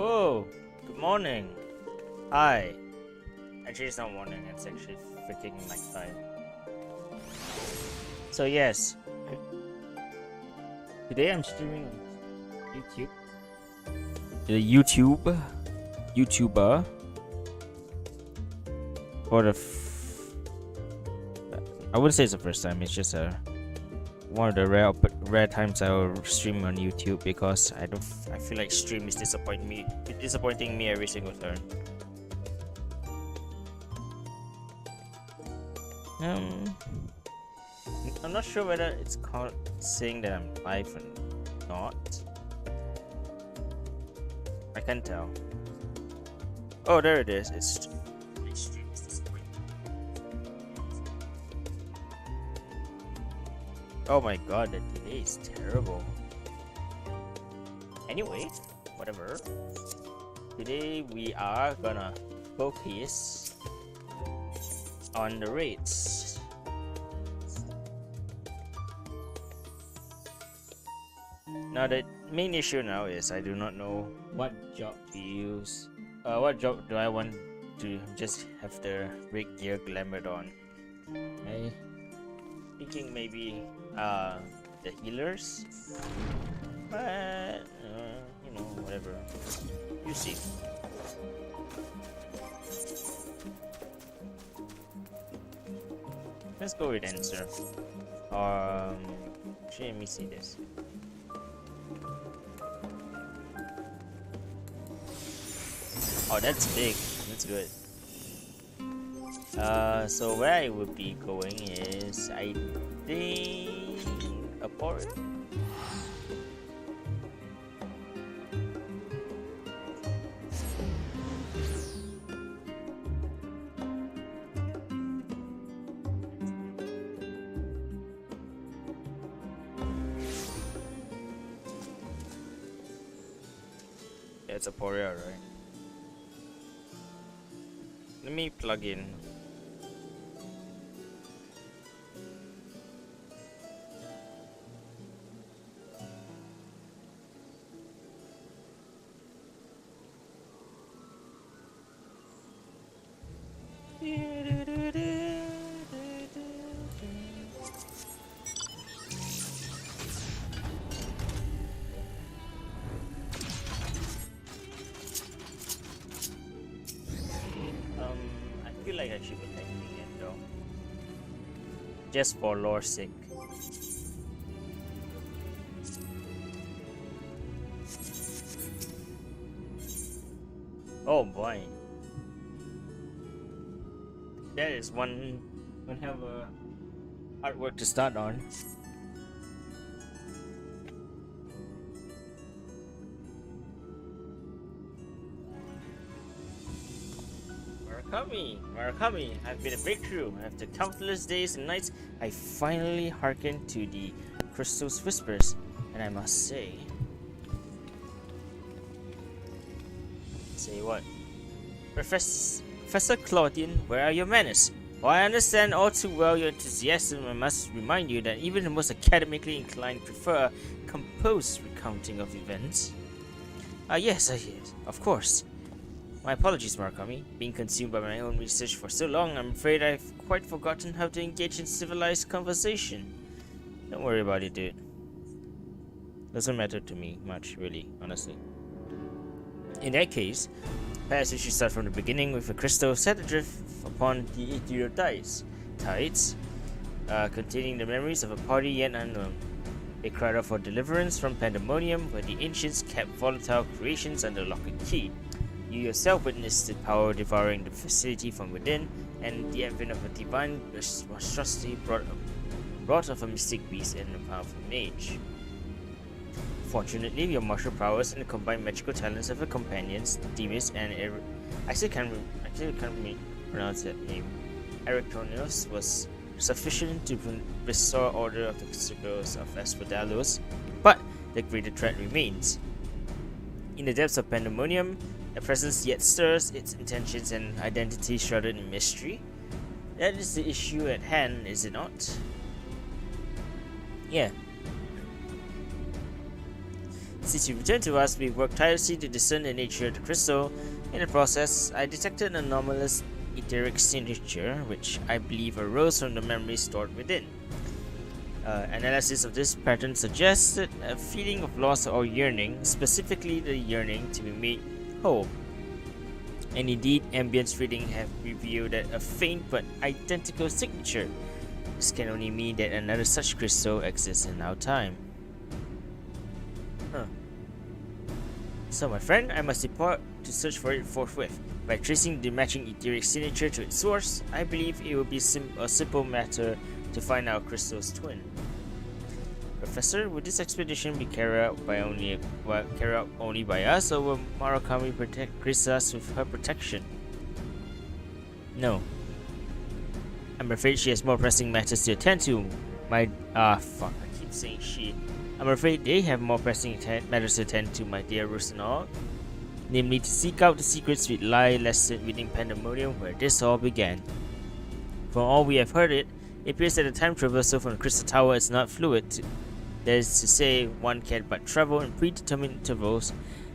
Oh, good morning. Hi. Actually, it's not morning, it's actually freaking nighttime. So, yes, today I'm streaming on YouTube. The YouTuber, for I wouldn't say it's the first time, it's just one of the rare times I will stream on YouTube because I feel like stream is disappointing me every single turn. I'm not sure whether it's called saying that I'm live or not. I can't tell. Oh, there it is. It's stream is disappointing. Oh my god, the delay is terrible. Anyway, whatever. Today we are gonna focus on the raids. Now the main issue now is I do not know what job to use. What job do I want to just have the rig gear glamored on? I thinking maybe the healers, but you know, whatever. You see. Let's go with answer. Actually, let me see this. Oh, that's big. That's good. So where I would be going is, I think, a port. Yeah, it's a Poria, right? Let me plug in. I feel like I should be taking it though, just for lore's sake. Oh boy, that is one hell of a artwork to start on. Murakami, I've been a breakthrough. After countless days and nights, I finally hearkened to the crystal's whispers, and I must say what? Professor Claudian, where are your manners? While I understand all too well your enthusiasm, I must remind you that even the most academically inclined prefer a composed recounting of events. Yes, of course. My apologies, Murakami. Being consumed by my own research for so long, I'm afraid I've quite forgotten how to engage in civilized conversation. Don't worry about it, dude. Doesn't matter to me much, really, honestly. In that case, perhaps we should start from the beginning with a crystal set adrift upon the ethereal tides, containing the memories of a party yet unknown. They cried out for deliverance from pandemonium, where the ancients kept volatile creations under lock and key. You yourself witnessed the power devouring the facility from within, and the advent of a divine monstrosity brought of a mystic beast and a powerful mage. Fortunately, your martial prowess and the combined magical talents of your companions, Demis and I still can't pronounce that name. Erectonius was sufficient to restore order of the circles of Asphodalos, but the greater threat remains. In the depths of pandemonium, a presence yet stirs, its intentions and identity shrouded in mystery. That is the issue at hand, is it not? Yeah. Since you returned to us, we worked tirelessly to discern the nature of the crystal. In the process, I detected an anomalous etheric signature, which I believe arose from the memories stored within. Analysis of this pattern suggested a feeling of loss or yearning, specifically the yearning to be made whole. And indeed, ambient reading have revealed that a faint but identical signature. This can only mean that another such crystal exists in our time. Huh. So my friend, I must depart to search for it forthwith. By tracing the matching etheric signature to its source, I believe it will be a simple matter to find our crystal's twin. Professor, would this expedition be carried out only by us, or will Murakami grace us with her protection? No. I'm afraid she has more pressing matters to attend to. I keep saying she. I'm afraid they have more pressing matters to attend to, my dear Rusinol. Namely, to seek out the secrets which lie lessened within Pandemonium, where this all began. From all we have heard, it appears that the time traversal from the Crystal Tower is not fluid. That is to say, one can but travel in predetermined intervals.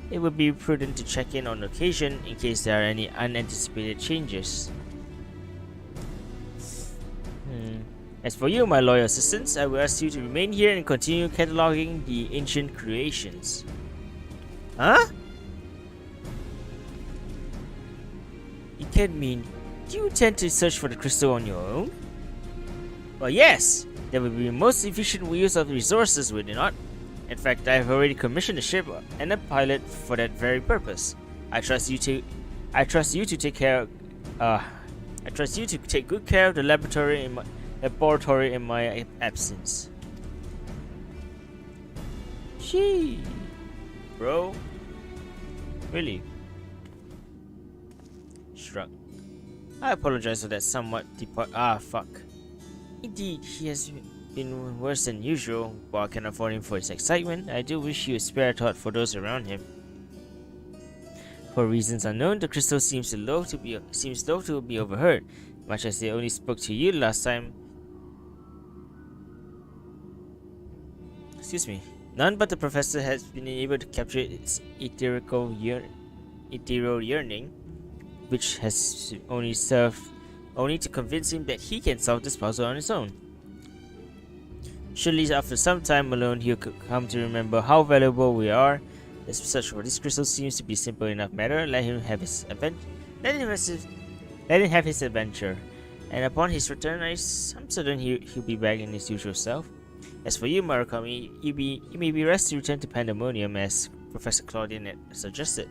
It would be prudent to check in on occasion in case there are any unanticipated changes. As for you, my loyal assistants, I will ask you to remain here and continue cataloging the ancient creations. Huh? You can't mean, do you intend to search for the crystal on your own? Well, yes, that would be the most efficient use of the resources, would it not? In fact, I have already commissioned a ship and a pilot for that very purpose. I trust you to take good care of the laboratory in my absence. Gee, bro, really? Shrug. I apologize for that somewhat fuck. Indeed, he has been worse than usual. While I can afford him for his excitement, I do wish you a spare thought for those around him. For reasons unknown, the crystal seems low to be overheard, much as they only spoke to you last time. Excuse me. None but the professor has been able to capture its ethereal yearning, which has only served to convince him that he can solve this puzzle on his own. Surely after some time alone, he'll come to remember how valuable we are. The search for this crystal seems to be a simple enough matter. Let him have his adventure. And upon his return, I'm certain he'll be back in his usual self. As for you, Murakami, you may be rest to return to Pandemonium as Professor Claudian had suggested.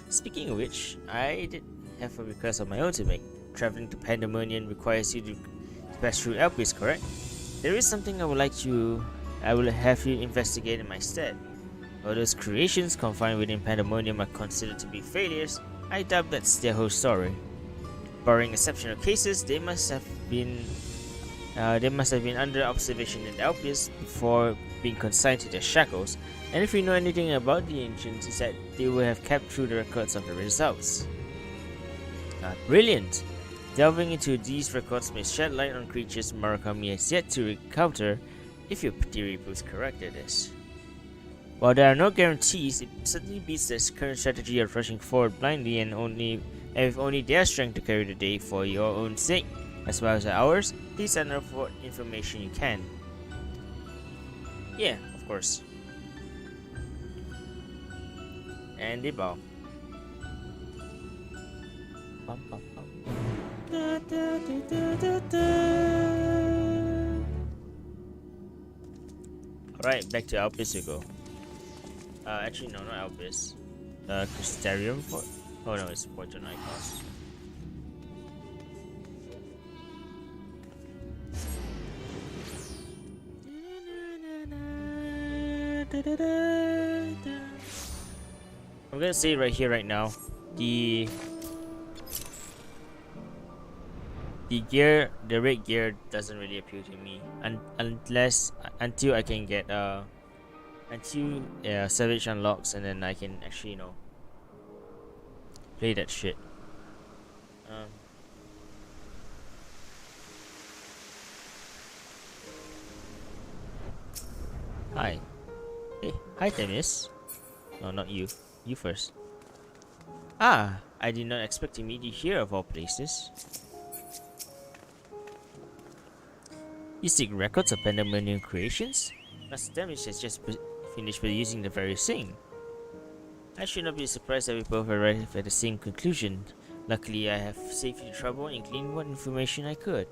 Speaking of which, I did have a request of my own to make. Traveling to Pandemonium requires you to pass through Elpis, correct? There is something I will have you investigate in my stead. While those creations confined within Pandemonium are considered to be failures, I doubt that's their whole story. Barring exceptional cases, they must have been under observation in Elpis before being consigned to their shackles, and if we know anything about the ancients, it's that they will have kept through the records of the results. Brilliant! Delving into these records may shed light on creatures Murakami has yet to encounter, if your theory proves correct, that is. While there are no guarantees, it certainly beats their current strategy of rushing forward blindly and with only their strength to carry the day for your own sake. As well as ours, please send us what information you can. Yeah, of course. And they bow. Alright, back to Elpis we go. Actually no, not Elpis. Crystarium Port? Oh no, it's Porto Nikos. I'm gonna say right here, right now, the red gear doesn't really appeal to me until I can get Savage unlocks, and then I can actually play that shit. Hi. Hey, hi Themis. No, not you. You first. Ah, I did not expect to meet you here of all places. You seek records of Pandemonium creations? Master Themis has just finished producing the very same. I should not be surprised that we both arrived at the same conclusion. Luckily, I have saved you trouble and gleaned what information I could.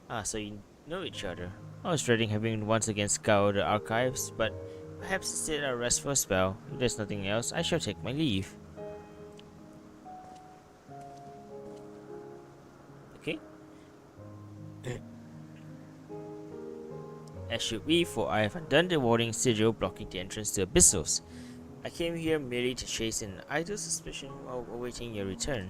Ah, so you know each other. I was dreading having once again scour the archives, but perhaps instead I'll rest for a spell. If there's nothing else, I shall take my leave. Okay? As should we, for I have undone the warding sigil blocking the entrance to Abyssos. I came here merely to chase an idle suspicion while awaiting your return.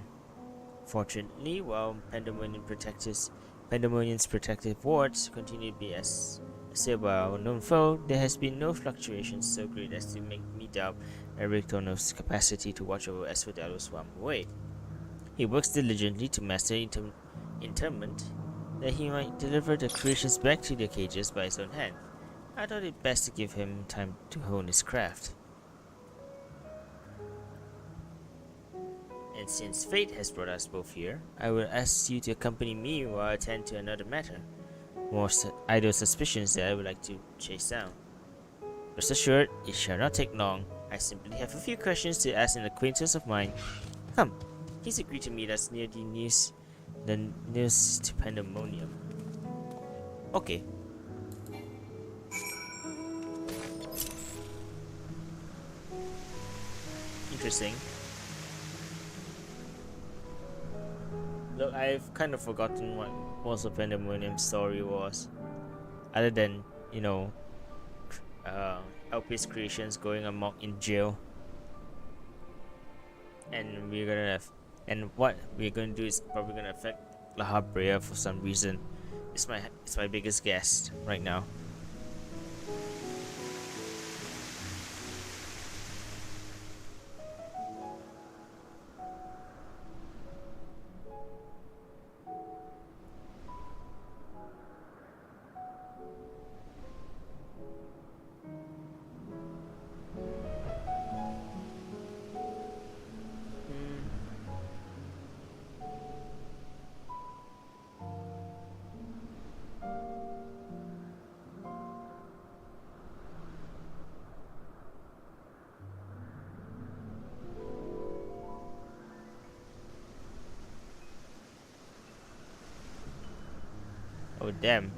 Fortunately, while Pandemonium's protective wards continue to be assailed by our known foe, there has been no fluctuation so great as to make me doubt Eric Tono's capacity to watch over Asphodelos while I'm away. He works diligently to master interment, that he might deliver the creations back to their cages by his own hand. I thought it best to give him time to hone his craft. And since fate has brought us both here, I will ask you to accompany me while I attend to another matter. More idle suspicions that I would like to chase down. Rest assured, it shall not take long. I simply have a few questions to ask an acquaintance of mine. Come, please agree to meet us near the nearest to Pandemonium. Okay. Interesting. Look, I've kind of forgotten what most of Pandemonium's story was. Other than, you know, LP's creations going amok in jail. And what we're gonna do is probably gonna affect La Habrea for some reason. It's my biggest guess right now. Oh damn.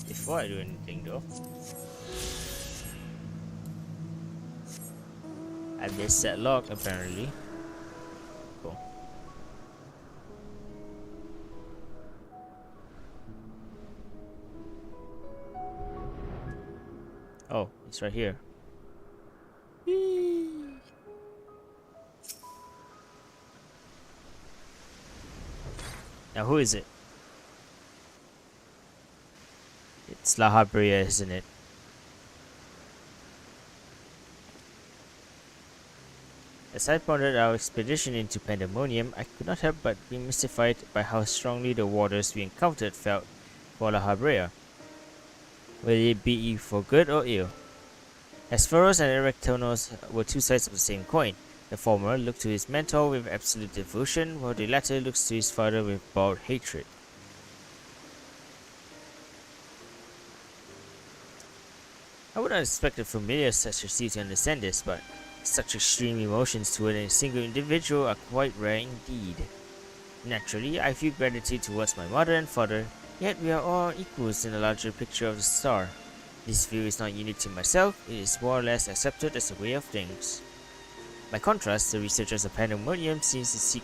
Before I do anything though, I missed that lock apparently. Cool. Oh, it's right here. Now who is it? It's La Habrea, isn't it? As I pondered our expedition into Pandemonium, I could not help but be mystified by how strongly the waters we encountered felt for La Habrea, whether it be for good or ill. Hesperos and Erectonos were two sides of the same coin. The former looked to his mentor with absolute devotion, while the latter looks to his father with bald hatred. I would not expect a familiar such as you to understand this, but such extreme emotions toward a single individual are quite rare indeed. Naturally, I feel gratitude towards my mother and father, yet we are all equals in the larger picture of the star. This view is not unique to myself, it is more or less accepted as a way of things. By contrast, the researchers of Pandemonium seems to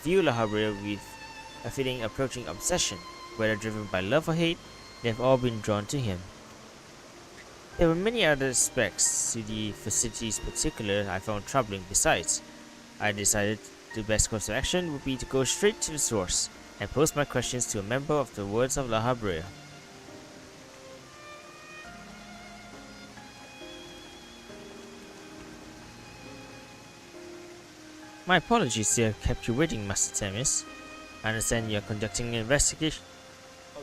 view La Habrea with a fitting approaching obsession. Whether driven by love or hate, they have all been drawn to him. There were many other aspects to the facility's particular I found troubling besides. I decided the best course of action would be to go straight to the source and pose my questions to a member of the Words of La Habrea. My apologies to have kept you waiting, Master Themis. I understand you are conducting an investigation. Oh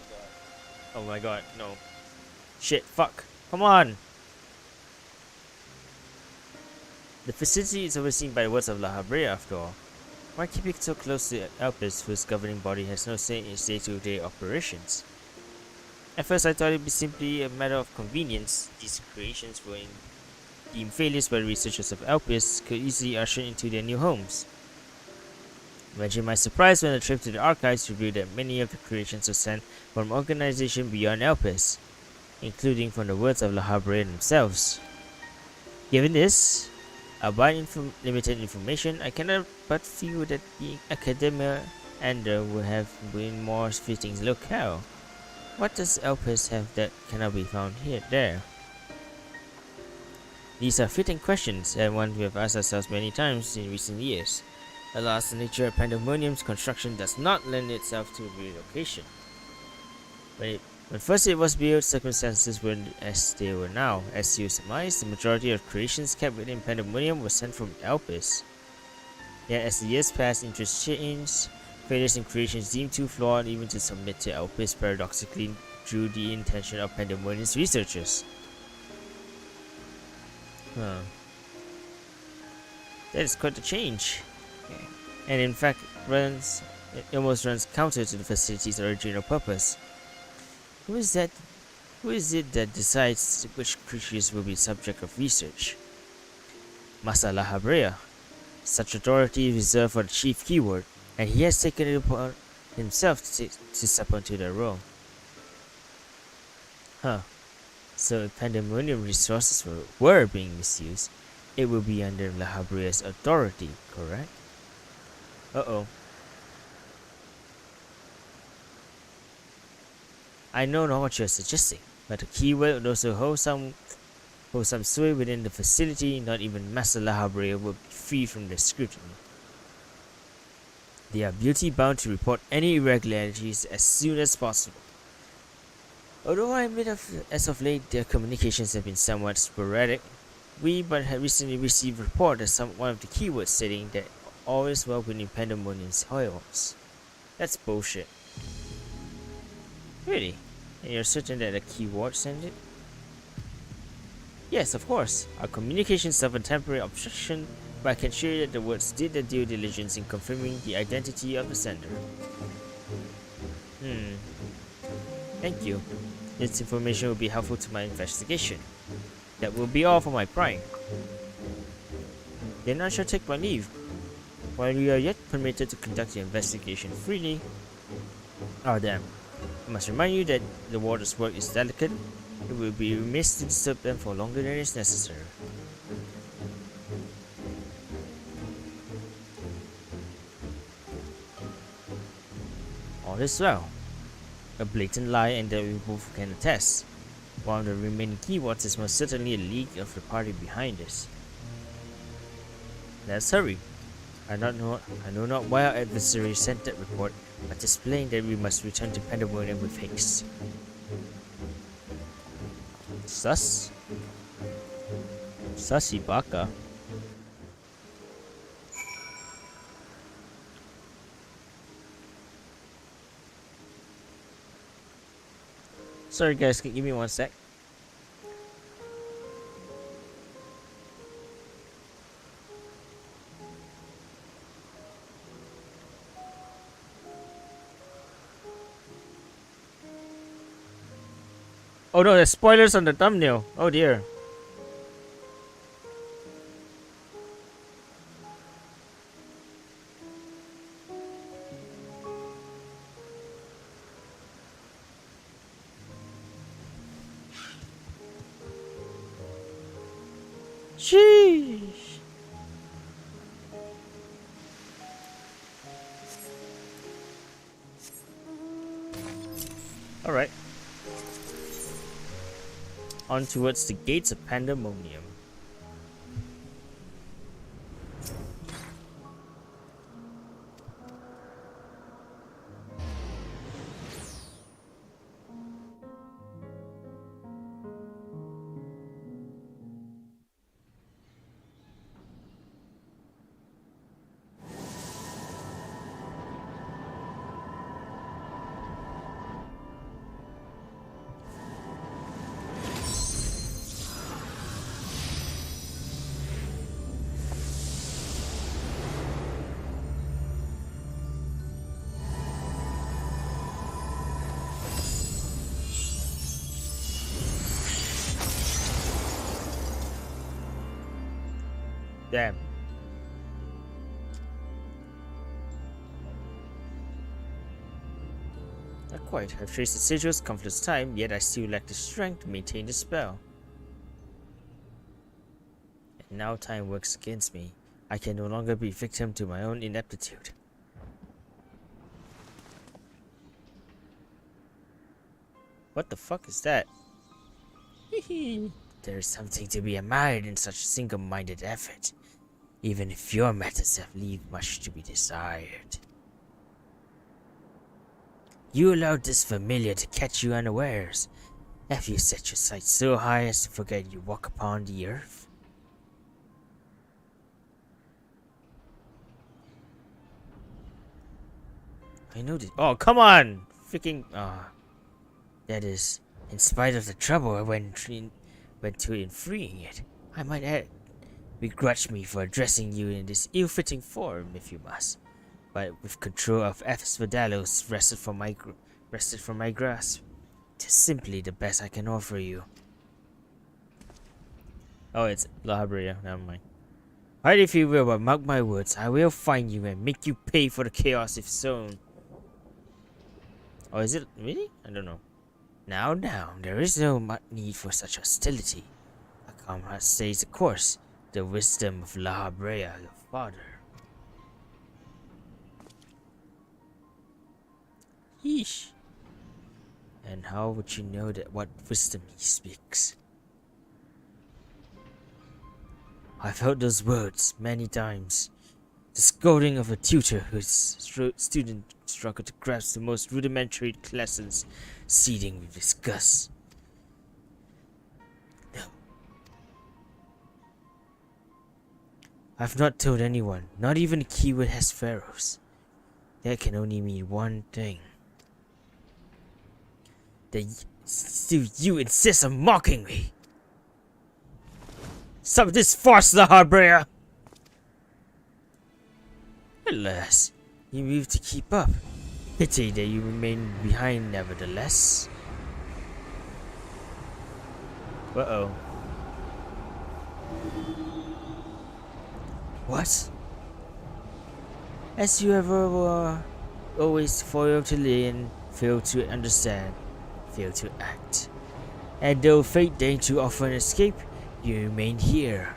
Oh my god, no. Shit, fuck. Come on! The facility is overseen by the words of La Habrea after all. Why keep it so close to Elpis, whose governing body has no say in its day-to-day operations? At first I thought it would be simply a matter of convenience. These creations were deemed failures by the researchers of Elpis could easily usher into their new homes. Imagine my surprise when a trip to the archives revealed that many of the creations were sent from organizations beyond Elpis, including from the words of La Habrea themselves. Given this, albeit limited information, I cannot but feel that the Academia Ander would have been more fitting locale. What does Elpis have that cannot be found there? These are fitting questions, and one we have asked ourselves many times in recent years. Alas, the nature of Pandemonium's construction does not lend itself to relocation. When first it was built, circumstances weren't as they were now. As you surmise, the majority of creations kept within Pandemonium were sent from Elpis. Yet as the years passed, interest changed. Failures in creations deemed too flawed even to submit to Elpis paradoxically drew the attention of Pandemonium's researchers. That is quite a change. And in fact, it almost runs counter to the facility's original purpose. Who is it that decides which creatures will be subject of research? Masa La Habrea. Such authority is reserved for the chief keyword, and he has taken it upon himself to step onto the role. So if Pandemonium resources were being misused, it will be under La Habrea's authority, correct? Uh-oh. I know not what you're suggesting, but the keyword would also hold some sway within the facility. Not even Master La Habrea will be free from their scrutiny. They are duty bound to report any irregularities as soon as possible. Although I admit as of late their communications have been somewhat sporadic, we have recently received a report that one of the keywords stating that all is well within Pandemonium's halls. That's bullshit. Really? And you're certain that the keyword sent it? Yes, of course. Our communications suffered temporary obstruction, but I can assure you that the words did their due diligence in confirming the identity of the sender. Thank you. This information will be helpful to my investigation. That will be all for my prying. Then I shall take my leave. While you are yet permitted to conduct your investigation freely... Oh damn. I must remind you that the warder's work is delicate. It will be remiss to disturb them for longer than is necessary. All is well. A blatant lie, and that we both can attest. One of the remaining keywords is most certainly a leak of the party behind this. Let's hurry. I know not why our adversary sent that report, but it's plain that we must return to Pandemonium with haste. Sus? Sussy baka. Sorry guys, can you give me 1 sec? Oh no, there's spoilers on the thumbnail. Oh dear. Sheesh. Alright. On towards the gates of Pandemonium. Damn. Not quite. I've traced the sigils countless time, yet I still lack the strength to maintain the spell. And now time works against me. I can no longer be victim to my own ineptitude. What the fuck is that? There is something to be admired in such single-minded effort, even if your methods have leave much to be desired. You allowed this familiar to catch you unawares. Have you set your sights so high as to forget you walk upon the earth? I know this. Oh, come on! Freaking. That is, in spite of the trouble I went to in freeing it. I might add, begrudge me for addressing you in this ill-fitting form, if you must. But with control of Asphodalos wrested from my grasp, 'tis simply the best I can offer you. Oh, it's La Habrea. Never mind. Hide if you will, but mark my words, I will find you and make you pay for the chaos if sown. Oh, is it really? I don't know. Now, there is no need for such hostility. A comrade stays the course, the wisdom of La Habrea, your father. Yeesh. And how would you know that what wisdom he speaks? I've heard those words many times. The scolding of a tutor whose student struggled to grasp the most rudimentary lessons, seething with disgust. No. I've not told anyone, not even the keyword Hesperos. That can only mean one thing. That still you insist on mocking me. Stop this farce, La Habrea! Alas, you move to keep up. Pity that you remain behind nevertheless. Uh-oh. What? As you ever were, always foil to lean, fail to understand, fail to act. And though fate deigned to offer an escape, you remain here.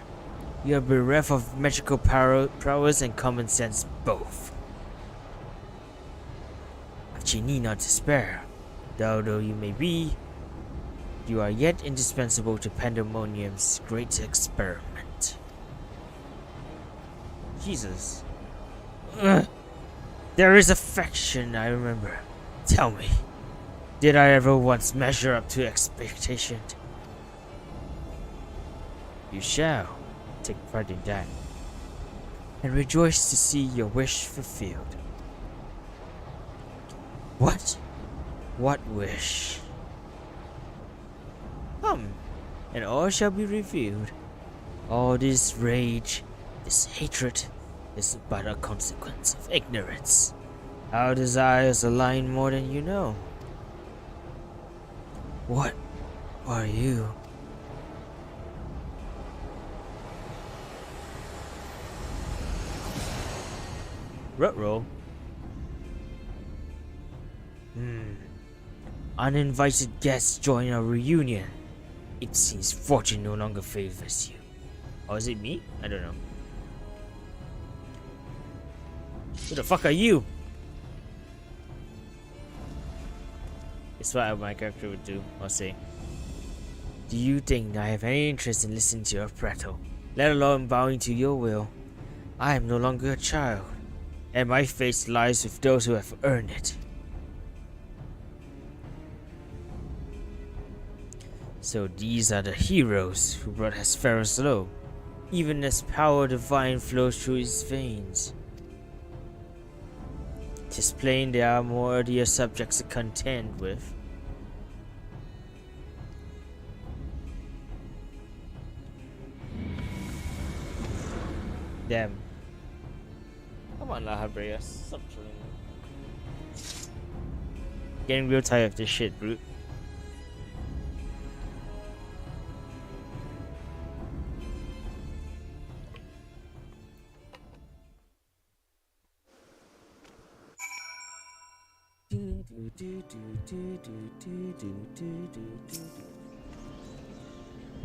You are bereft of magical prowess and common sense both. But you need not despair. Though you may be, you are yet indispensable to Pandemonium's great experiment. Jesus. Ugh. There is affection, I remember. Tell me, did I ever once measure up to expectation? You shall. Take pride in that, and rejoice to see your wish fulfilled. What? What wish? And all shall be revealed. All this rage, this hatred, is but a consequence of ignorance. Our desires align more than you know. What are you? Rutroll. Uninvited guests join our reunion. It seems fortune no longer favors you. Or is it me? I don't know. Who the fuck are you? It's what my character would do or say. Do you think I have any interest in listening to your prattle, let alone bowing to your will? I am no longer a child, and my fate lies with those who have earned it. So these are the heroes who brought Hesperos low, even as power divine flows through his veins. 'Tis plain there are more worthier subjects to contend with. Damn. Come on, La Habrea, stop trolling me. Getting real tired of this shit, brute.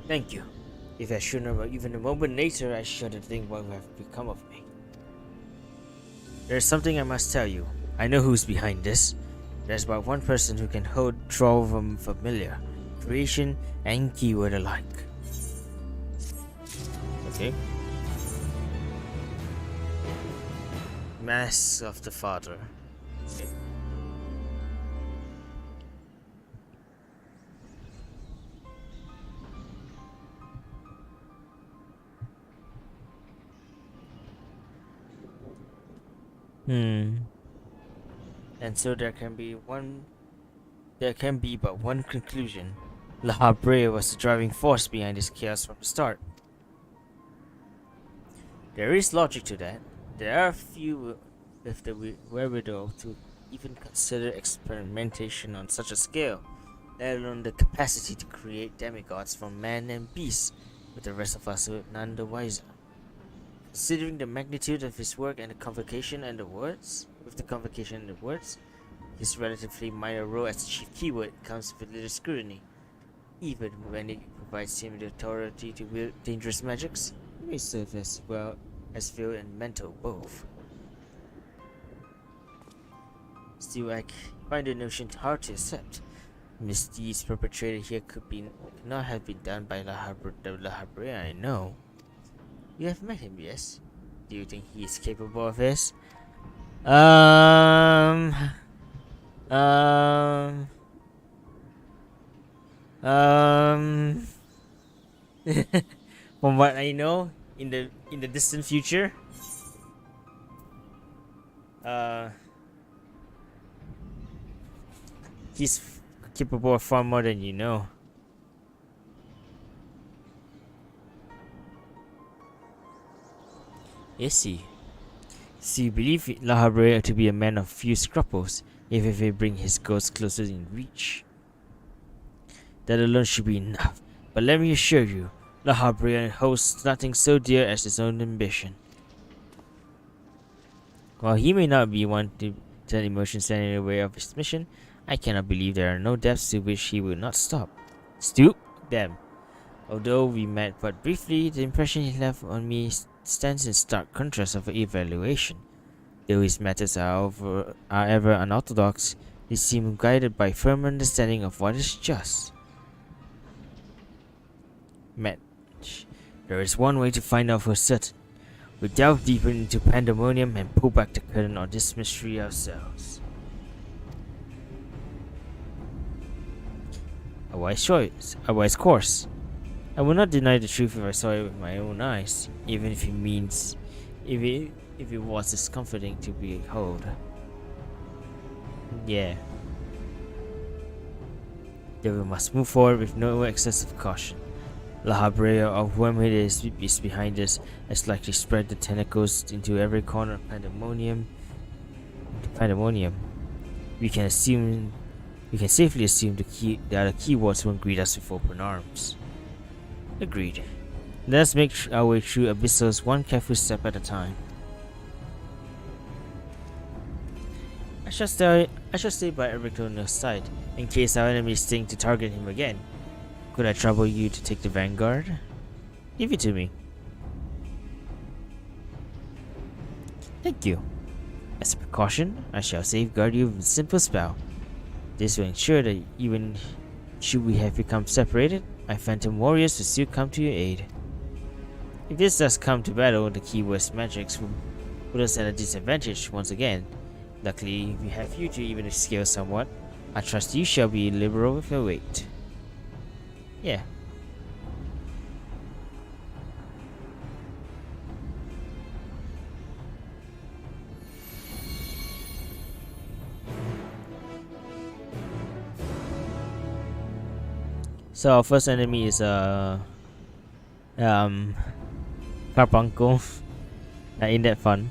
Thank you. If I should know even a moment later, I shouldn't think what would have become of me. There's something I must tell you. I know who's behind this. There's but one person who can hold Trollworm familiar, creation and keyword alike. Okay. Mask of the Father. Okay. And so there can be but one conclusion. La Habrea was the driving force behind this chaos from the start. There is logic to that. There are few with the wherewithal to even consider experimentation on such a scale, let alone the capacity to create demigods from man and beast, with the rest of us none the wiser. Considering the magnitude of his work and the convocation and the words, his relatively minor role as chief keyword comes with little scrutiny. Even when it provides him the authority to wield dangerous magics, he may serve as well as field and mental both. Still, I find the notion hard to accept. Misdeeds perpetrated here could not have been done by the La Habrea I know. You have met him, yes? Do you think he is capable of this? Um, um, From what I know, in the distant future, he's capable of far more than you know. Is he? So you believe La Habrea to be a man of few scruples, even if he bring his goals closer in reach? That alone should be enough. But let me assure you, La Habrea holds nothing so dear as his own ambition. While he may not be one to turn emotions stand in the way of his mission, I cannot believe there are no depths to which he will not stop. Stoop? Damn. Although we met but briefly, the impression he left on me stands in stark contrast of evaluation. Though his methods are ever unorthodox, they seem guided by firm understanding of what is just. Match. There is one way to find out for certain. We delve deeper into Pandemonium and pull back the curtain on this mystery ourselves. A wise choice, a wise course. I will not deny the truth if I saw it with my own eyes, even if it was discomforting to behold. Yeah. Then we must move forward with no excessive caution. La Habrea, of whom it is behind us, has likely spread the tentacles into every corner of Pandemonium. We can safely assume the other keywords won't greet us with open arms. Agreed. Let us make our way through Abyssals one careful step at a time. I shall stay by Ericton's side, in case our enemies think to target him again. Could I trouble you to take the vanguard? Give it to me. Thank you. As a precaution, I shall safeguard you with a simple spell. This will ensure that even should we have become separated, my phantom warriors will still come to your aid. If this does come to battle, the keyword's magics will put us at a disadvantage once again. Luckily, we have you to even scale somewhat. I trust you shall be liberal with your weight. Yeah. So our first enemy is Carbuncle. Ain't that fun?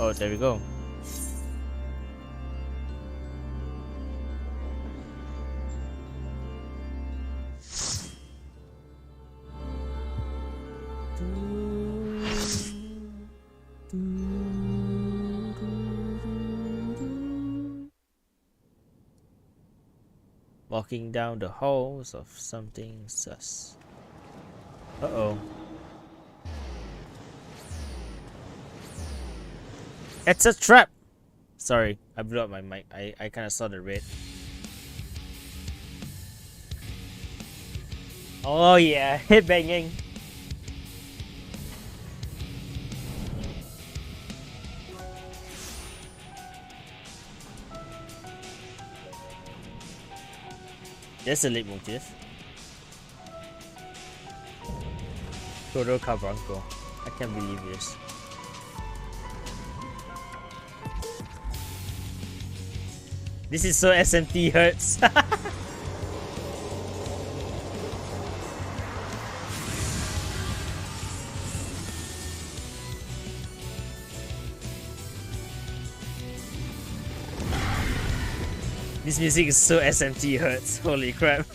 Oh, there we go. Walking down the halls of something sus. Uh-oh. It's a trap! Sorry, I blew up my mic. I kind of saw the red. Oh yeah, hit banging. There's a leitmotif. Todo Cabranco. I can't believe this. This is so SMT hurts. This music is so SMT hurts. Holy crap.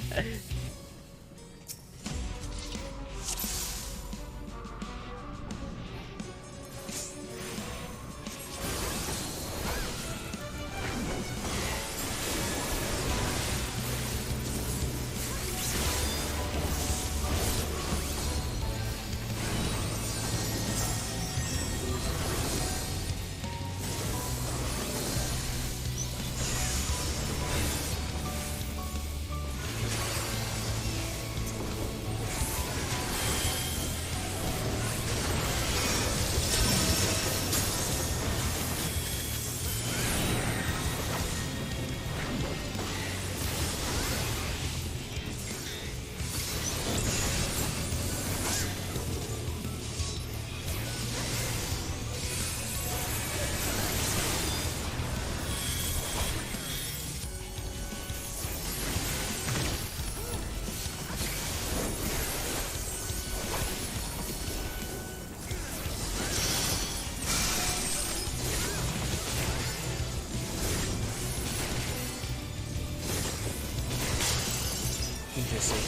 Interesting.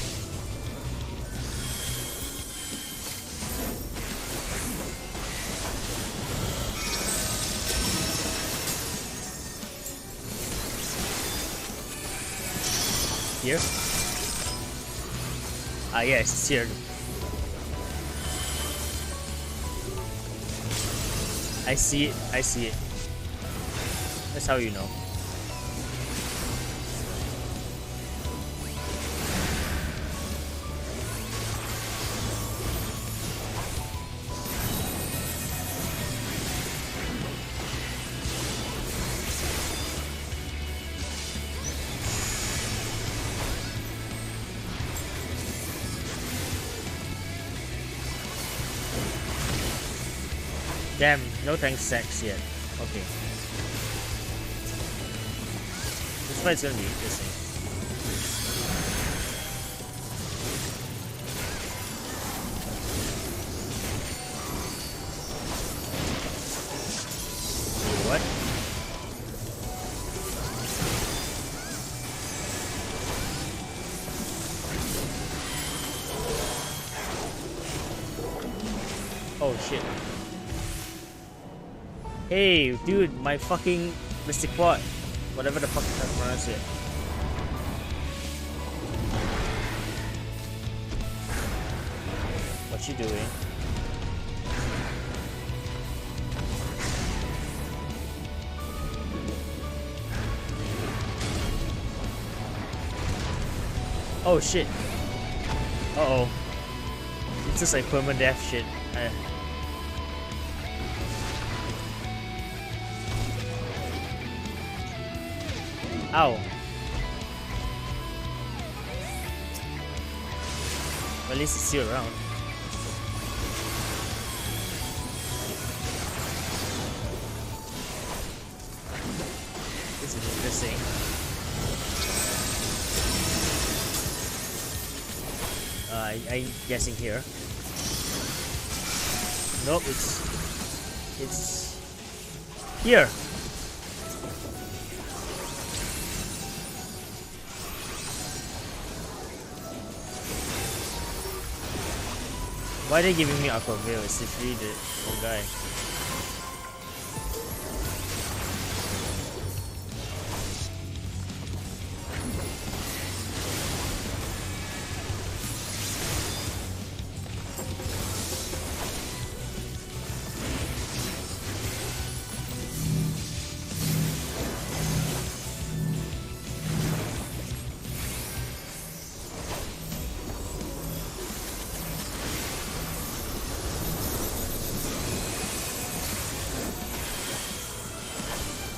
Here? Ah yes, it's here. I see it, I see it. That's how you know. Damn, no thanks sex yet. Okay. This fight's gonna be interesting. What? Oh shit. Hey, dude, my fucking Mystic Quad. Whatever the fuck I pronounce it. What you doing? Oh shit. Uh-oh. It's just like permadeath shit. Ow. Well, at least it's still around. This is interesting. I'm guessing here. Nope, it's Here. Why are they giving me Aqua Veil? It's literally the wrong guy.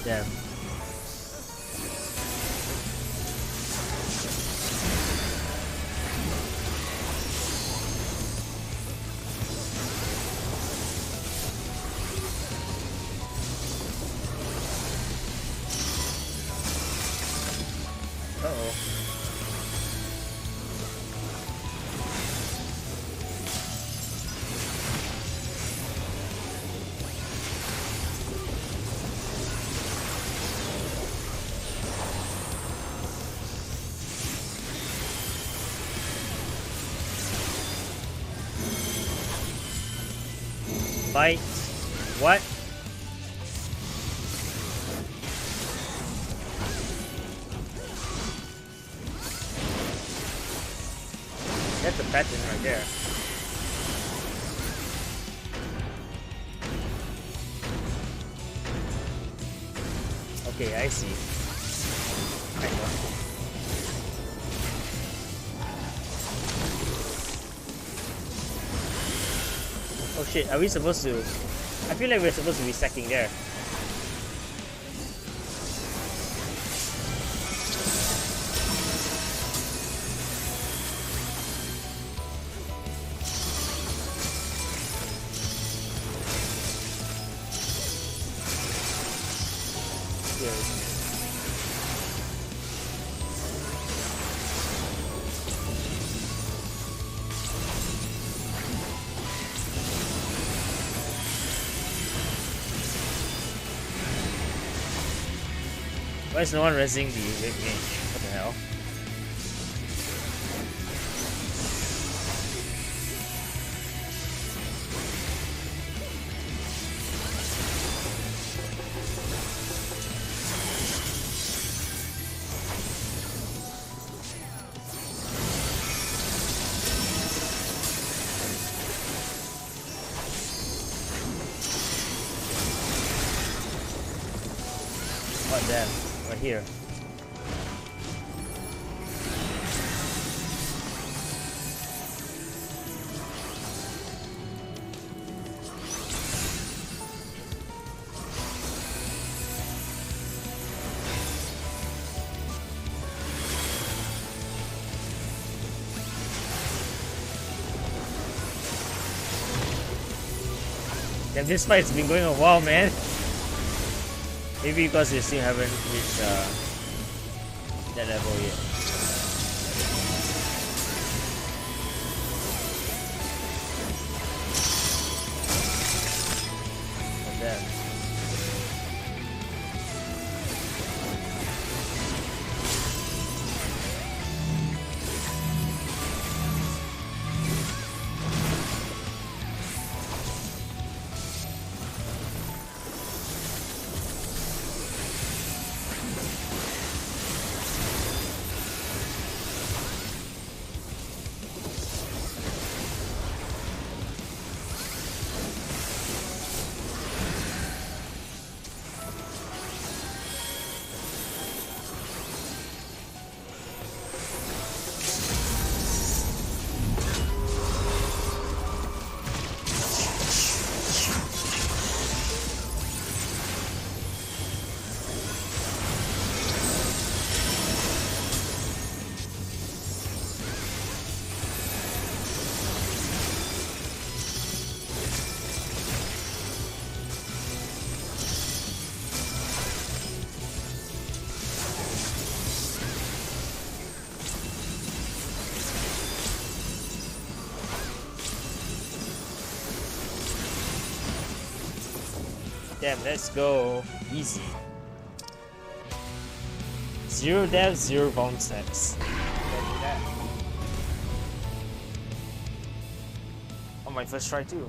Damn. Uh-oh. Fight. What? That's a pattern right there. Okay, I see. I know. Oh shit, are we supposed to... I feel like we're supposed to be stacking there. Why is no one resing the red mage? What the hell? Oh damn. Right here. Damn, this fight's been going a while, man. Maybe because we still haven't reached that level yet. Oh, damn. Damn, let's go. Easy. 0 dev, 0 bomb stacks. On my first try too.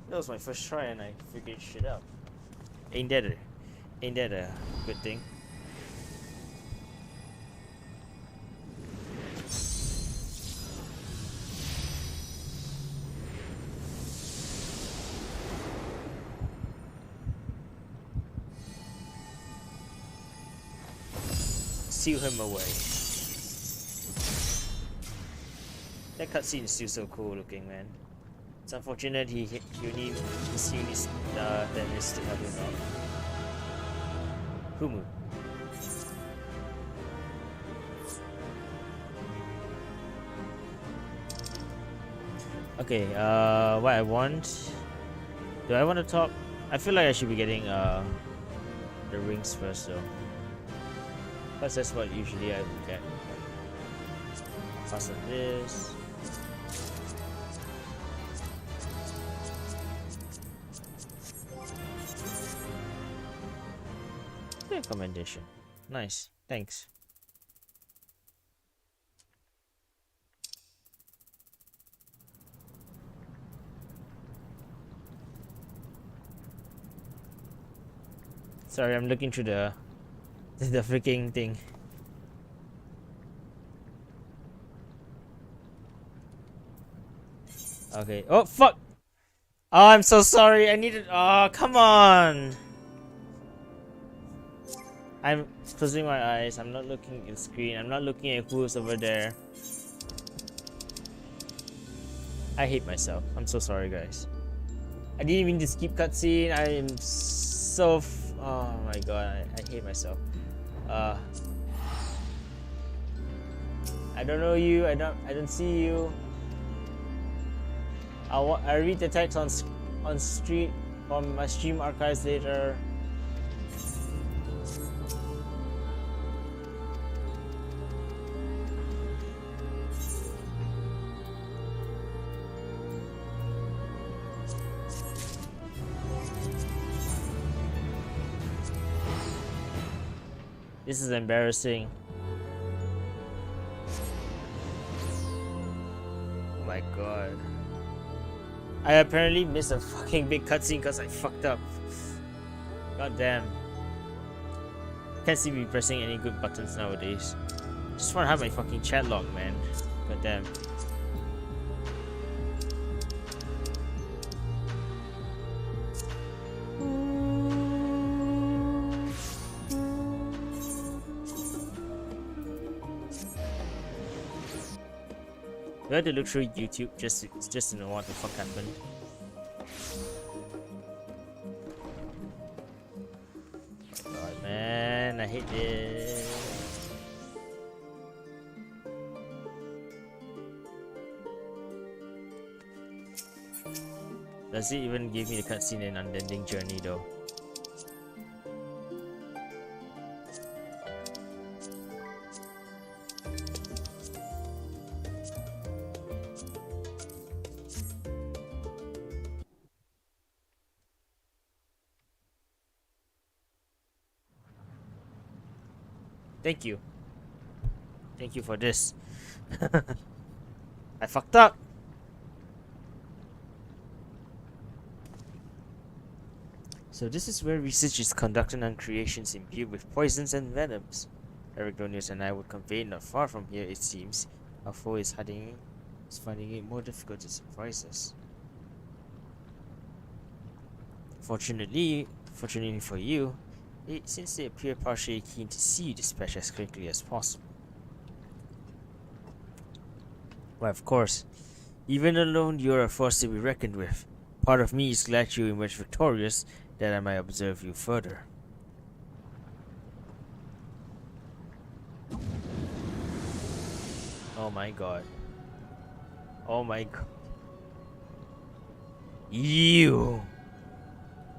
That was my first try and I figured shit out. Ain't that a good thing? Seal him away. That cutscene is still so cool looking, man. It's unfortunate he need Dennis to help him out. Humu. Okay, what I want. Do I want to talk? I feel like I should be getting the rings first though. Because that's what usually I would get. Fasten this. Recommendation. Nice. Thanks. Sorry, I'm looking through the freaking thing. Okay. Oh fuck! Oh, I'm so sorry. I needed. Oh, come on! I'm closing my eyes. I'm not looking at the screen. I'm not looking at who's over there. I hate myself. I'm so sorry, guys. I didn't even just skip cutscene. I am so. Oh my god. I hate myself. I don't know you. I don't see you. I read the text on street from my stream archives later. This is embarrassing. Oh my god. I apparently missed a fucking big cutscene because I fucked up. God damn. Can't see me pressing any good buttons nowadays. Just want to have my fucking chat log, man. God damn. I had to look through YouTube just to know what the fuck happened. God, man, I hate this. Does it even give me the cutscene in Unending Journey though? Thank you. Thank you for this. I fucked up. So this is where research is conducted on creations imbued with poisons and venoms. Aragornius and I would convey not far from here, it seems. Our foe is finding it more difficult to surprise us. Fortunately for you, since they appear partially keen to see you dispatched as quickly as possible. Why, of course, even alone you are a force to be reckoned with. Part of me is glad you emerged victorious, that I might observe you further. Oh my god. Oh my god. You!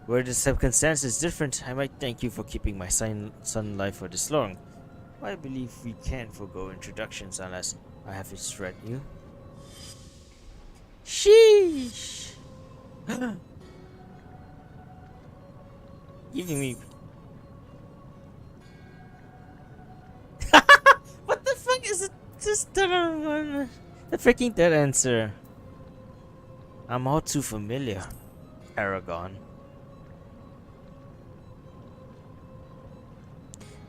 Were the circumstances different, I might thank you for keeping my son alive for this long. I believe we can forego introductions unless I have to threaten you. Sheesh! giving me. What the fuck is it? Just the freaking third answer. I'm all too familiar, Aragon.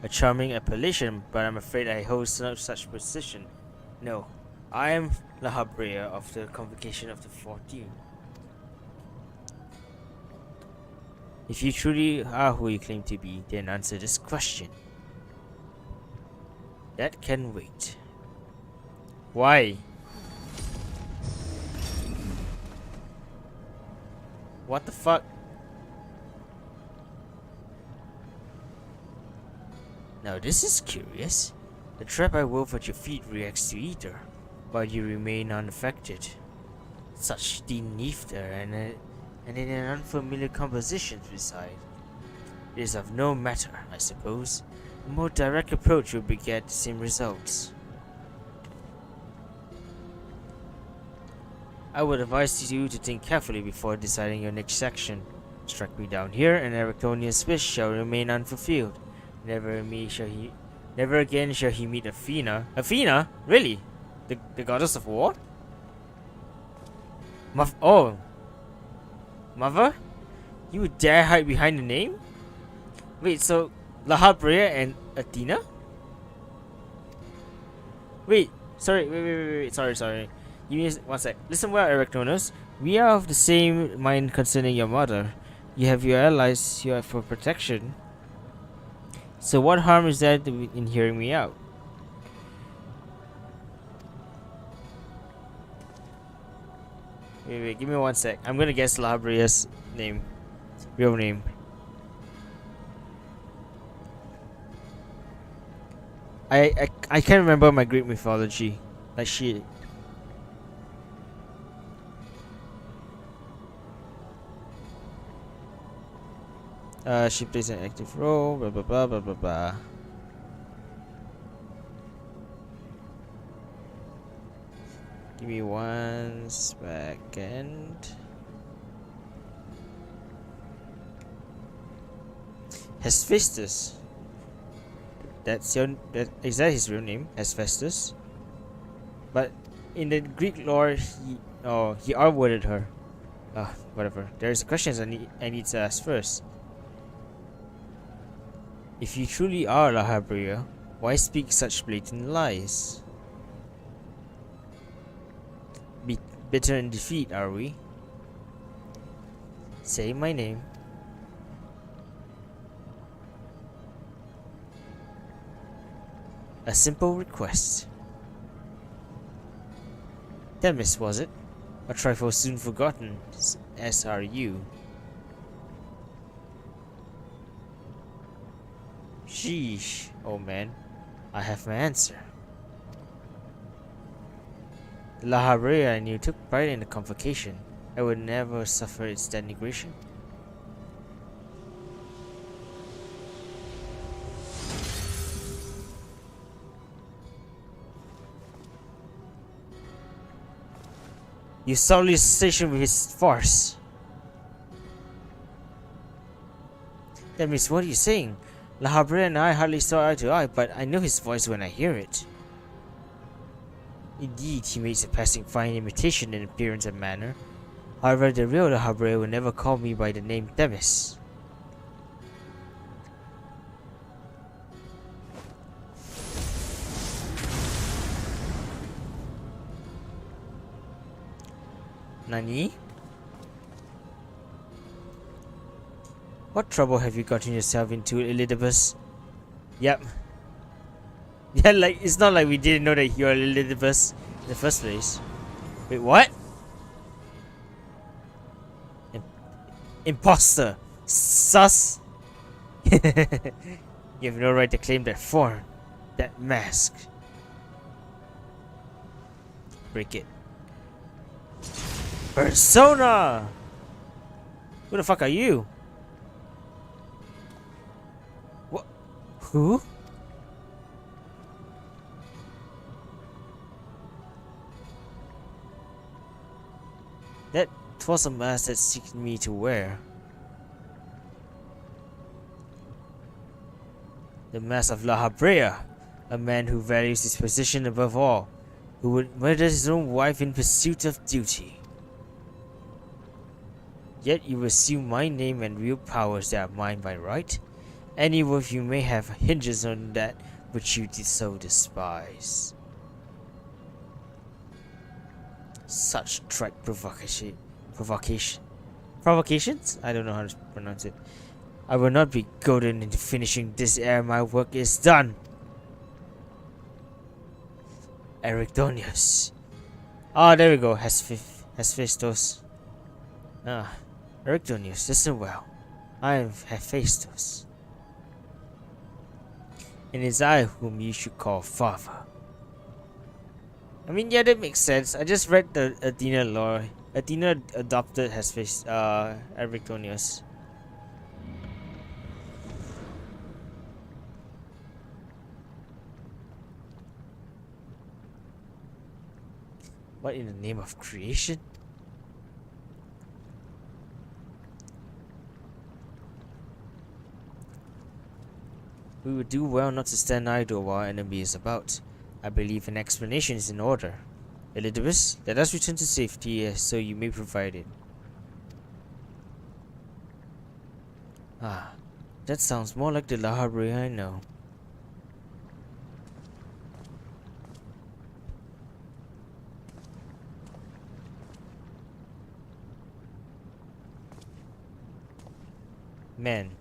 A charming appellation, but I'm afraid I hold no such position. No, I am La Habrea of the Convocation of the 14. If you truly are who you claim to be, then answer this question. That can wait. Why? What the fuck? Now this is curious. The trap I wove at your feet reacts to ether, but you remain unaffected. Such thin ether and in an unfamiliar composition beside. It is of no matter, I suppose. A more direct approach will beget the same results. I would advise you to think carefully before deciding your next action. Strike me down here, and Erictonia's wish shall remain unfulfilled. Never again shall he meet Athena. Athena? Really? The goddess of war? Oh. Mother? You would dare hide behind the name? Wait, so La Habrea and Athena? Wait, wait, sorry. Give me one sec. Listen well, Erictonus. We are of the same mind concerning your mother. You have your allies here for protection. So what harm is there in hearing me out? Wait, give me one sec. I'm gonna guess La Habrea's name. Real name. I can't remember my Greek mythology. Like shit. She plays an active role, blah blah blah blah blah blah. Give me 1 second. Hephaestus. Is that his real name? Hephaestus? But in the Greek lore, he outworded her. Whatever. There's questions I need to ask first. If you truly are La Habrea, why speak such blatant lies? Bitter in defeat, are we? Say my name. A simple request. Themis, was it? A trifle soon forgotten, as are you. Sheesh, old man. I have my answer. The La Habrea I knew took pride in the convocation. I would never suffer its denigration. You solely station with his farce. That means, what are you saying? La Habrea and I hardly saw eye to eye, but I know his voice when I hear it. Indeed, he makes a passing fine imitation in appearance and manner. However, the real La Habrea will never call me by the name Themis. Nani? What trouble have you gotten yourself into, Elidibus? Yep. Yeah, like, it's not like we didn't know that you're Elidibus in the first place. Wait, what? Imposter! Sus! You have no right to claim that form, that mask. Break it. Persona! Who the fuck are you? What? Who? That was a mask that seeked me to wear. The Mask of La Habrea, a man who values his position above all, who would murder his own wife in pursuit of duty. Yet you assume my name and real powers that are mine by right. Any of you may have hinges on that which you so despise. Such trite provocations? I don't know how to pronounce it. I will not be goaded into finishing this ere my work is done. Ericdonius. Ah, there we go. Hephaestus. Ah, Ericdonius, listen well. I am Hephaestus. And it is I whom you should call father. I mean, yeah, that makes sense. I just read the Athena lore. Athena adopted Ericdonius. What in the name of creation? We would do well not to stand idle while our enemy is about. I believe an explanation is in order. Elidibus, let us return to safety so you may provide it. Ah, that sounds more like the La Habrea I know. Man.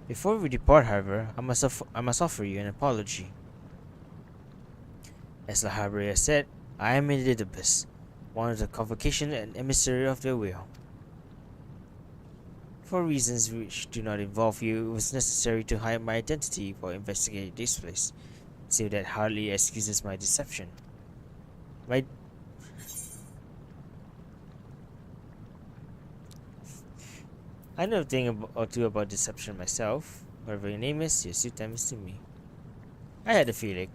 Before we depart, however, I must offer you an apology. As La Habrea said, I am Elidibus, one of the convocation and emissary of their will. For reasons which do not involve you, it was necessary to hide my identity while investigating this place, so that hardly excuses my deception. I know a thing or two about deception myself. Whatever your name is, your suit time is to me. I had a feeling.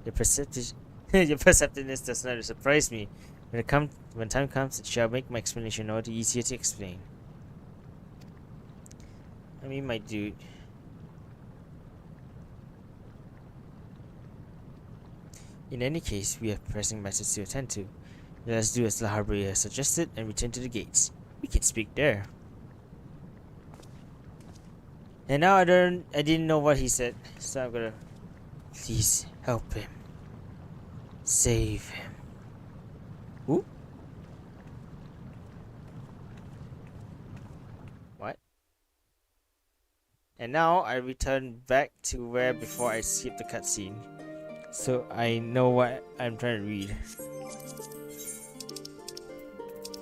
Your perceptiveness does not surprise me. When time comes, it shall make my explanation all the easier to explain. I mean, my dude. In any case, we have pressing matters to attend to. Let us do as La Habrea suggested and return to the gates. We can speak there. And now I didn't know what he said, so I'm gonna. Please help him. Save him. Who? What? And now I return back to where before I skipped the cutscene, so I know what I'm trying to read.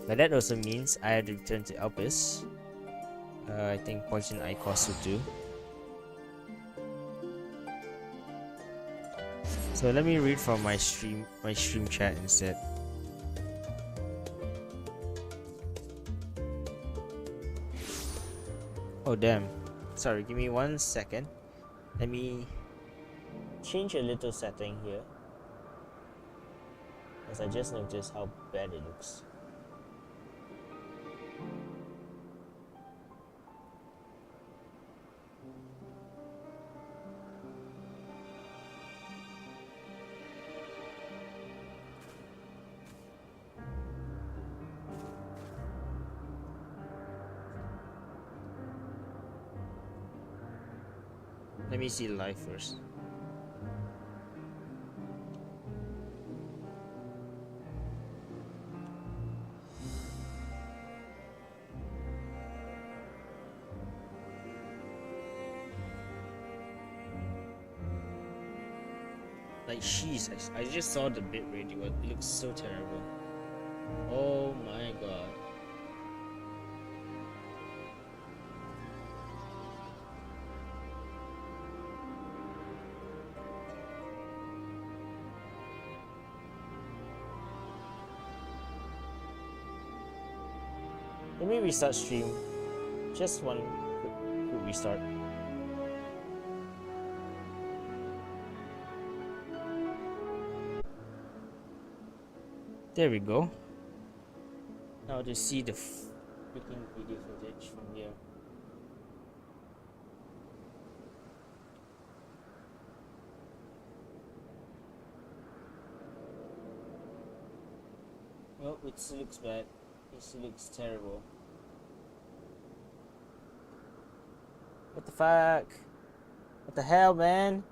But that also means I have to return to Elpis. I think Poison Icos will do. So let me read from my stream chat instead. Oh damn. Sorry, give me 1 second. Let me change a little setting here, as I just noticed how bad it looks. Let me see live first. Like, jeez, I just saw the bitrate. It looks so terrible. Oh my god. Let me restart stream. Just one quick restart. There we go. Now to see the freaking video footage from here. Well, it still looks bad. It still looks terrible. What the fuck? What the hell, man?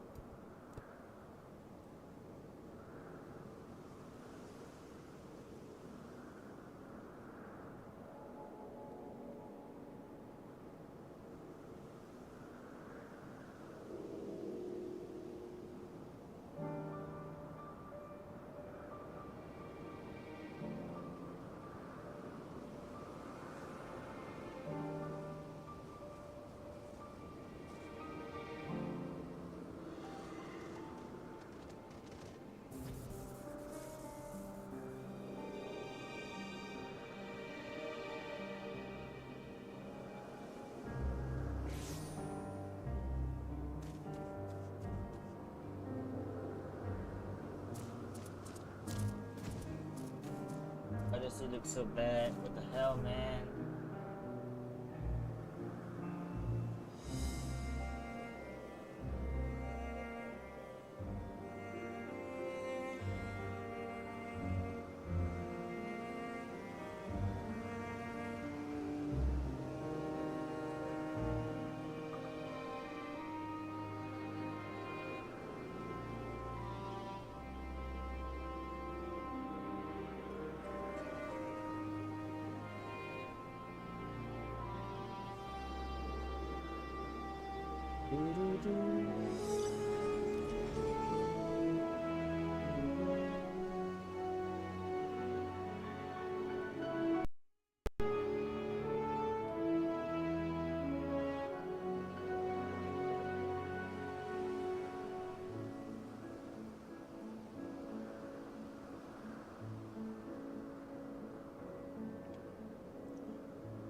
Why does it look so bad? What the hell, man?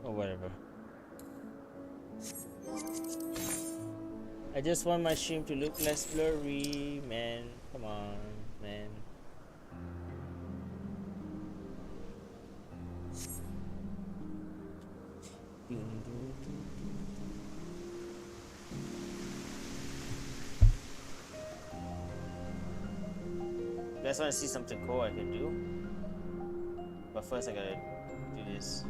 Or whatever. I just want my stream to look less blurry, man. Come on, man. You guys want to see something cool I can do? But first I gotta do this.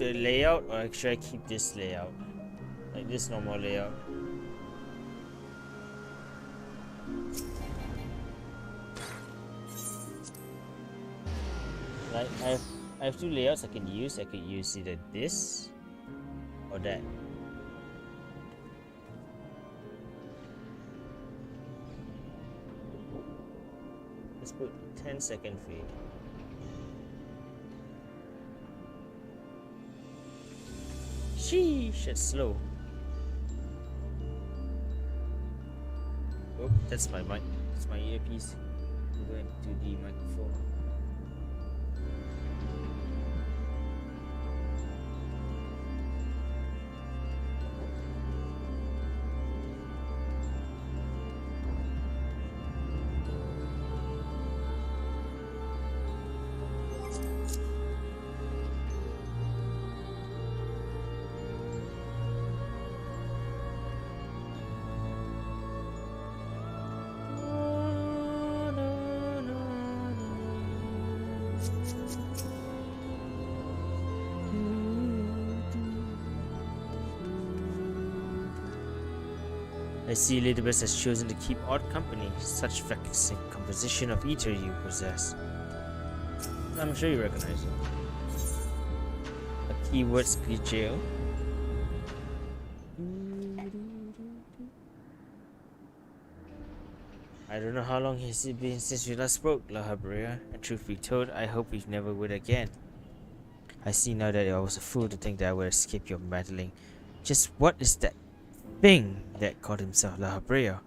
Layout, or should I keep this layout, like this normal layout? Like I have two layouts I can use. I could use either this or that. Let's put 10-second fade. Sheesh, it's slow. Oh, that's my mic. That's my earpiece. I'm going to the microphone. I see Elizabeth has chosen to keep odd company. Such vexing composition of eater you possess. I'm sure you recognize it. A keyword jail. I don't know how long has it been since we last spoke, La Habrea, and truth be told, I hope we never would again. I see now that I was a fool to think that I would escape your meddling. Just what is that thing that called himself La Habrea?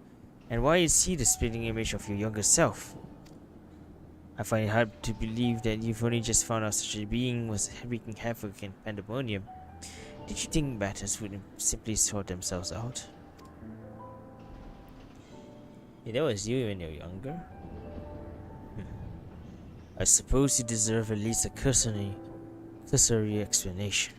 And why is he the spitting image of your younger self? I find it hard to believe that you've only just found out such a being was wreaking havoc in Pandemonium. Did you think matters would simply sort themselves out? Yeah, that was you when you were younger. I suppose you deserve at least a cursory explanation.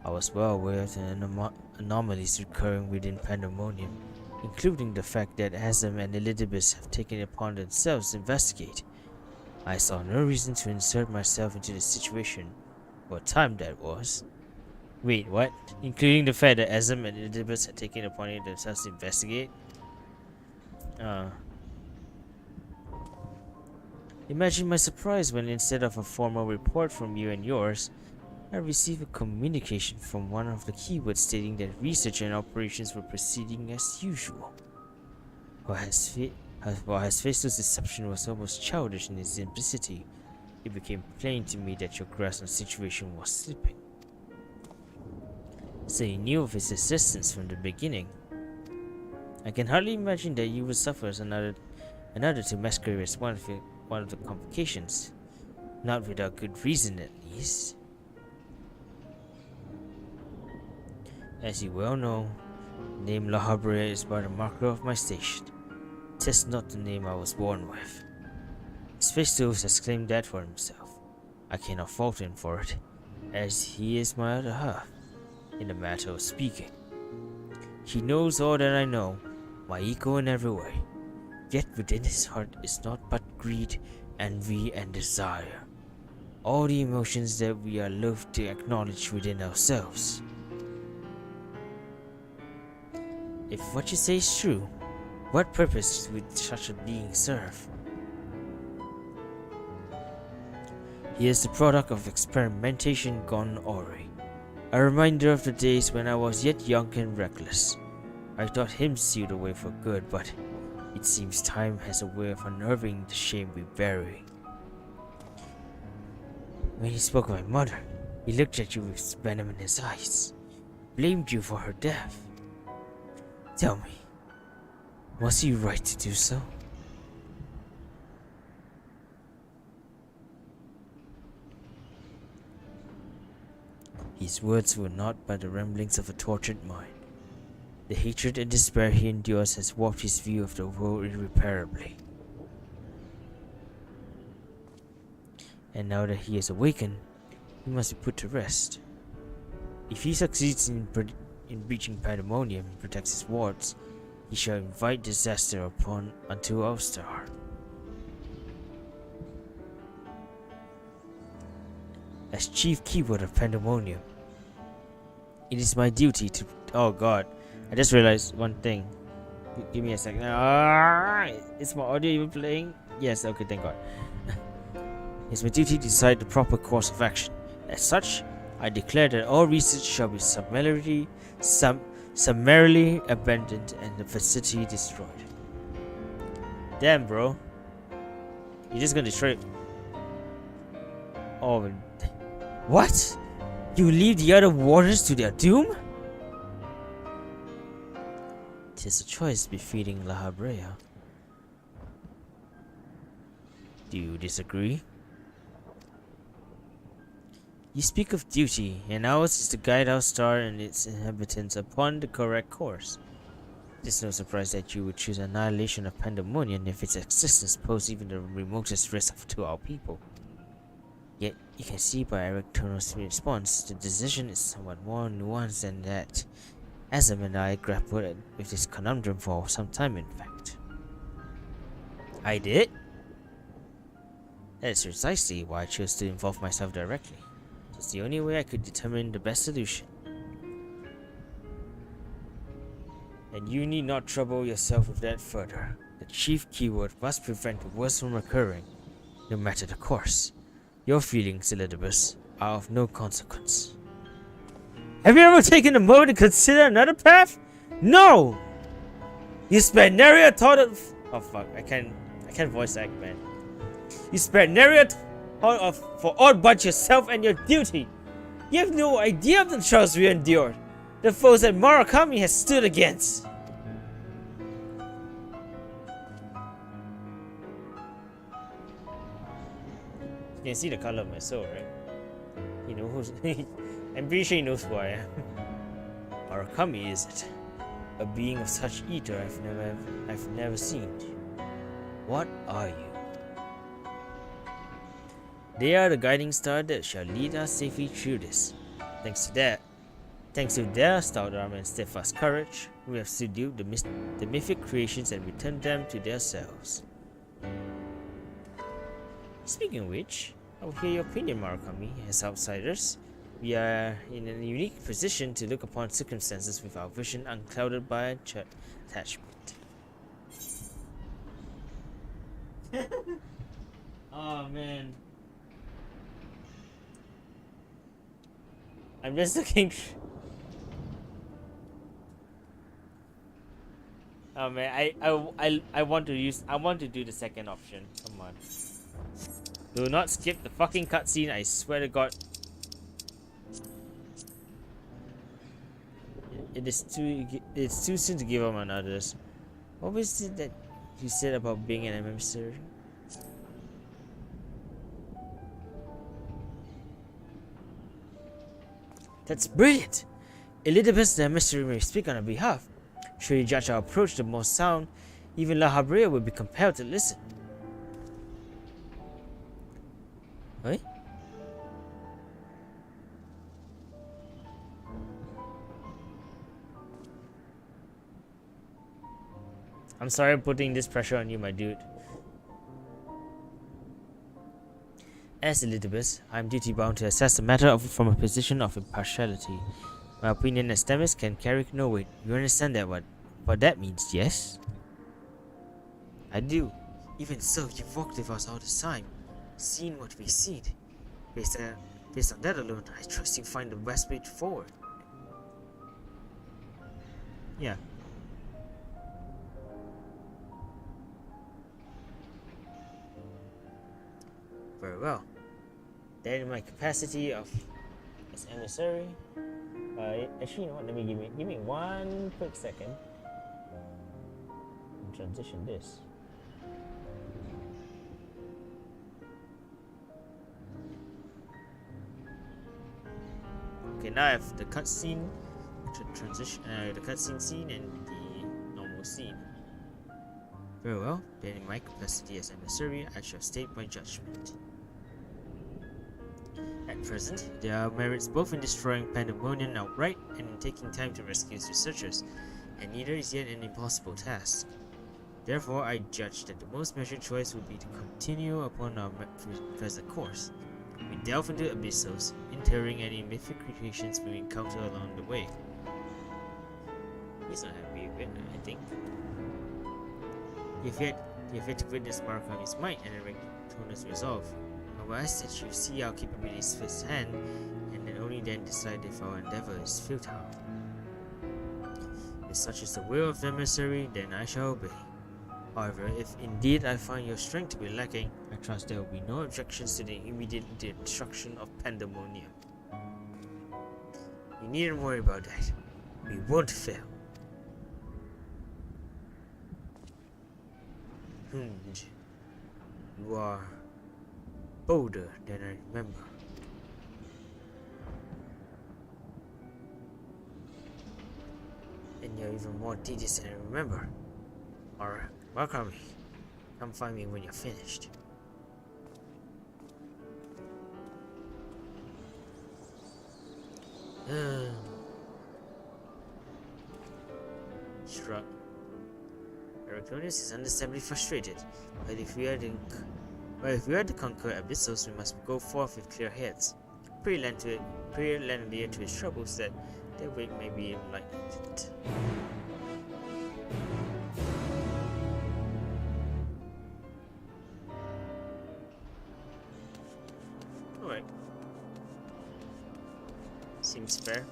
I was well aware of the anomalies recurring within Pandemonium, including the fact that Azam and Elidibus have taken it upon themselves to investigate. I saw no reason to insert myself into the situation. What time that was? Wait, what? Including the fact that Azam and Elidibus had taken it upon themselves to investigate? Imagine my surprise when instead of a formal report from you and yours, I received a communication from one of the keywords stating that research and operations were proceeding as usual. While Hephaestus' deception was almost childish in its simplicity, it became plain to me that your grasp on the situation was slipping. So you knew of its existence from the beginning. I can hardly imagine that you would suffer as another to masquerade as one of the complications. Not without good reason, at least. As you well know, the name La Habrea is but a marker of my station. 'Tis not the name I was born with. Hephaestus has claimed that for himself. I cannot fault him for it, as he is my other half, in the matter of speaking. He knows all that I know, my equal in every way. Yet within his heart is naught but greed, envy, and desire. All the emotions that we are loath to acknowledge within ourselves. If what you say is true, what purpose would such a being serve? He is the product of experimentation gone awry. A reminder of the days when I was yet young and reckless. I thought him sealed away for good, but it seems time has a way of unnerving the shame we bury. When he spoke of my mother, he looked at you with venom in his eyes, blamed you for her death. Tell me, was he right to do so? His words were not but the ramblings of a tortured mind. The hatred and despair he endures has warped his view of the world irreparably. And now that he has awakened, he must be put to rest. If he succeeds in breaching Pandemonium and protects his wards, he shall invite disaster unto Ulster. As chief keyword of Pandemonium, it is my duty to... Oh god, I just realized one thing. Give me a second. Is my audio even playing? Yes, okay, thank god. It's my duty to decide the proper course of action. As such, I declare that all research shall be summarily abandoned and the facility destroyed. Damn, bro. You're just gonna destroy it. Oh, what? You leave the other warders to their doom? 'Tis a choice befitting La Habrea. Do you disagree? You speak of duty, and ours is to guide our star and its inhabitants upon the correct course. It is no surprise that you would choose annihilation of Pandemonium if its existence posed even the remotest risk to our people. Yet, you can see by Eric Turner's response, the decision is somewhat more nuanced than that. Azam and I grappled with this conundrum for some time, in fact. I did? That is precisely why I chose to involve myself directly. It's the only way I could determine the best solution. And you need not trouble yourself with that further. The chief keyword must prevent the worst from occurring, no matter the course. Your feelings, Elidibus, are of no consequence. Have you ever taken a moment to consider another path? No! You spent nary a thought of Oh fuck, I can't voice act, man. You spared Nereid for all but yourself and your duty. You have no idea of the trials we endured. The foes that Murakami has stood against. You can see the color of my soul, right? He knows. I'm pretty sure he knows who I am. Murakami, is it? A being of such ether I've never seen. What are you? They are the guiding star that shall lead us safely through this. Thanks to their stout arm and steadfast courage, we have subdued the mythic creations and returned them to themselves. Speaking of which, I will hear your opinion, Murakami. As outsiders, we are in a unique position to look upon circumstances with our vision unclouded by attachment. Oh man. I'm just looking. Oh man, I want to do the second option. Come on. Do not skip the fucking cutscene, I swear to god. It's too soon to give up on others. What was it that you said about being an emissary? That's brilliant! Elidibus the emissary may speak on our behalf. Should you judge our approach the most sound, even La Habrea would be compelled to listen. Hey? I'm sorry putting this pressure on you, my dude. As Elidibus, I am duty bound to assess the matter from a position of impartiality. My opinion as Themis can carry no weight. You understand that what that means, yes? I do. Even so, you've walked with us all this time, seen what we've seen. Based on that alone, I trust you find the best way forward. Yeah. Very well. Then in my capacity of as emissary, actually, you know what? Let me give me one quick second. And transition this. Okay, now I have the cutscene, the cutscene scene and the normal scene. Very well. Then in my capacity as emissary, I shall state my judgment. At present, there are merits both in destroying Pandemonium outright and in taking time to rescue its researchers, and neither is yet an impossible task. Therefore, I judge that the most measured choice would be to continue upon our present course. We delve into abyssos, interring any mythic creations we encounter along the way. He's not happy with it, I think. You've yet to witness Murakami's might and Rectona's resolve. I will ask that you see our capabilities firsthand, and then only then decide if our endeavor is futile. If such is the will of the emissary, then I shall obey. However, if indeed I find your strength to be lacking, I trust there will be no objections to the immediate destruction of Pandemonium. You needn't worry about that. We won't fail. You are bolder than I remember. And you're even more tedious than I remember. Alright, Murakami, come find me when you're finished. Shrug. Heraclonius is understandably frustrated, but if we are to conquer Abyssos, we must go forth with clear heads. Pray lend an ear to his troubles that their wake may be enlightened. Alright. Seems fair.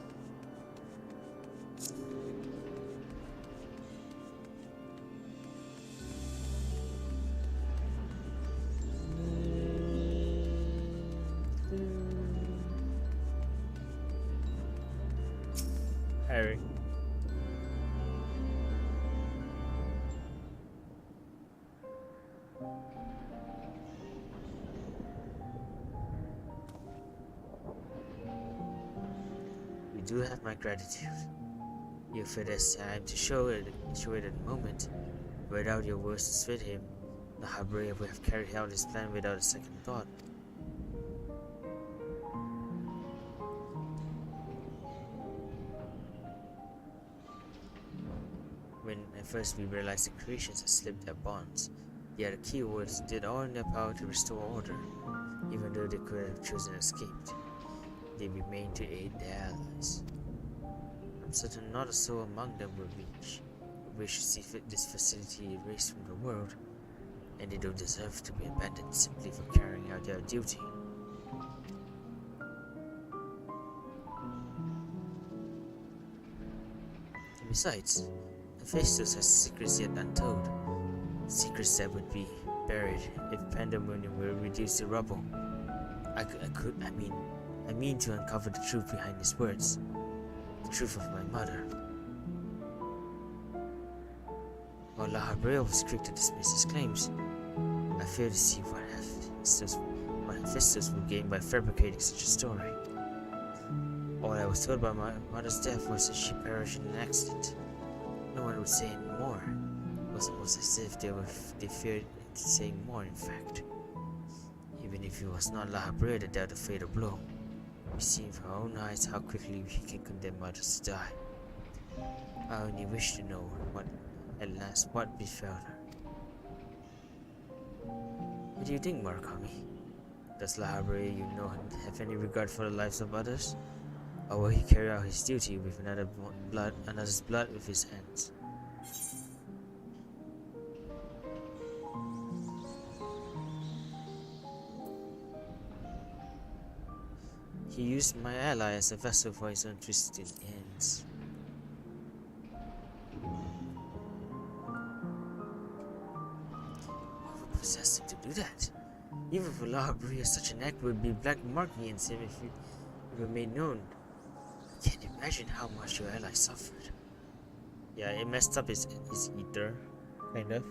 You do have my gratitude. You feel as time to show it at the moment. Without your words to persuade him, the Habrea would have carried out his plan without a second thought. When at first we realized the creations had slipped their bonds, yet the keywords did all in their power to restore order. Even though they could have chosen escaped, they remained to aid their allies. I'm certain not a soul among them will wish to see this facility erased from the world, and they don't deserve to be abandoned simply for carrying out their duty. And besides, Hephaestus has secrets yet untold, secrets that would be buried if Pandemonium were reduced to rubble. I mean to uncover the truth behind his words, the truth of my mother. While La Habrea was quick to dismiss his claims, I fear to see what Hephaestus would gain by fabricating such a story. All I was told about my mother's death was that she perished in an accident. No one would say any more. It was as if they feared saying more, in fact. Even if it was not La Habrea that dealt the fatal blow, we see with our own eyes how quickly we can condemn others to die. I only wish to know what befell her. What do you think, Murakami? Does La Habrea, have any regard for the lives of others? Or will he carry out his duty with another's blood with his hands? He used my ally as a vessel for his own twisted ends. What would possess him to do that? Even for La Habrea, such an act would be black marking against him if it were made known. I can't imagine how much your ally suffered. Yeah, it messed up his ether, kind of.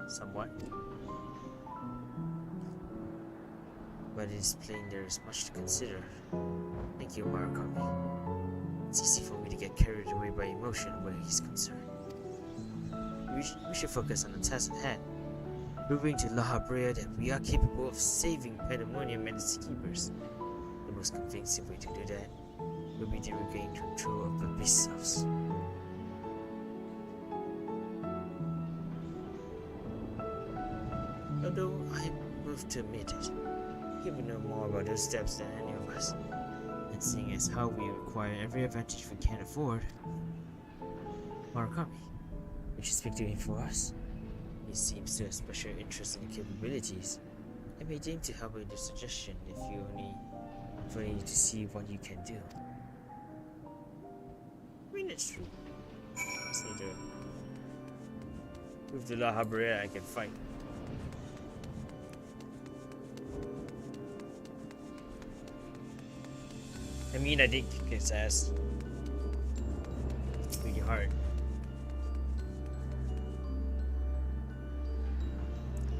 Somewhat. But it is plain there is much to consider. Thank you, Murakami. It's easy for me to get carried away by emotion where he's concerned. We should focus on the task at hand. Proving to La Habrea that we are capable of saving Pandemonium and its keepers. The most convincing way to do that will be to regain control of the Abyssos. Although I am moved to admit it, he would know more about those steps than any of us. And seeing as how we acquire every advantage we can afford, Murakami, we should speak to him for us. He seems to have special interest in capabilities. I may deign to help with the suggestion if you only to see what you can do. I mean, it's true. I just need to prove to La Habrea I can fight. I mean, I did kick his ass pretty hard.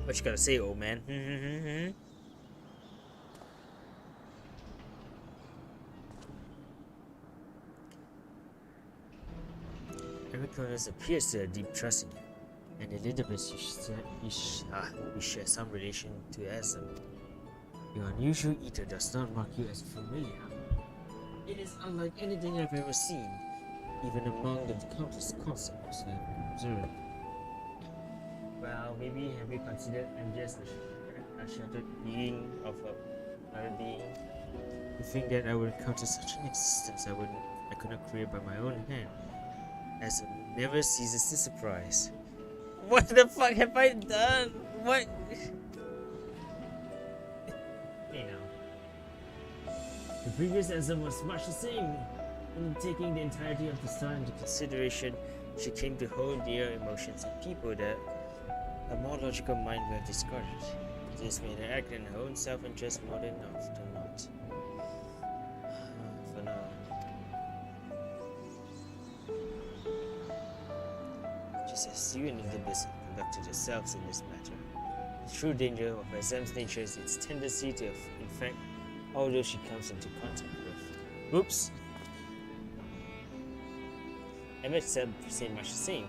What you gotta say, old man? Ericronus appears to have deep trust in you, and Elizabeth, you share some relation to Asm. Your unusual ether does not mark you as familiar. It is unlike anything I've ever seen, even among the countless concepts I've observed. Well, maybe have you considered I'm just a shattered being of another being? You think that I would encounter such an existence I could not create by my own hand? As it never ceases to surprise. What the fuck have I done? What? Hey now. The previous answer was much the same. In taking the entirety of the star into consideration, she came to hold dear emotions and people that a more logical mind would have discarded. This made her act in her own self-interest more than often not. For now. Just just as you and Olympus conducted yourselves in this matter. The true danger of Azem's nature is its tendency to infect all those she comes into contact with. Oops. Emmett said pretty much the same.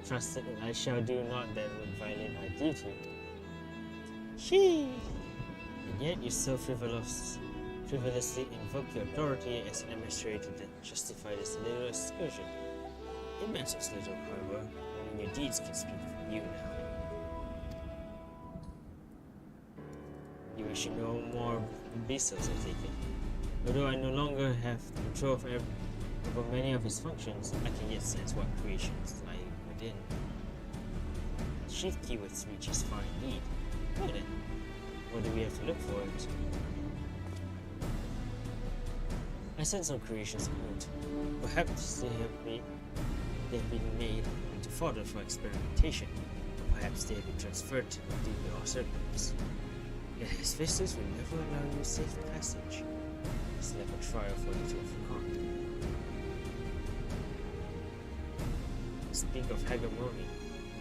Trusted that I shall do naught that would violate my duty. She. And yet you so frivolously invoke your authority as an emissary to justify this little excursion. It matters little, however, when your deeds can speak for you now. You wish to know more Bezos, I take it. Although I no longer have control over many of his functions, I can yet sense what creations lie within. The chief keywords reach is far indeed. Well then, what do we have to look forward to? I sense some creations afoot. Perhaps they have been made into fodder for experimentation. Perhaps they have been transferred to the usurpers. Yet his visitors will never allow you safe passage. It's like a trial for you to overcome. Speak of hegemony,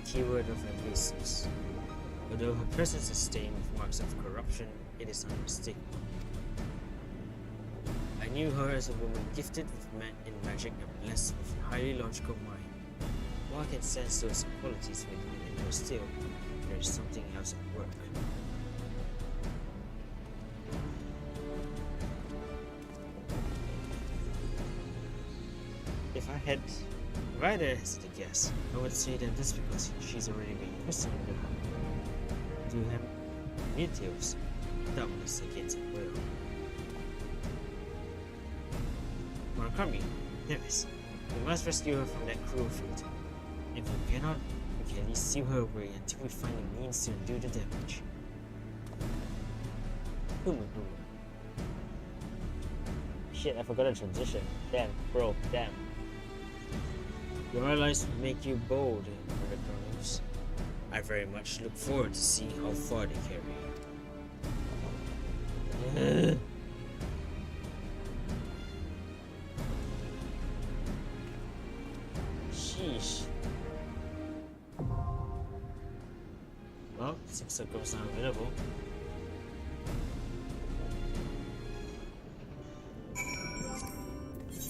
keyword of ambitions. Although her presence is stained with marks of corruption, it is unmistakable. I knew her as a woman gifted in magic and blessed with a highly logical mind. While I can sense those qualities within her still, there is something else at work. If I had rather hesitant to guess, I would say that this because she's already been christened to him Meteos, doubtless against her will. Murakami, Nevis, we must rescue her from that cruel fate. If we cannot, we can at least seal her away until we find a means to undo the damage. Shit, I forgot a transition. Damn, bro, damn. Your allies make you bold, Hurricanes. I very much look forward to seeing how far they carry you. Sheesh. Well, 6 circles are available.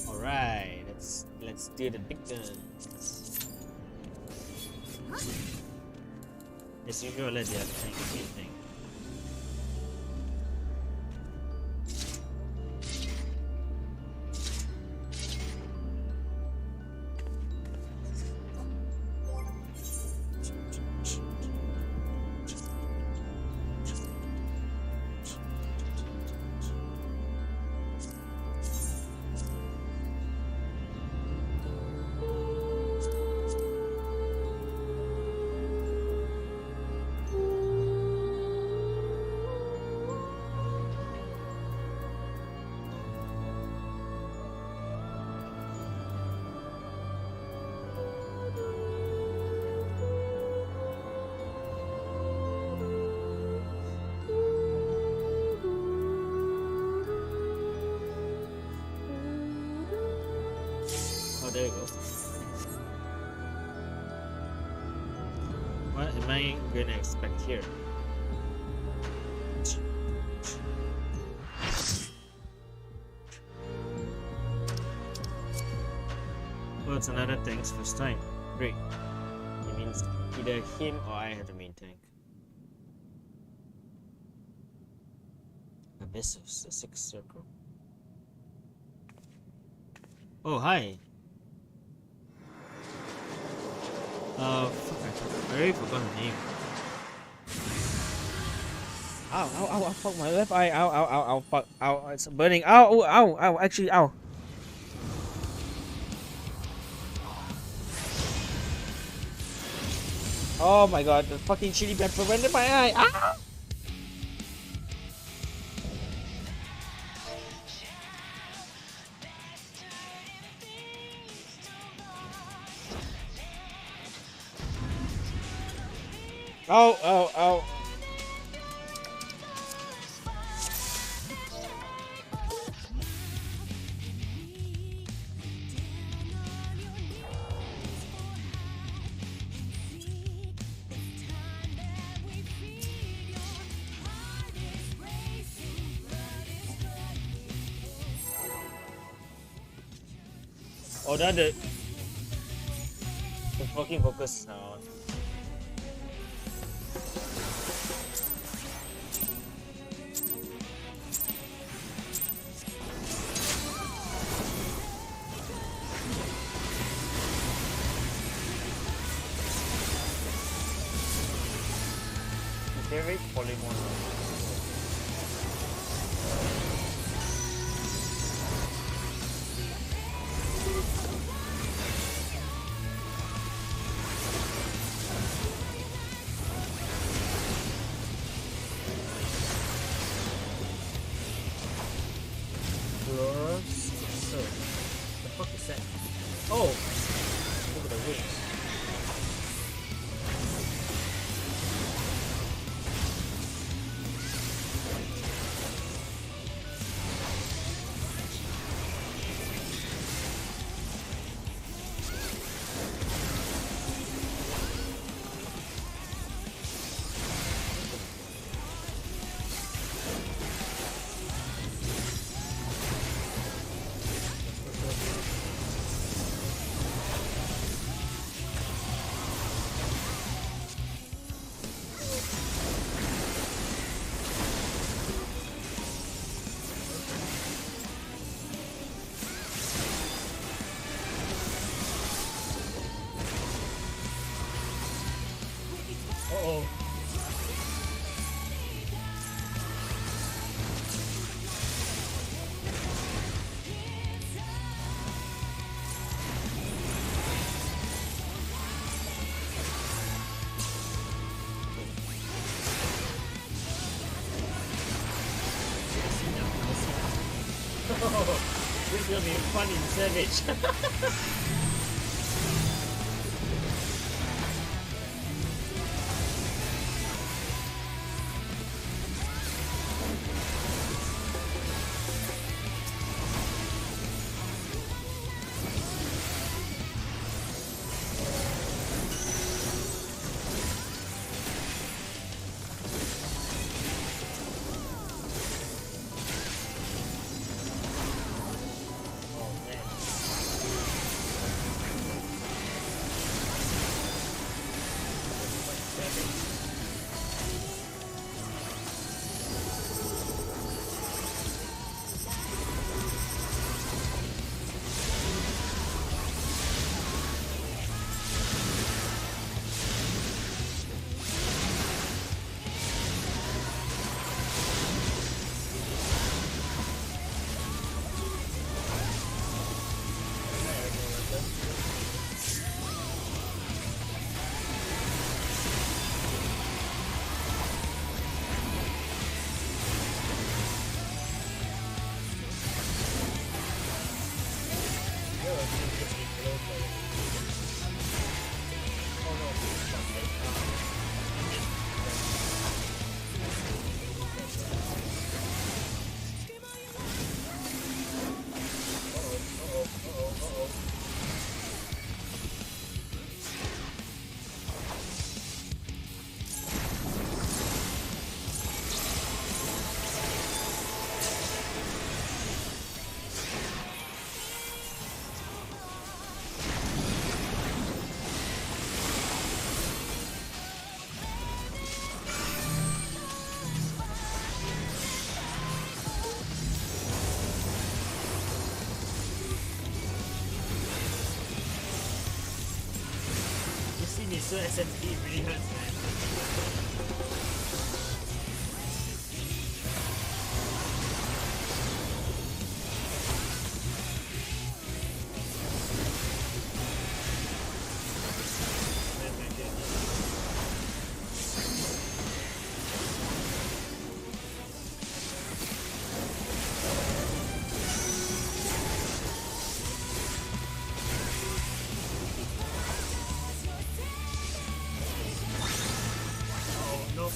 Alright, let's do the big guns. As usual, let the other thing do the thing. There you go. What am I gonna expect here? Well, it's another tank's first time. Great. It means either him or I have the main tank. Abyssos, the 6th circle. Oh, hi. Fuck, I already forgot her name. Ow, ow, ow, ow, fuck my left eye, ow, ow, ow, ow, fuck, ow, it's burning, ow, ow, ow, ow, actually, ow. Oh my god, the fucking chili pepper went in my eye, ow! Oh, oh, oh. Oh, the fucking focus now. Favorite polygon. So, the fuck is that? Oh, look at the wings. Uh-oh. This is gonna be fun in Savage. So SMP really hurts, man. Oh no.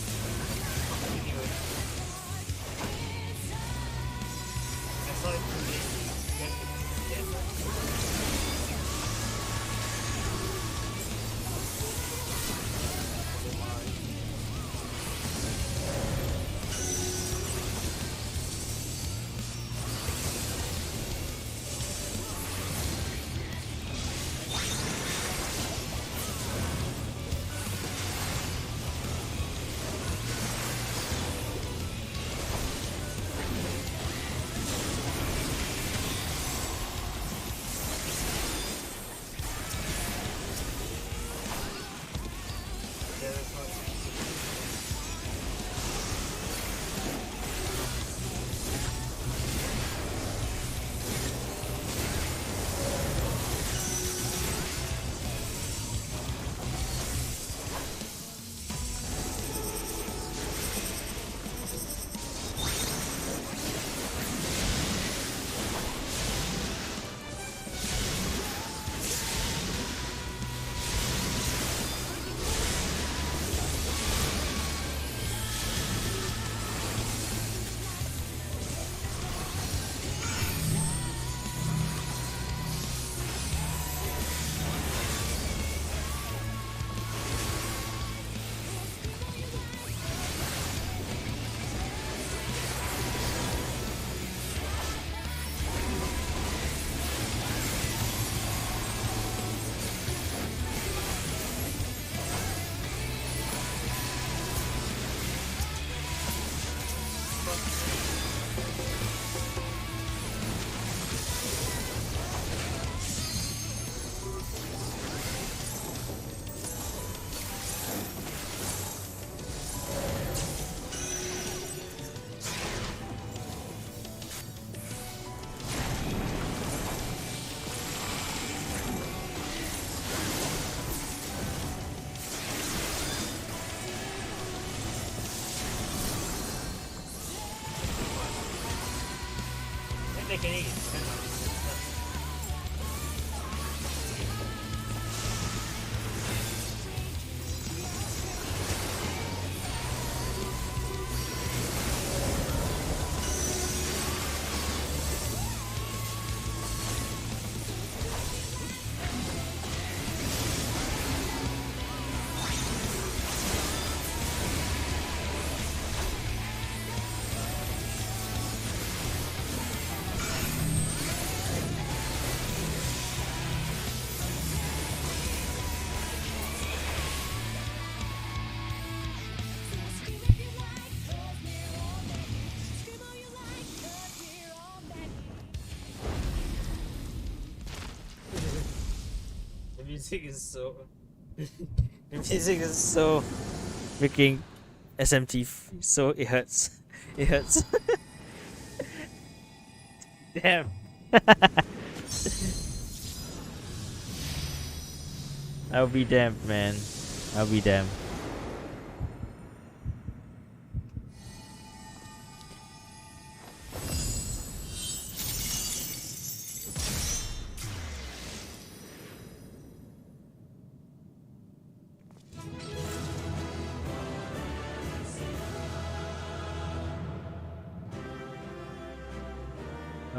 The music is so. The music is so freaking SMT. So it hurts. It hurts. Damn. I'll be damned, man. I'll be damned.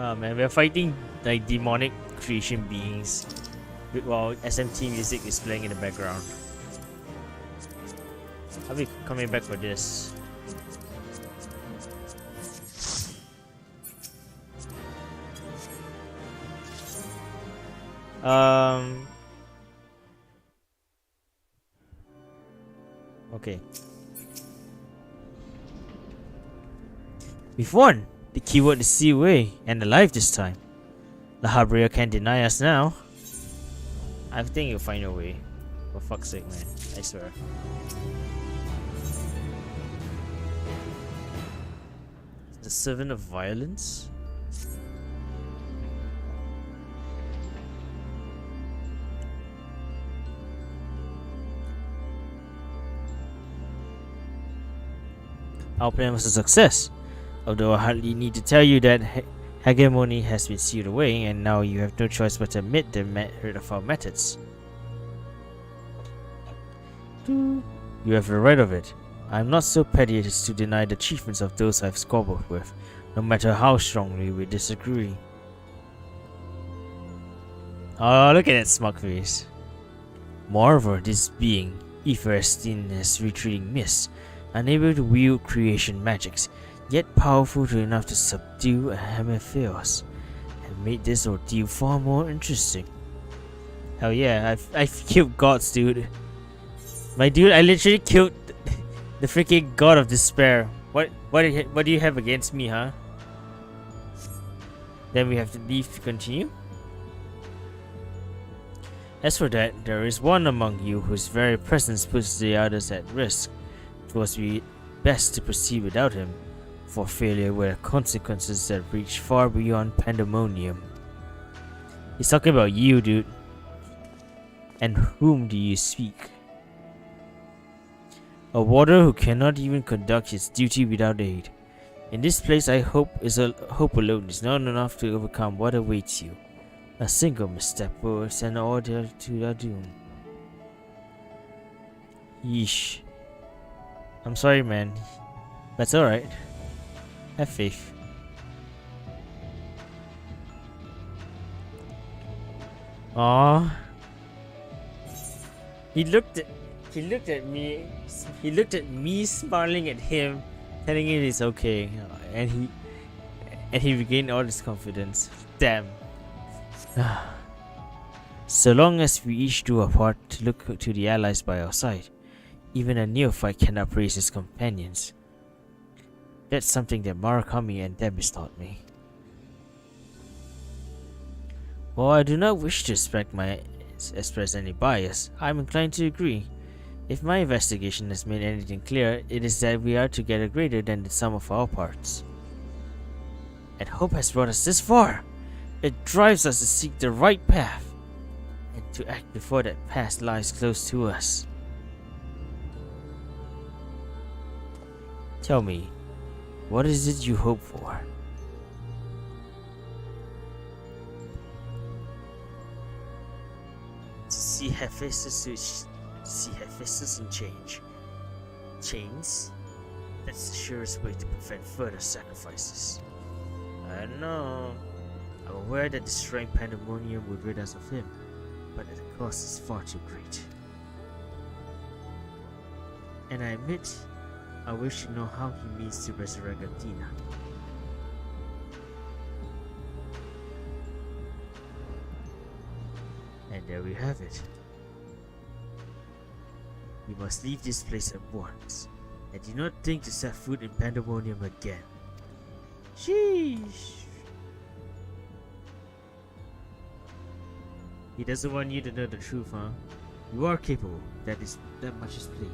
Oh man, we're fighting like demonic creation beings while SMT music is playing in the background. I'll be coming back for this. Okay. We've won! The keyword is see away and alive this time. Lahabrea can't deny us now. I think you'll find a way. For fuck's sake, man. I swear. The servant of violence? Our plan was a success. Although I hardly need to tell you that hegemony has been sealed away, and now you have no choice but to admit the merit of our methods. You have the right of it. I am not so petty as to deny the achievements of those I have squabbled with, no matter how strongly we disagree. Oh, look at that smug face. Moreover, this being, Ephestin, is retreating mist, unable to wield creation magics, yet powerful enough to subdue a Hemetheos, and made this ordeal far more interesting. Hell yeah, I've killed gods, dude. My dude, I literally killed the freaking god of despair. What do you have against me, huh? Then we have to leave to continue? As for that, there is one among you whose very presence puts the others at risk. It was be best to proceed without him, for failure were consequences that reach far beyond pandemonium. He's talking about you, dude. And whom do you speak? A warder who cannot even conduct his duty without aid. In this place, hope alone is not enough to overcome what awaits you. A single misstep will send order to your doom. Yeesh. I'm sorry, man. That's alright. Have faith. Aww. He looked at me. He looked at me, smiling at him, telling him it's okay, and he regained all his confidence. Damn. So long as we each do our part to look to the allies by our side, even a neophyte cannot praise his companions. That's something that Murakami and Demis taught me. While I do not wish to express any bias, I am inclined to agree. If my investigation has made anything clear, it is that we are together greater than the sum of our parts. And hope has brought us this far. It drives us to seek the right path, and to act before that path lies close to us. Tell me, what is it you hope for? see Hephaestus in chains? That's the surest way to prevent further sacrifices. I know. I'm aware that destroying Pandemonium would rid us of him, but the cost is far too great. And I admit, I wish to know how he means to resurrect Athena. And there we have it. We must leave this place at once, and do not think to set foot in Pandemonium again. Sheesh. He doesn't want you to know the truth, huh? You are capable, that much is plain.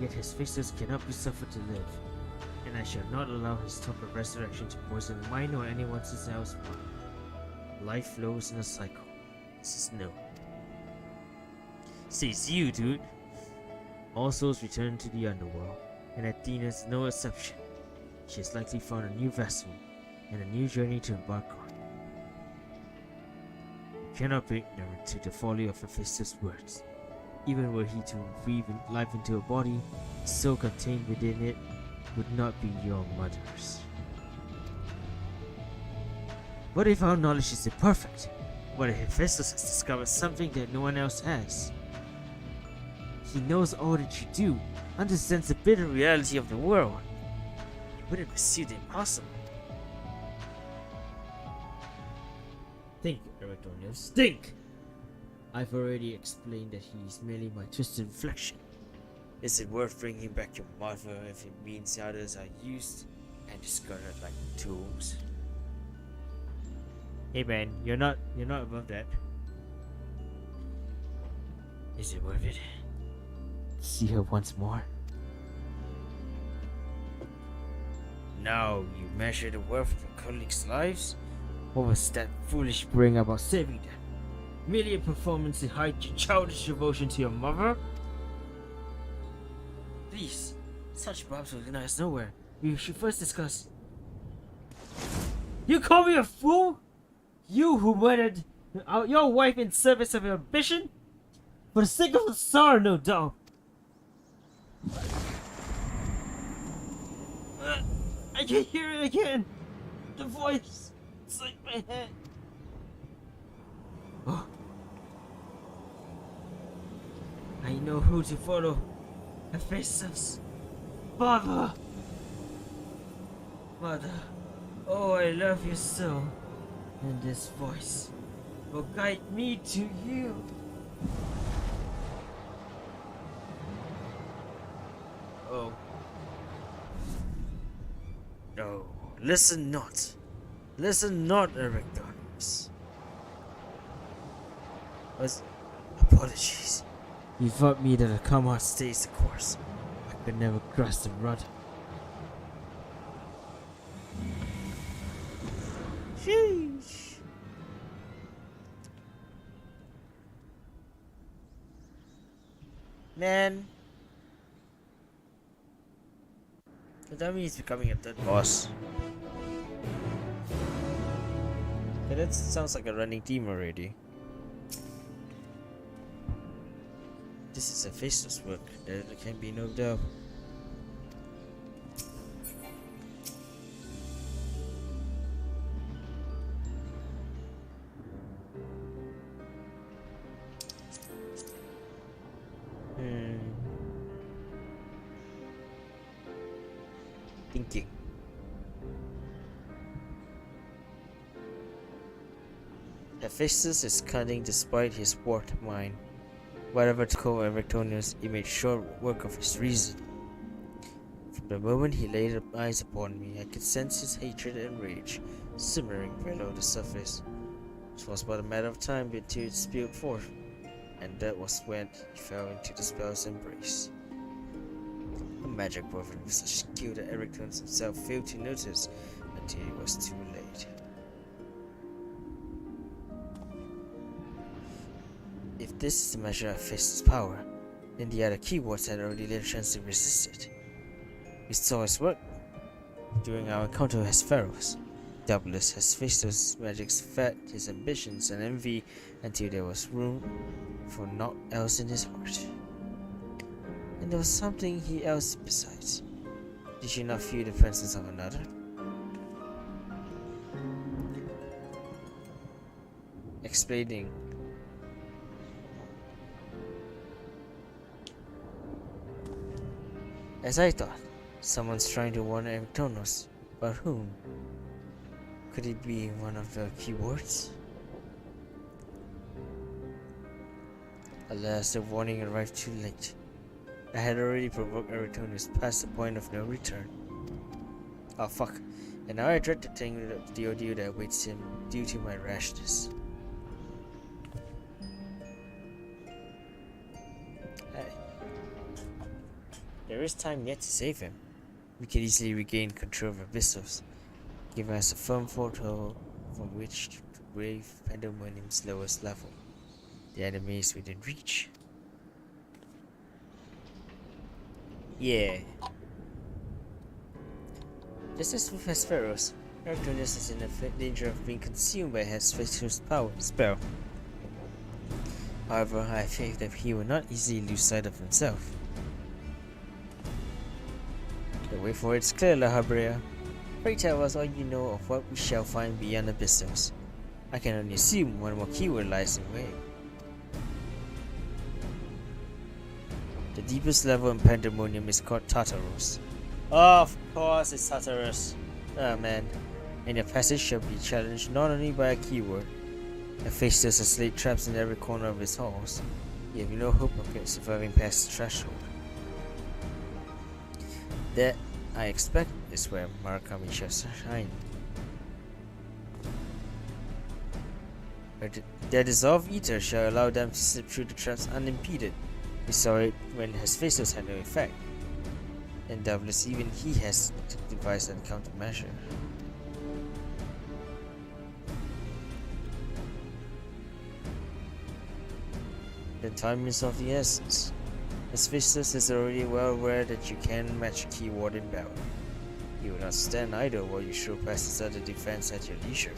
Yet his faces cannot be suffered to live, and I shall not allow his talk of resurrection to poison mine or anyone else's mind. Life flows in a cycle. This is known. Says you, dude. All souls return to the underworld, and Athena's no exception. She has likely found a new vessel and a new journey to embark on. You cannot be ignorant to the folly of Hephaestus' words. Even were he to breathe life into a body, the soul contained within it would not be your mother's. What if our knowledge is imperfect? What if Hephaestus has discovered something that no one else has? He knows all that you do, understands the bitter reality of the world. He wouldn't pursue the impossible. Think, Eratonius, think! I've already explained that he is merely my twisted reflection. Is it worth bringing back your mother if it means others are used and discarded like tools? Hey man, you're not above that. Is it worth it? See her once more? Now you measure the worth of your colleagues' lives? What was that foolish bring about saving them? Merely a performance to hide your childish devotion to your mother? Please, such barbs will lead us nowhere. We should first discuss. You call me a fool? You who murdered your wife in service of your ambition? For the sake of the Tsar, no doubt. I can hear it again. The voice inside my head. Oh. I know who to follow. Hephaestus. Father. Mother. Oh, I love you so. And this voice will guide me to you. Oh. No. Listen not. Listen not, Erectonius. Apologies. You taught me that a calm heart stays the course. I could never grasp the rudder. Sheesh. Man. So that means he's becoming a third boss. Okay, that sounds like a running theme already. This is Hephaestus' work, there can be no doubt. Thinking. Hephaestus is cunning despite his warped mind. Whatever to call Erectonius, he made short work of his reason. From the moment he laid eyes upon me, I could sense his hatred and rage simmering below the surface. It was but a matter of time until it spilled forth, and that was when he fell into the spell's embrace. A magic woven with such skill that Erectonius himself failed to notice until it was too late. If this is the measure of Hephaestus' power, then the other keywords had already had a chance to resist it. We saw his work during our encounter as pharaohs. Doubtless Hephaestus' magic fed his ambitions and envy until there was room for naught else in his heart. And there was something else besides. Did she not feel the presence of another? Explaining. As I thought, someone's trying to warn Erytonos, but whom? Could it be one of the keywords? Alas, the warning arrived too late. I had already provoked Erytonos past the point of no return. Oh fuck, and now I dread to think of the ordeal that awaits him due to my rashness. Hey. There is time yet to save him. We can easily regain control of Abyssos, giving us a firm foothold from which to brave Pandemonium's lowest level. The enemy is within reach. Yeah. Just as with Hesperos, Erytonos is in danger of being consumed by Hephaestus' power spell. However, I have faith that he will not easily lose sight of himself. The way forward is clear, La Habrea. Pray tell us all you know of what we shall find beyond Abyssos. I can only assume one more keyword lies in wait. The deepest level in Pandemonium is called Tartarus. Of course it's Tartarus. Ah man. And your passage shall be challenged not only by a keyword. Hephaestus has laid traps in every corner of his halls. You have no hope of surviving past the threshold. That, I expect, is where Murakami shall shine. But their dissolved ether shall allow them to slip through the traps unimpeded. We saw it when Hephaestus had no effect, and doubtless even he has devised a countermeasure. The time is of the essence. Hephaestus is already well aware that you can match a keyword in battle. He will not stand idle while you show past his other defense at your leisure.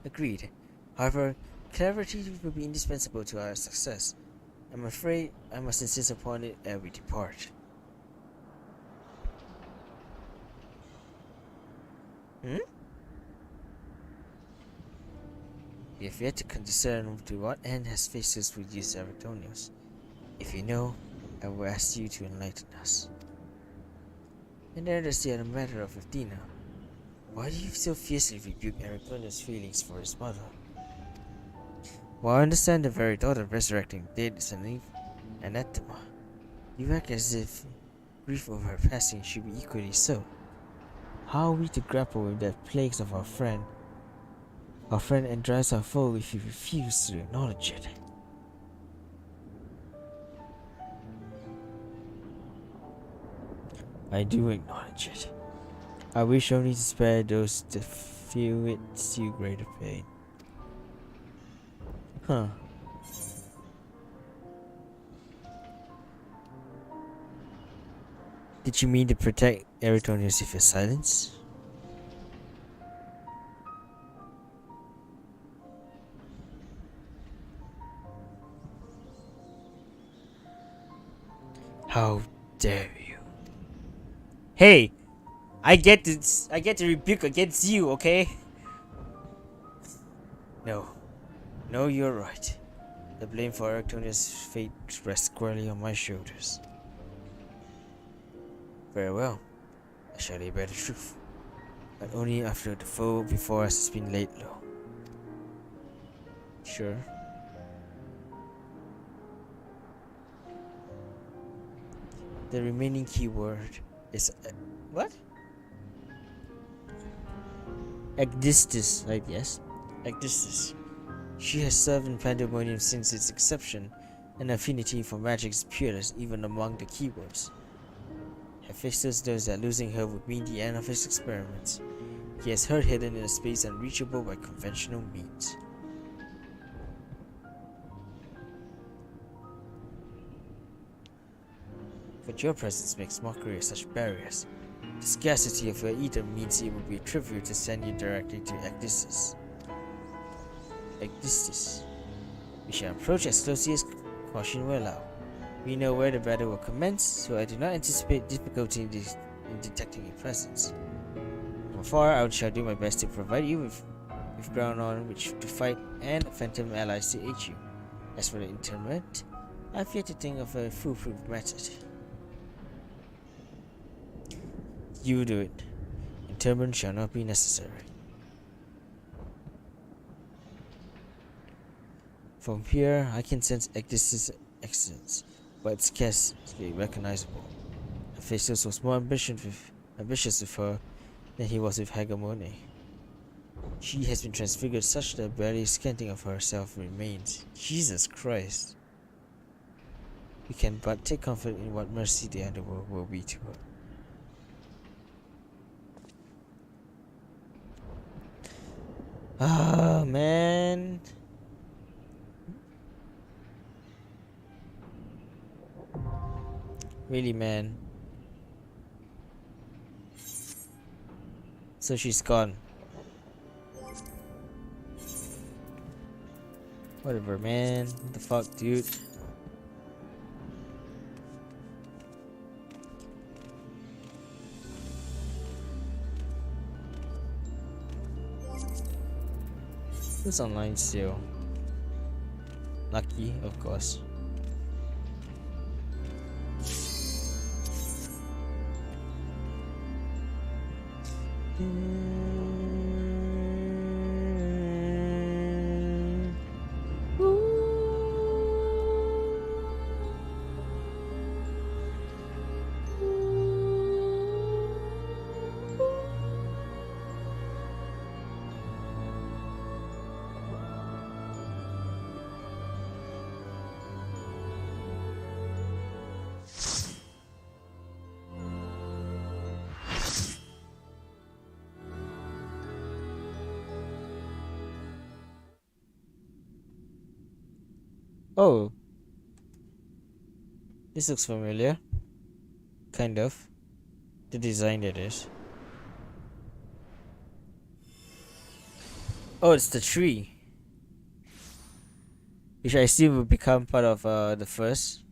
Agreed. However, clarity will be indispensable to our success. I'm afraid I must insist upon it ere we depart. We have yet to discern to what end Hephaestus would use Erytonos. If you know, I will ask you to enlighten us. And then there's the other matter of Athena. Why do you so fiercely rebuke Erytonos' feelings for his mother? While I understand the very thought of resurrecting dead is an anathema, you act as if grief over her passing should be equally so. How are we to grapple with the plagues of our friend? Our friend endures our foe if he refuses to acknowledge it. I do acknowledge it. I wish only to spare those that feel it still greater pain. Huh. Did you mean to protect Erytonos with your silence? How dare you? Hey! I get to rebuke against you, okay? No. No, you're right. The blame for Erytonos' fate rests squarely on my shoulders. Very well. I shall lay bare the truth. But only after the foe before us has been laid low. Sure. The remaining keyword is what? Agdistis, I guess. Agdistis. She has served in Pandemonium since its inception, and affinity for magic is peerless even among the keywords. Hephaestus knows that losing her would mean the end of his experiments. He has her hidden in a space unreachable by conventional means. But your presence makes mockery of such barriers. The scarcity of your ether means it would be trivial to send you directly to Ecdistis. We shall approach as closely as caution will allow. We know where the battle will commence, so I do not anticipate difficulty in detecting your presence. From afar, I shall do my best to provide you with ground on which to fight and phantom allies to aid you. As for the interment, I have yet to think of a foolproof method. You do it. Interment shall not be necessary. From here, I can sense Ecdistis' excellence, but it's scarcely recognizable. Hephaestus was more ambitious with her than he was with Hegemone. She has been transfigured such that barely scanting of herself remains. Jesus Christ! We can but take comfort in what mercy the underworld will be to her. Ah, man. Really, man. So she's gone. Whatever, man. What the fuck, dude? Who's online still? Lucky, of course. Oh, this looks familiar. Kind of. The design, that is. Oh, it's the tree, which I assume will become part of the first.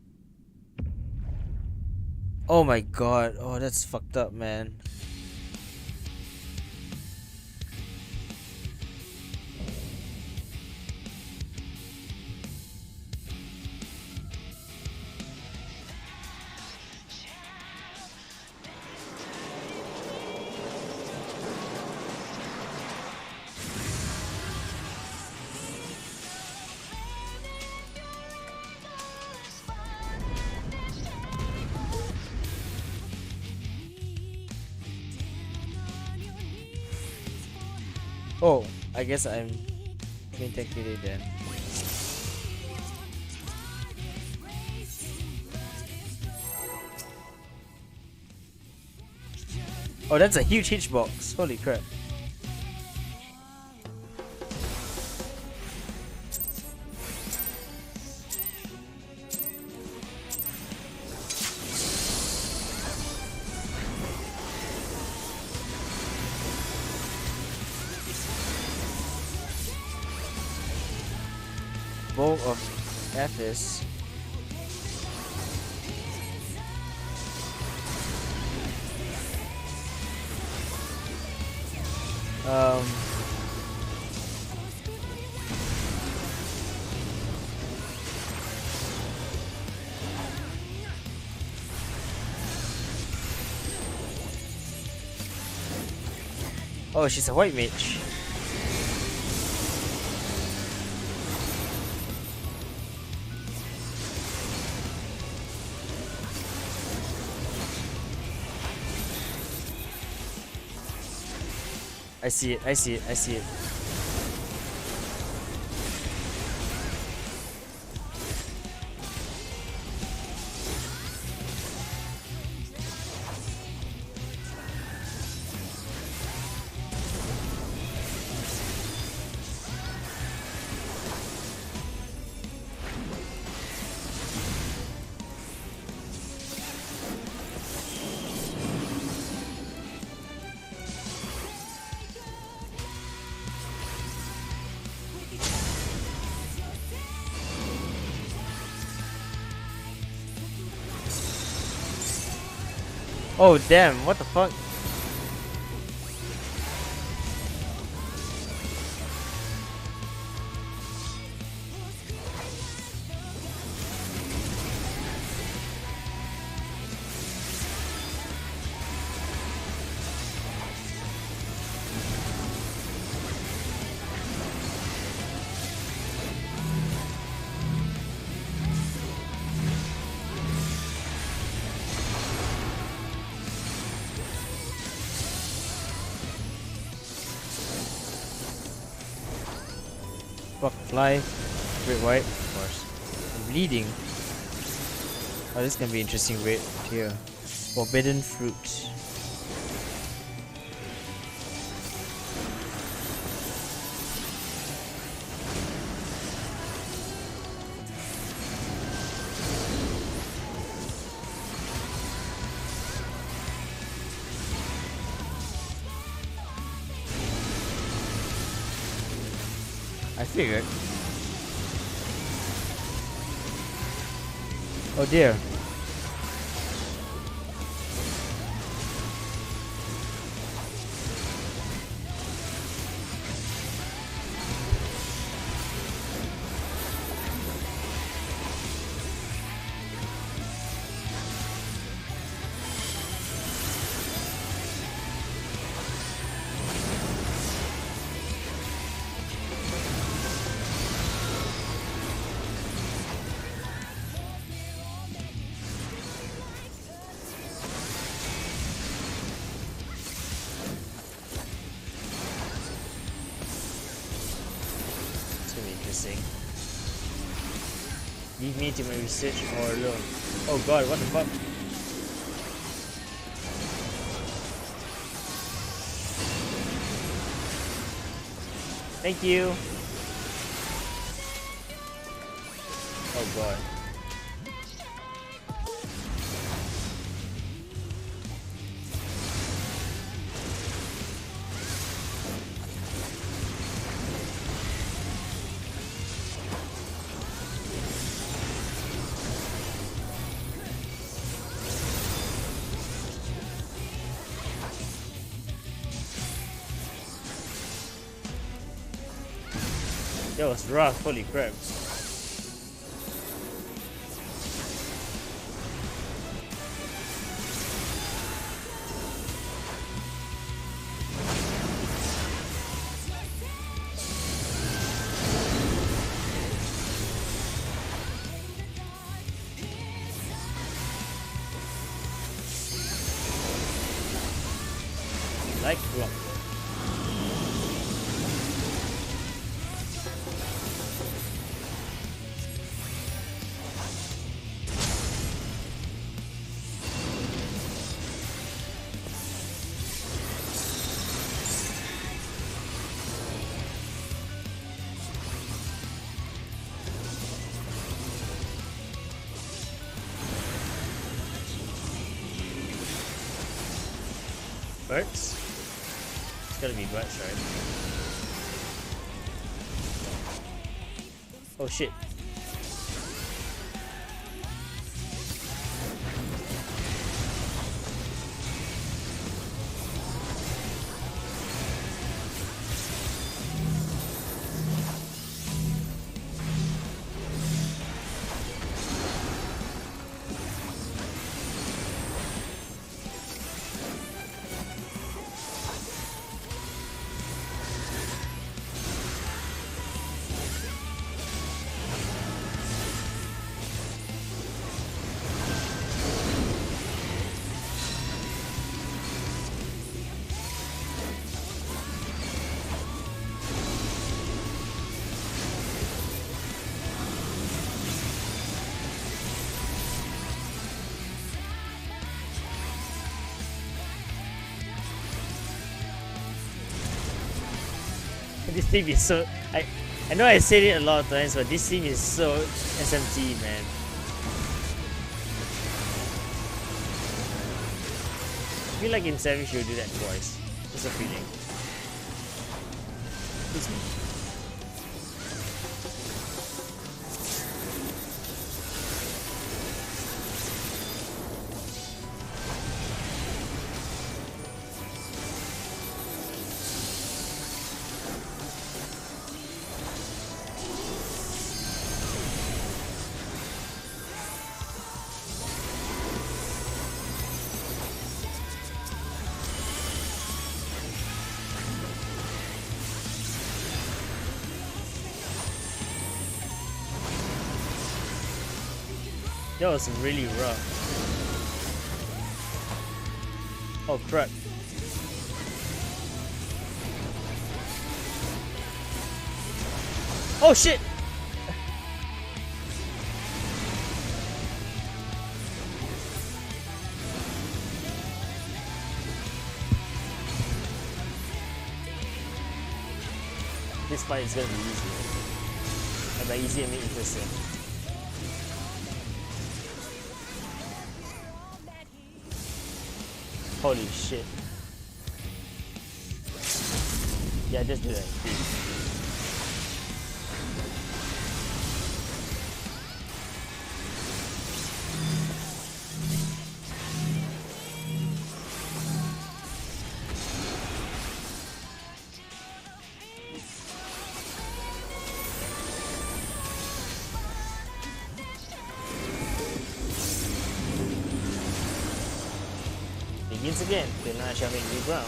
Oh my god. Oh, that's fucked up, man. Oh, I guess I'm being technically then. Oh, that's a huge hitchbox. Holy crap. Bowl of Ephes. Oh, she's a white mage. I see it, I see it, I see it. Oh damn, what the fuck? Fuck, fly. Great white, of course. I'm bleeding. Oh, this is gonna be interesting right here. Forbidden fruit. I figured. Oh dear. Interesting. Leave me to my research all alone. Oh god, what the fuck? Thank you. Oh god. That was rough, holy crap. Like rock. Birds? It's gotta be birds, right? Oh shit. This team is so... I know I said it a lot of times, but this team is so SMT, man. I feel like in Savage you'll do that twice. Just a feeling. It's me. That was really rough. Oh crap. Oh shit! This fight is gonna be easy. And by easy I mean interesting. Holy shit. Yeah, just do that. Begins again. The knight shall make new ground.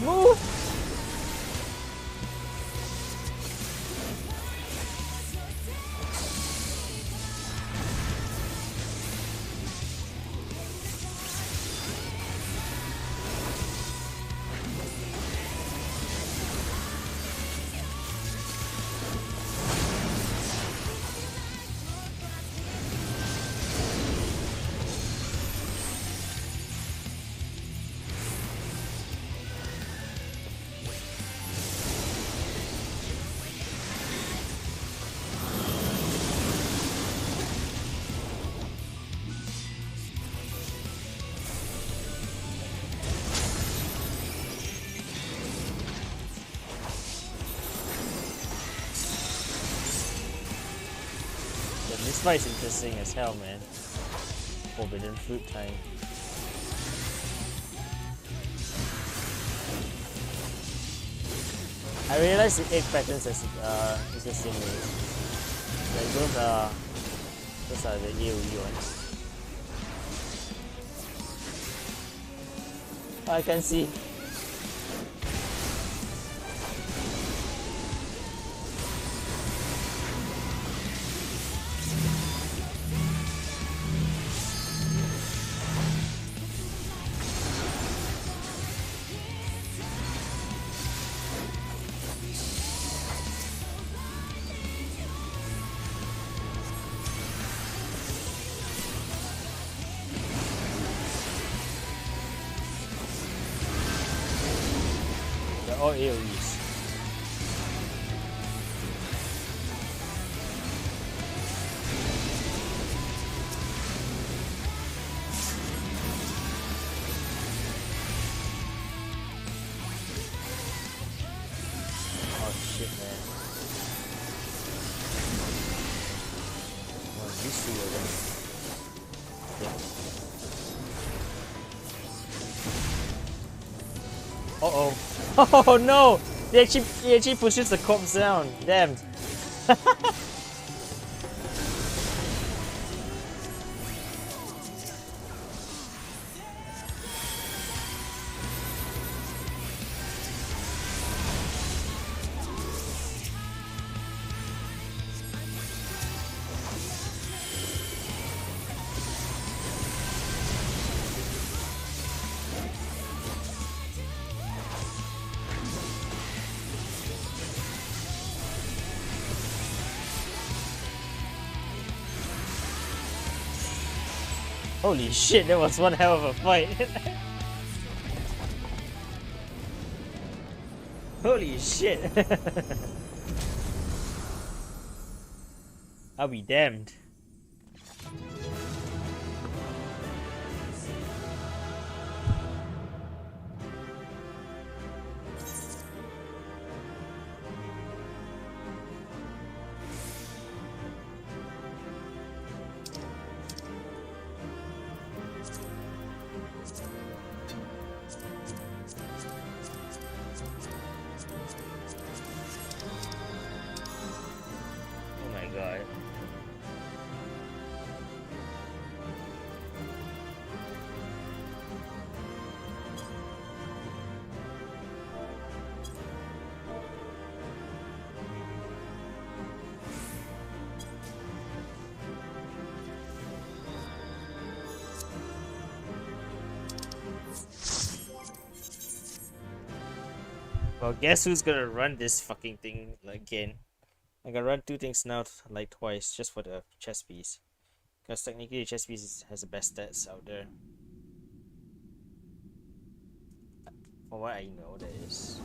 Move! This fight's interesting as hell, man. Forbidden fruit time. I realized the egg patterns as interesting ways. Like those are the AoE ones. I can see. They're all AoEs. Oh shit, man. Well, these two are gonna... Yeah. Uh-oh. Oh no! He actually pushes the corpse down. Damn. Holy shit, that was one hell of a fight. Holy shit. I'll be damned. Well, guess who's gonna run this fucking thing again? I gotta run two things now, like twice, just for the chess piece. Because technically, the chess piece has the best stats out there. For what I know, that is.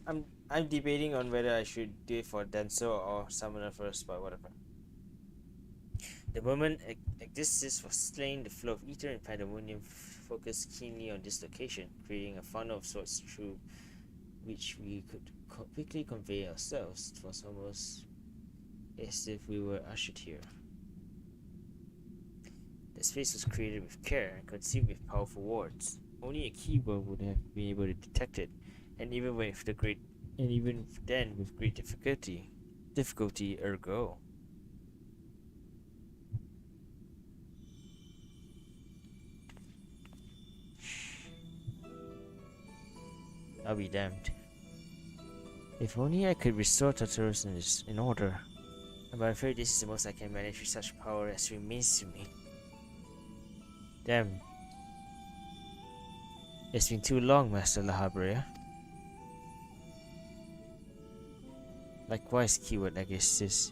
I'm debating on whether I should do it for Denso or Summoner first, but whatever. The moment Ecdysis was slain, the flow of ether and pandemonium focused keenly on this location, creating a funnel of sorts through which we could quickly convey ourselves. It was almost as if we were ushered here. The space was created with care and conceived with powerful wards. Only a keyword would have been able to detect it, and even then with great difficulty. Ergo. I'll be damned. If only I could restore Tartarus in order. But I'm afraid this is the most I can manage with such power as remains to me. Damn. It's been too long, Master Lahabrea. Likewise, keyword Ecdysis.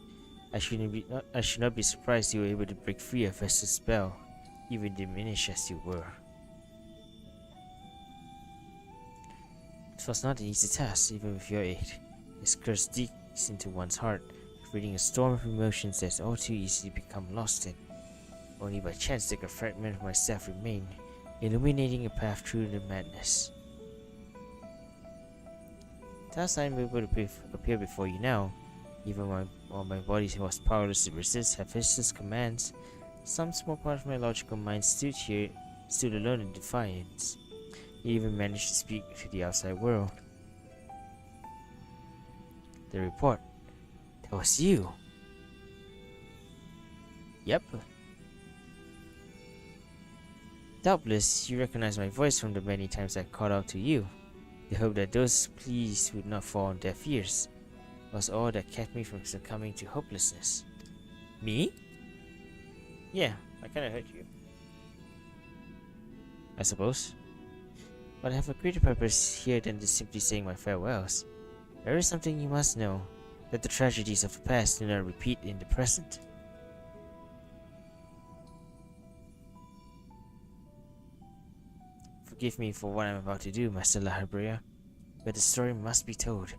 I should not be surprised you were able to break free of Vestas' spell, even diminished as you were. It was not an easy task, even with your aid. His curse digs into one's heart, creating a storm of emotions that's all too easy to become lost in. Only by chance did a fragment of myself remain, illuminating a path through the madness. Thus I am able to appear before you now, even while my body was powerless to resist Hephaestus' commands. Some small part of my logical mind stood alone in defiance. He even managed to speak to the outside world. The report. That was you. Yep. Doubtless, you recognize my voice from the many times I called out to you. The hope that those pleas would not fall on deaf ears was all that kept me from succumbing to hopelessness. Me? Yeah, I kinda hurt you. I suppose. But I have a greater purpose here than just simply saying my farewells. There is something you must know, that the tragedies of the past do not repeat in the present. Forgive me for what I'm about to do, Master Lahabrea, but the story must be told.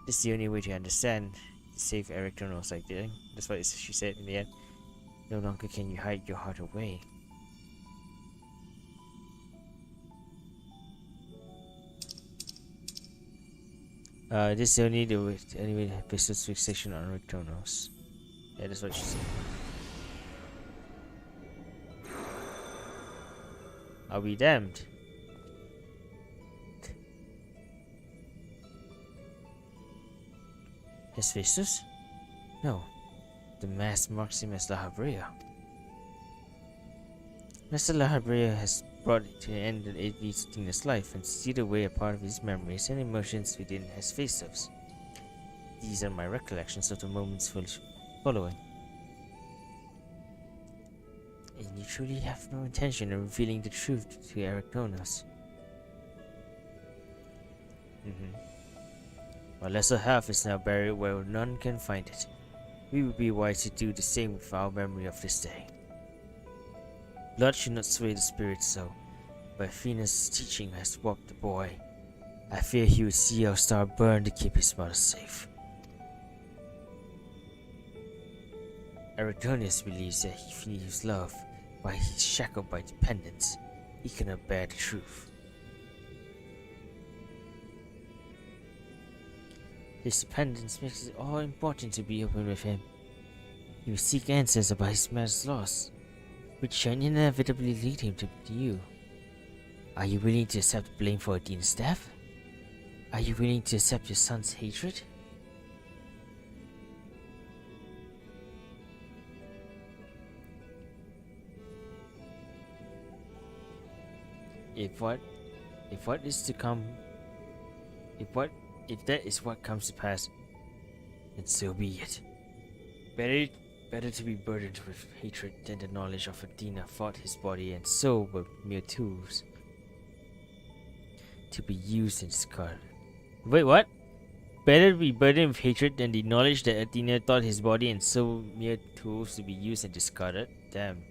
This is the only way to understand, to save Erectonos, I think. That's what she said in the end. No longer can you hide your heart away. This is the only way to Hephaestus' fixation on Erectonos. Yeah, that's what she said. I'll be damned. Hephaestus? No. The mask marks him as Lahabrea. Master Lahabrea has brought to an end the Athena's life and sealed away a part of his memories and emotions within Hephaestus. These are my recollections of the moments following. And you truly have no intention of revealing the truth to Erectonos. My lesser half is now buried where none can find it. We would be wise to do the same with our memory of this day. Blood should not sway the spirit so. By Athena's teaching has walked the boy. I fear he would see our star burn to keep his mother safe. Erectonos believes that if he is loved, while he is shackled by dependence, he cannot bear the truth. His dependence makes it all important to be open with him. He will seek answers about his mother's loss, which shall inevitably lead him to you. Are you willing to accept blame for Athena's death? Are you willing to accept your son's hatred? If that is what comes to pass, then so be it. Better to be burdened with hatred than the knowledge of Athena thought his body and soul were mere tools. to be used and discarded. Wait, what? Better to be burdened with hatred than the knowledge that Athena thought his body and soul mere tools to be used and discarded? Damn.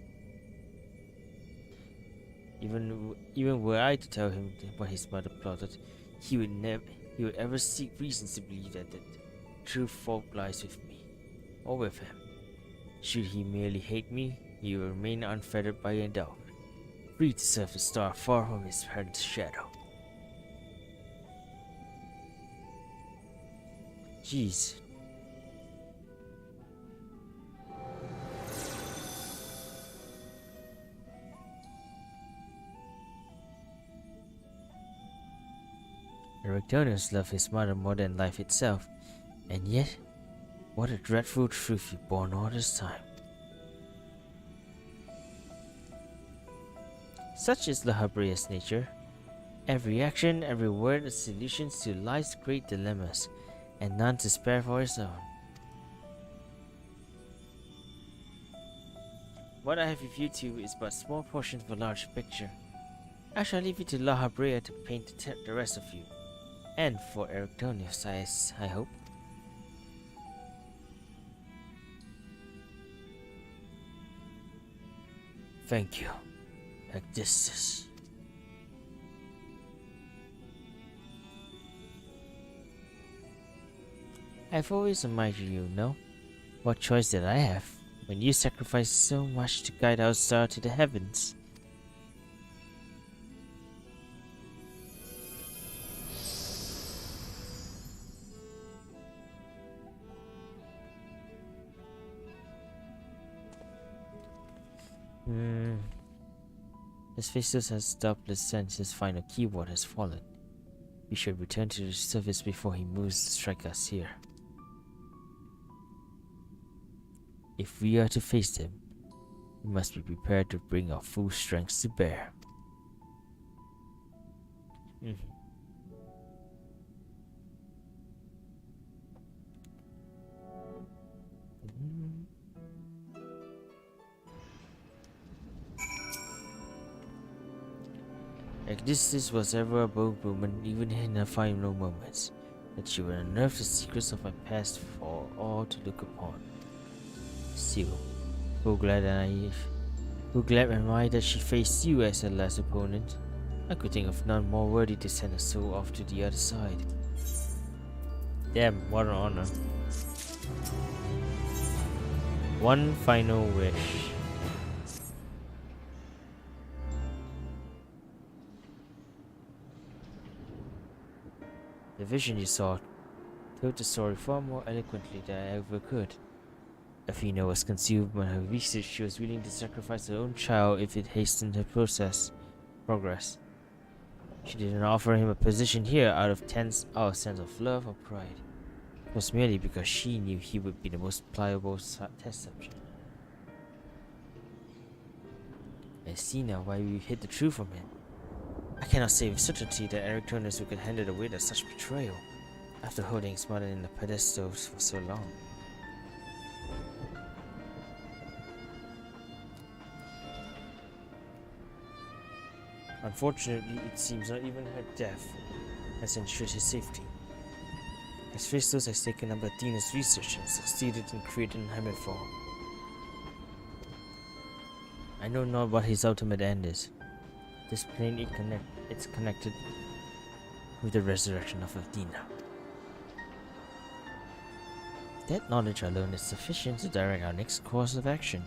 Even were I to tell him what his mother plotted, he would ever seek reasons to believe that the true fault lies with me, or with him. Should he merely hate me, he will remain unfettered by doubt, free to serve the star far from his parents' shadow. Jeez. Erectonus loved his mother more than life itself, and yet, what a dreadful truth he borne all this time. Such is La Habrea's nature. Every action, every word are solutions to life's great dilemmas, and none to spare for his own. What I have reviewed to you is but a small portion of a large picture. I shall leave it to La Habrea to paint the rest of you. And for Erectonius, I hope. Thank you, Agdistis. I've always admired you, no? What choice did I have when you sacrificed so much to guide our star to the heavens? Hephaestus has doubtless sensed his final keyword has fallen. We should return to the surface before he moves to strike us here. If we are to face him, we must be prepared to bring our full strength to bear. Agdistis was ever a bold woman, even in her final moments, that she would unearth the secrets of my past for all to look upon. Still, how glad am I that she faced you as her last opponent. I could think of none more worthy to send her soul off to the other side. Damn, what an honor. One final wish. The vision you saw told the story far more eloquently than I ever could. Athena was consumed by her research. She was willing to sacrifice her own child if it hastened her progress. She didn't offer him a position here out of our sense of love or pride. It was merely because she knew he would be the most pliable test subject. I see now why we hid the truth from him. I cannot say with certainty that Erectonus could handle the weight of such betrayal, after holding his mother in the pedestal for so long. Unfortunately, it seems not even her death has ensured his safety. Hephaestus has taken up Athena's research and succeeded in creating Hemiphor. I know not what his ultimate end is. This plane it's connected with the resurrection of Athena. That knowledge alone is sufficient to direct our next course of action.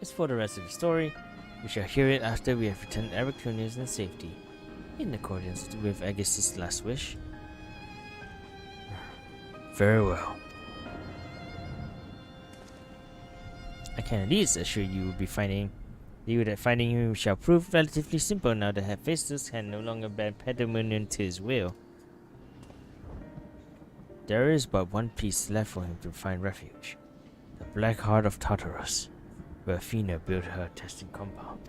As for the rest of the story, we shall hear it after we have returned Erectonius in safety, in accordance with Agdistis' last wish. Very well. I can at least assure you that finding him shall prove relatively simple now that Hephaestus can no longer bear pediment to his will. There is but one piece left for him to find refuge, the Black Heart of Tartarus, where Athena built her testing compound.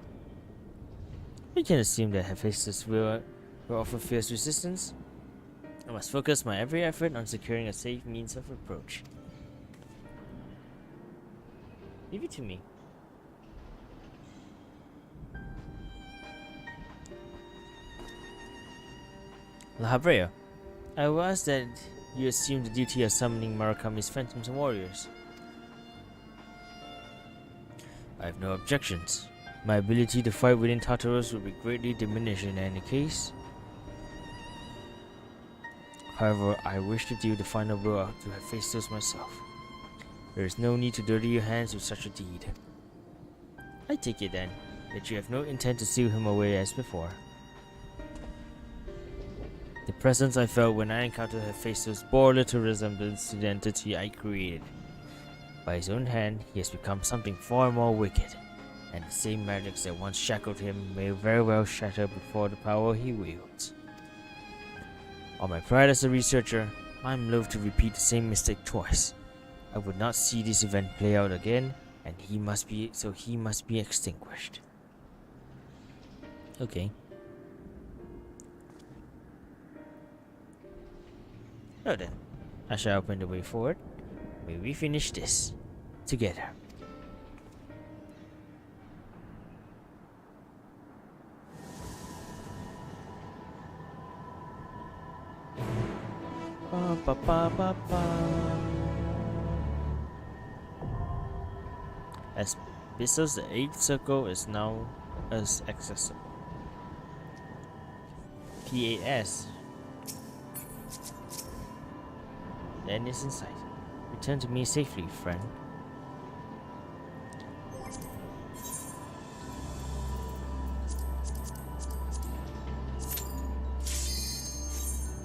We can assume that Hephaestus will offer fierce resistance. I must focus my every effort on securing a safe means of approach. Leave it to me. Lahabrea, I was that you assume the duty of summoning Murakami's phantoms and warriors. I have no objections. My ability to fight within Tartarus will be greatly diminished in any case. However, I wish to deal the final blow to Hephaestus myself. There is no need to dirty your hands with such a deed. I take it then, that you have no intent to seal him away as before. The presence I felt when I encountered Hephaestus bore little resemblance to the entity I created. By his own hand, he has become something far more wicked, and the same magics that once shackled him may very well shatter before the power he wields. On my pride as a researcher, I am loath to repeat the same mistake twice. I would not see this event play out again, and he must be extinguished. Okay. Now then, I shall open the way forward. May we finish this together. Ba, ba, ba, ba, ba. As Bissos, the 8th circle is now as accessible. PAS. The end is in sight. Return to me safely, friend.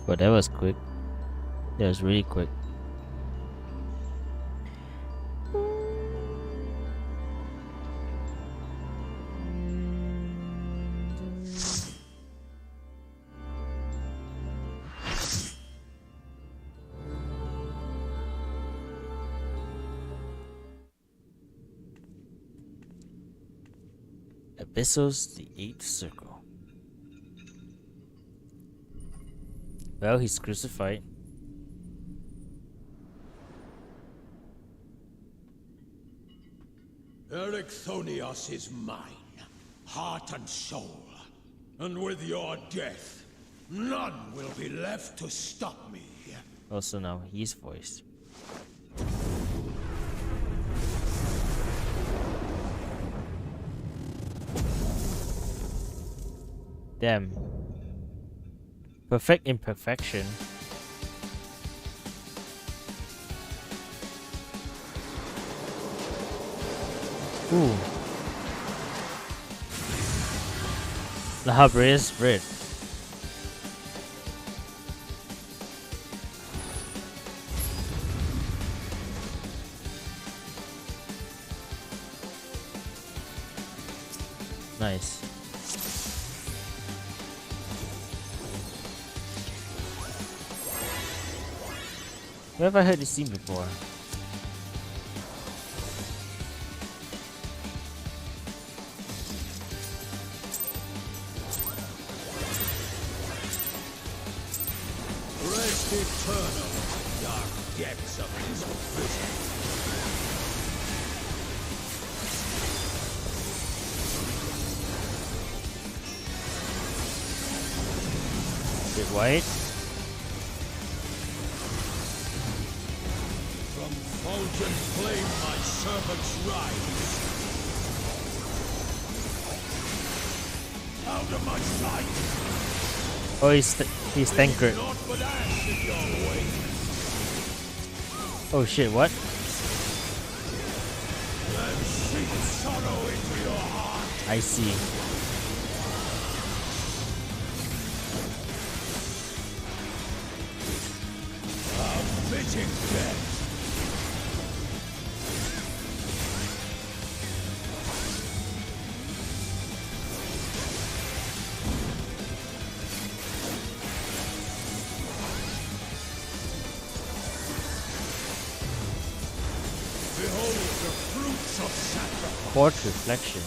But that was quick. That was really quick. Abyssos, the 8th circle. Well, he's crucified. Erichthonios is mine, heart and soul. And with your death, none will be left to stop me. Also now he's voiced. Damn. Perfect imperfection. Ooh. Lahabrea's Brit. Nice. Where have I heard this scene before? Rest eternal, dark depths of his prison. Bit white. From fulgent flame my servants rise. Out of my sight! Oh, he's Tancred. Naught but ash in your way. Oh shit, what? And seek sorrow into your heart. I see. A fitting death. Behold the fruits of sacrifice. Court reflection.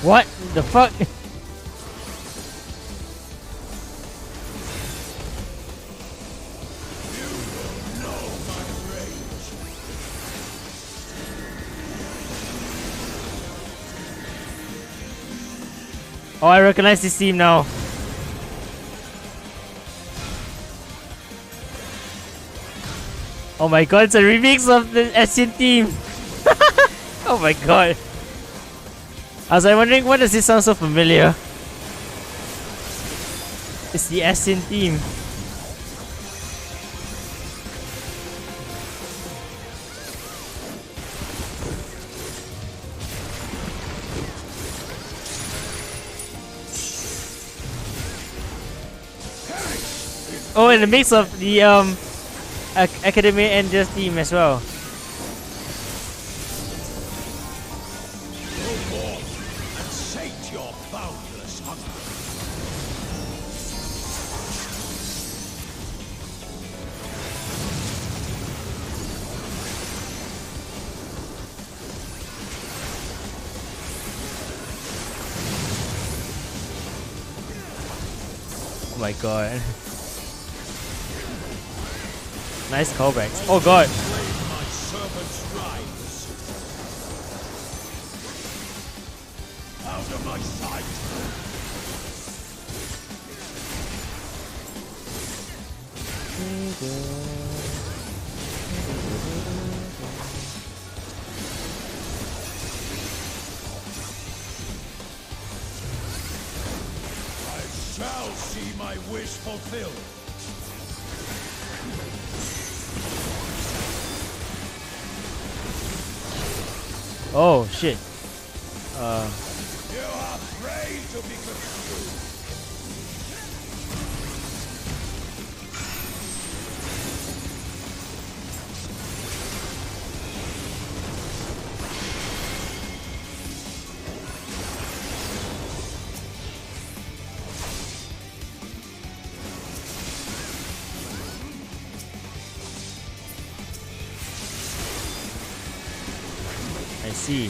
What the fuck? You will know my rage. Oh, I recognize this team now. Oh my god, it's a remix of the Asian team. Oh my god. I was like wondering, why does this sound so familiar? It's the Asian team. Oh, and a mix of the Academy Angels team as well. Go forth and sate your boundless hunger. Oh my god. Nice callbacks. Oh god. My servant's rise. Out of my sight. I shall see my wish fulfilled. Oh shit. You are prey to be consumed. I see.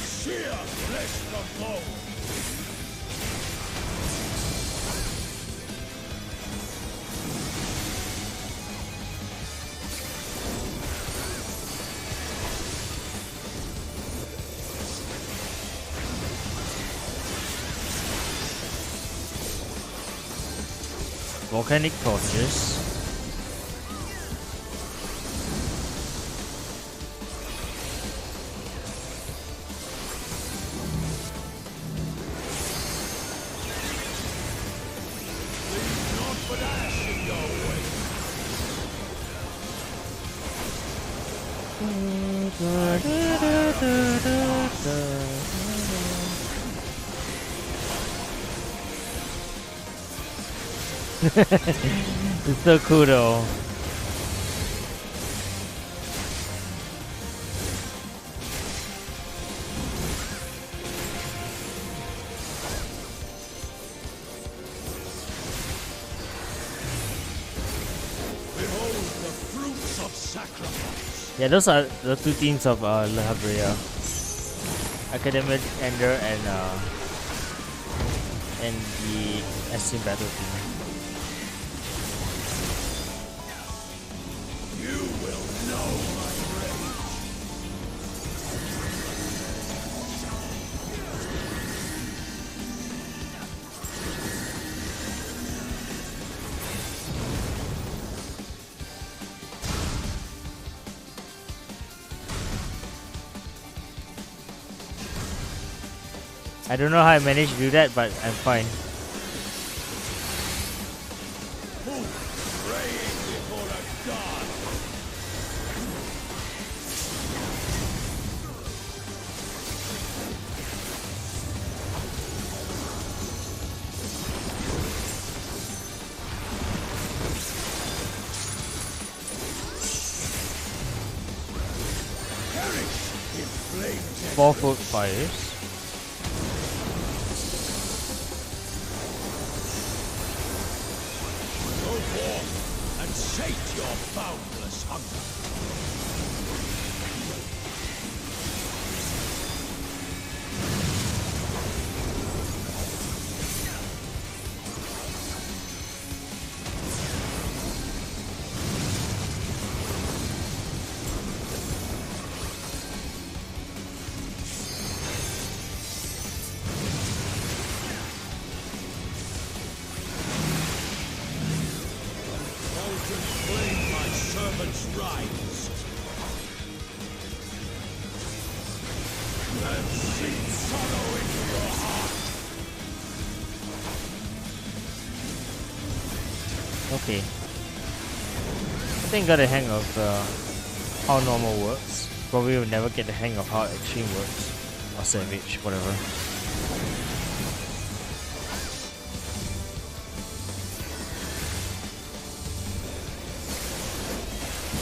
Sheer flesh from bone. Volcanic torches. Not but ash in your way. It's so cool though. Behold the fruits of sacrifice. Yeah, those are the two teams of La Habrea. Academic Ender and the Asian battle team. You will know my rage. I don't know how I managed to do that, but I'm fine. Who praying before a god? Perish in flames. 4-foot fires. Go forth and sate your boundless hunger. servants rise. Then seep sorrow into your heart. Okay. I think I got the hang of how normal works. Probably will never get the hang of how extreme works. Or savage, whatever.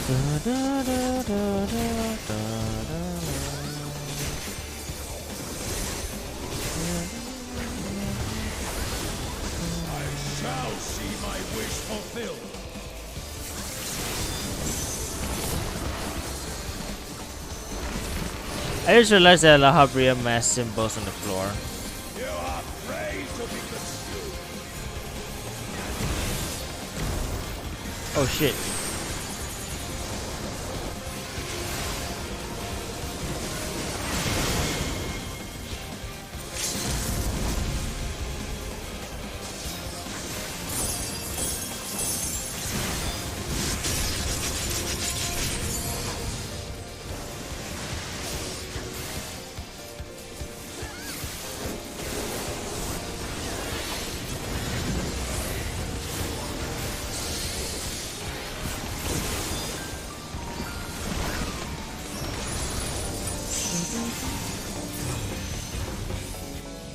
I shall see my wish fulfilled. I just realized there are La Habrea mass symbols on the floor. You are prey to be consumed. Oh shit.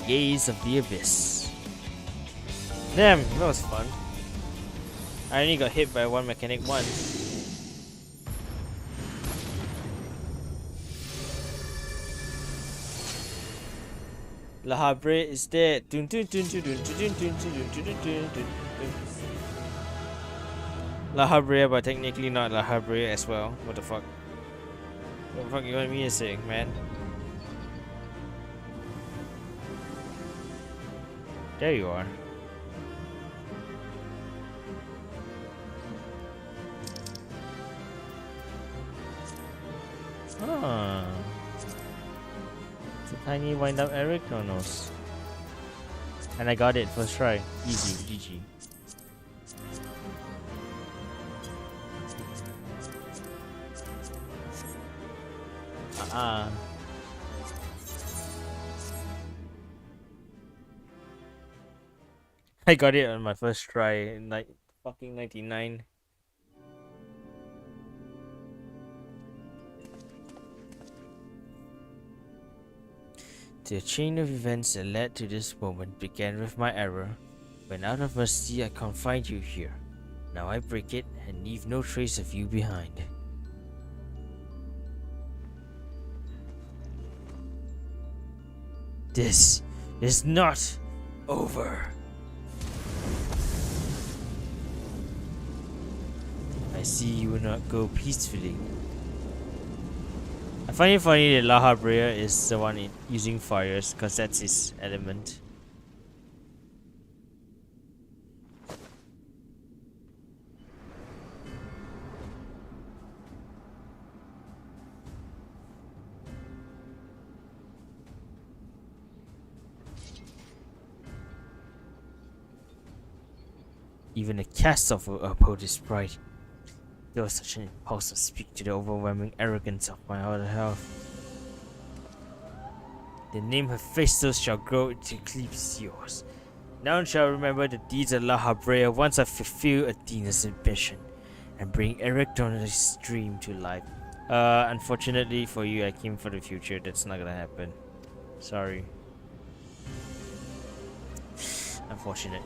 Gaze of the Abyss. Damn, that was fun. I only got hit by one mechanic once. La Habrea is dead. Dun, dun, dun, dun, dun, dun, dun, dun, dun, dun, dun, dun, dun. La Habrea, but technically not La Habrea as well. What the fuck? What the fuck you want me to say, man? There you are. Ah. It's a tiny wind up Eric Chronos. And I got it first try. Easy, GG. I got it on my first try in like fucking 99. The chain of events that led to this moment began with my error. When out of mercy I confined you here. Now I break it and leave no trace of you behind. This is not over. I see you will not go peacefully. I find it funny that La Habrea is the one using fires, because that's his element. Even the cast off will uphold his pride. There was such an impulse to speak to the overwhelming arrogance of my other half. The name Hephaestus shall grow to eclipse yours. None shall remember the deeds of La Habrea once I fulfill Athena's ambition and bring Erecton's dream to life. Unfortunately for you, I came for the future. That's not gonna happen. Sorry. Unfortunate.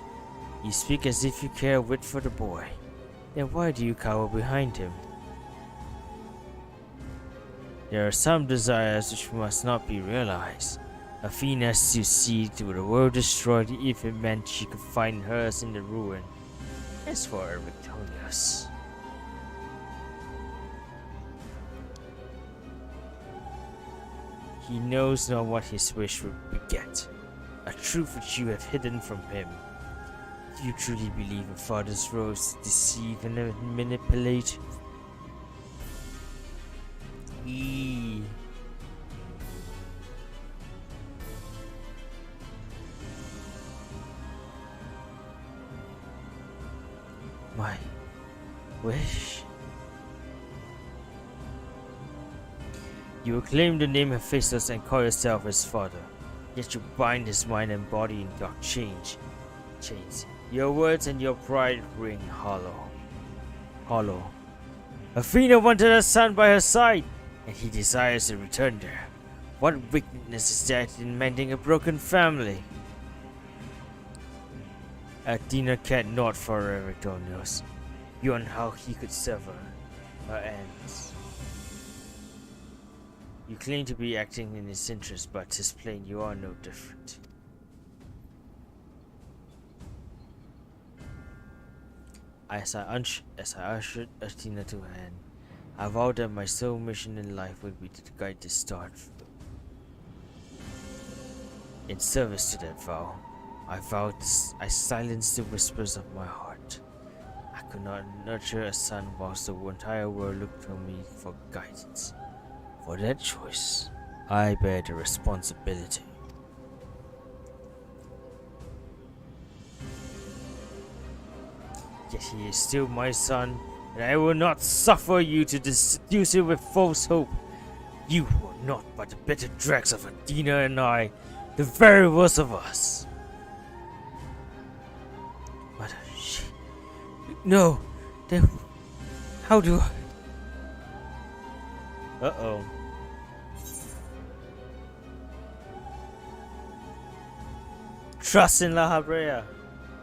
You speak as if you care a whit for the boy. Then why do you cower behind him? There are some desires which must not be realized. Athena to see to the world destroyed if it meant she could find hers in the ruin. As for Erictonius, he knows not what his wish would beget, a truth which you have hidden from him. Do you truly believe a father's roles deceive and manipulate? My wish? You claim the name Hephaestus and call yourself his father, yet you bind his mind and body in dark chains. Your words and your pride ring hollow. Athena wanted a son by her side, and he desires to return there. What wickedness is that in mending a broken family? Athena cared not for Eratosthenes, beyond how he could sever her ends. You claim to be acting in his interest, but 'tis plain you are no different. As I ushered Athena to her end, I vowed that my sole mission in life would be to guide this star. In service to that vow, I silenced the whispers of my heart. I could not nurture a son whilst the entire world looked to me for guidance. For that choice, I bear the responsibility. Yet he is still my son, and I will not suffer you to seduce him with false hope. You are not but the bitter dregs of Athena and I, the very worst of us. But she... No, then how do I... Uh-oh. Trust in La Habrea.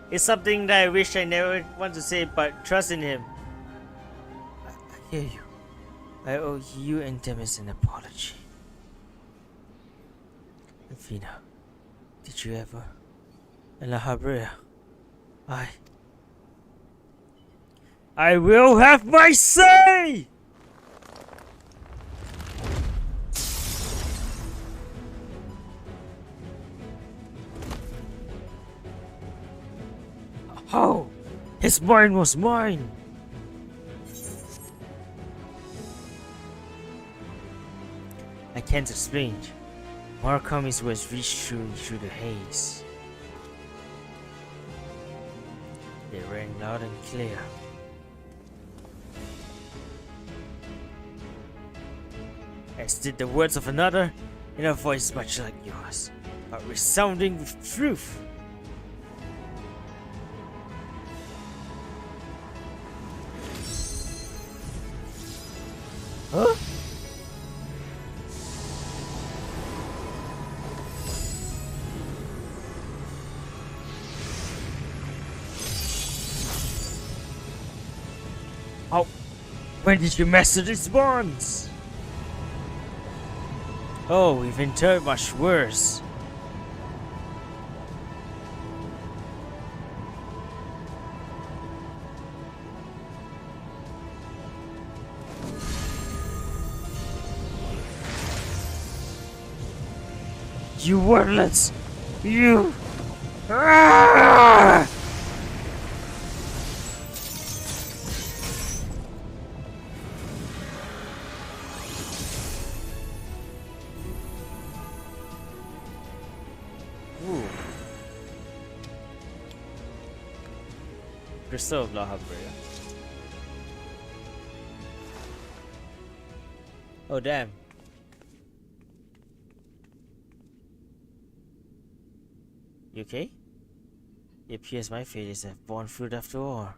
It's something that I wish I never want to say, but trust in him. I hear you. I owe you and Demis an apology. Athena, did you ever? And La Habrea, I will have my say! How? His mind was mine! I can't explain. Murakami's words reached through the haze. They rang loud and clear. As did the words of another, in a voice much like yours, but resounding with truth. Huh? How? When did you master these bonds? Oh, we've entered much worse. You worthless! You! Ah! Ooh. Crystal of La Habrea. Oh damn. You okay? It appears my failures have borne fruit after all.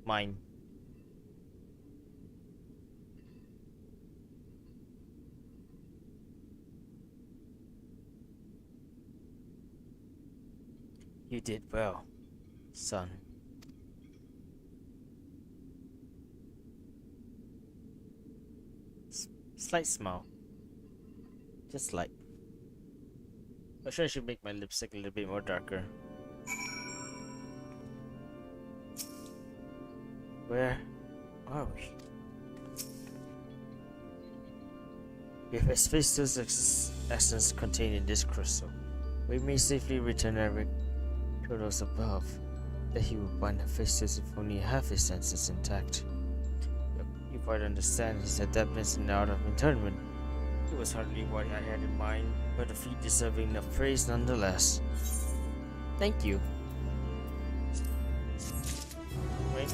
Mine. You did well, son. Slight smile. Just slight. I'm sure I should make my lipstick a little bit more darker. Where are we? If Hephaestus' essence contained in this crystal, we may safely return Eric to those above, that he will bind Hephaestus if only half his senses intact. You quite understand his adeptness in the art of internment. It was hardly what I had in mind, but a feat deserving of praise nonetheless. Thank you. Wait.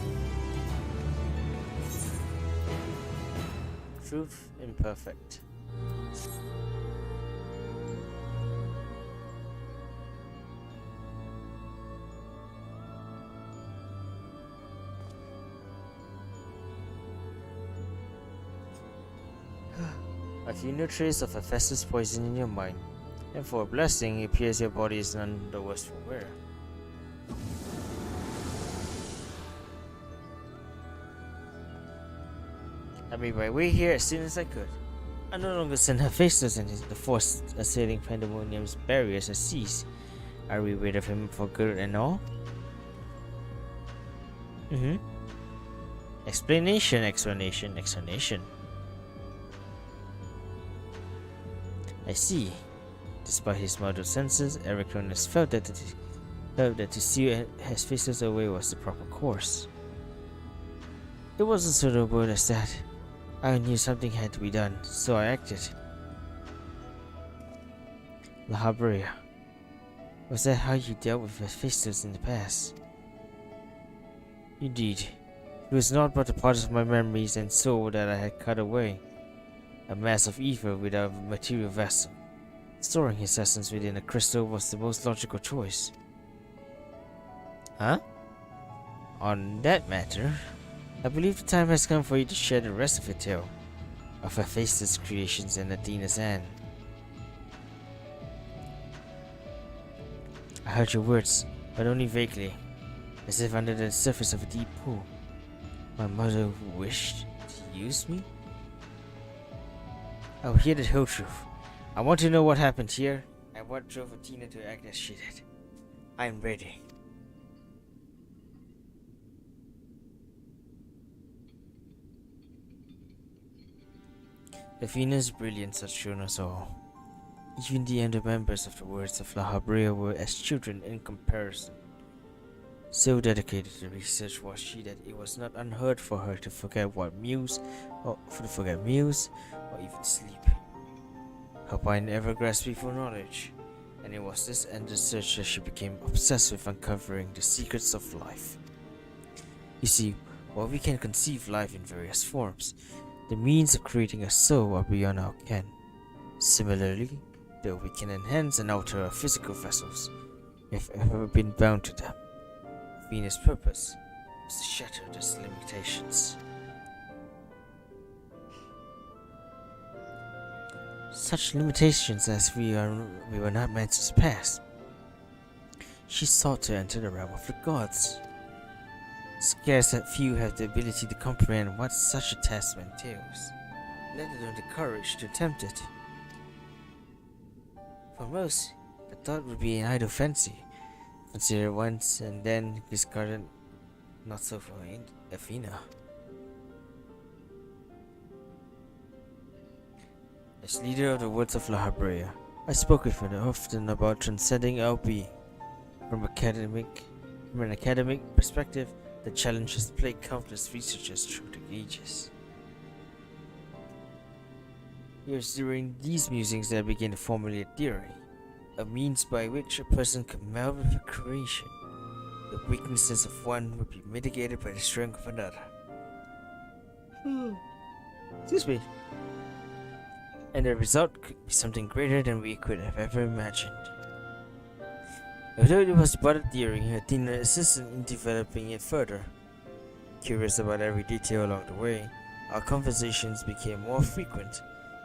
Truth imperfect. I feel no trace of Hephaestus poison in your mind, and for a blessing, it appears your body is none the worse for wear. I made my way here as soon as I could. I no longer send Hephaestus and the force assailing Pandemonium's barriers has ceased. Are we rid of him for good and all? Explanation. I see. Despite his muddled senses, Ericronus felt that to seal Hephaestus away was the proper course. It wasn't so noble as that. I knew something had to be done, so I acted. La Habrea. Was that how you dealt with Hephaestus in the past? Indeed. It was not but a part of my memories and soul that I had cut away. A mass of ether without a material vessel. Storing his essence within a crystal was the most logical choice. Huh? On that matter, I believe the time has come for you to share the rest of your tale of Hephaestus' creations and Athena's hand. I heard your words, but only vaguely, as if under the surface of a deep pool. My mother wished to use me? I will hear the whole truth. I want to know what happened here, and what drove Athena to act as she did. I am ready. Athena's brilliance had shown us all. Even the younger members of the words of La Habrea were as children in comparison. So dedicated to research was she that it was not unheard for her to forget meals, or even sleep. Her mind ever grasping for knowledge, and it was this endless search that she became obsessed with uncovering the secrets of life. You see, while we can conceive life in various forms, the means of creating a soul are beyond our ken. Similarly, though we can enhance and alter our physical vessels, we have ever been bound to them. Venus' purpose was to shatter these limitations. Such limitations as we were not meant to surpass. She sought to enter the realm of the gods. Scarce a few have the ability to comprehend what such a task entails, let alone the courage to attempt it. For most, the thought would be an idle fancy, considered once and then discarded. Not so for Athena. As leader of the Words of La Habrea, I spoke with her often about transcending our being. From an academic perspective, the challenge has plagued countless researchers through the ages. It was during these musings that I began to formulate theory, a means by which a person could meld with a creation. The weaknesses of one would be mitigated by the strength of another. Excuse me. And the result could be something greater than we could have ever imagined. Although it was but a theory, Athena assisted in developing it further. Curious about every detail along the way, our conversations became more frequent,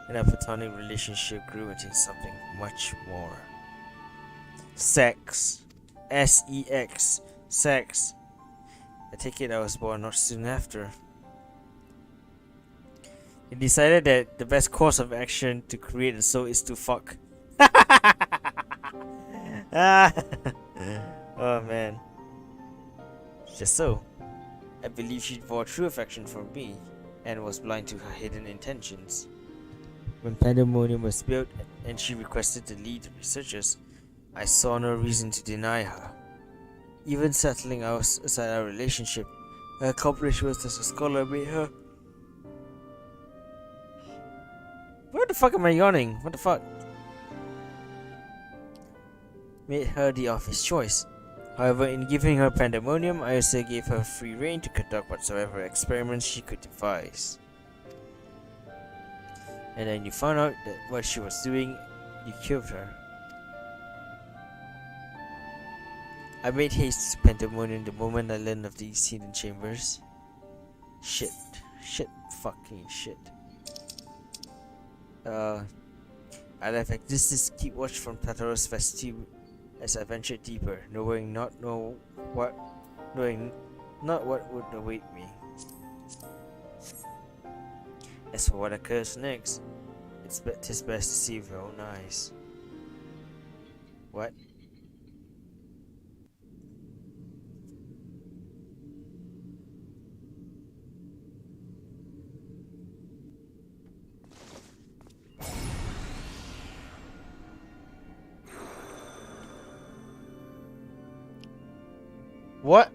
and our platonic relationship grew into something much more. Sex. S-E-X. Sex. I take it I was born not soon after. He decided that the best course of action to create a soul is to fuck. Oh man. Just so. I believe she bore true affection for me, and was blind to her hidden intentions. When Pandemonium was built and she requested to lead the researchers, I saw no reason to deny her. Even settling aside our relationship, her accomplishments as a scholar made her What the fuck am I yawning? What the fuck? Made her the office choice. However, in giving her pandemonium, I also gave her free rein to conduct whatsoever experiments she could devise. And then you found out that what she was doing, you killed her. I made haste to pandemonium the moment I learned of these hidden chambers. Shit. Shit. Fucking shit. I left Exodus keep watch from Tartaros vestibule as I ventured deeper, knowing not what would await me. As for what occurs next, it's best to see with your own eyes. What? What?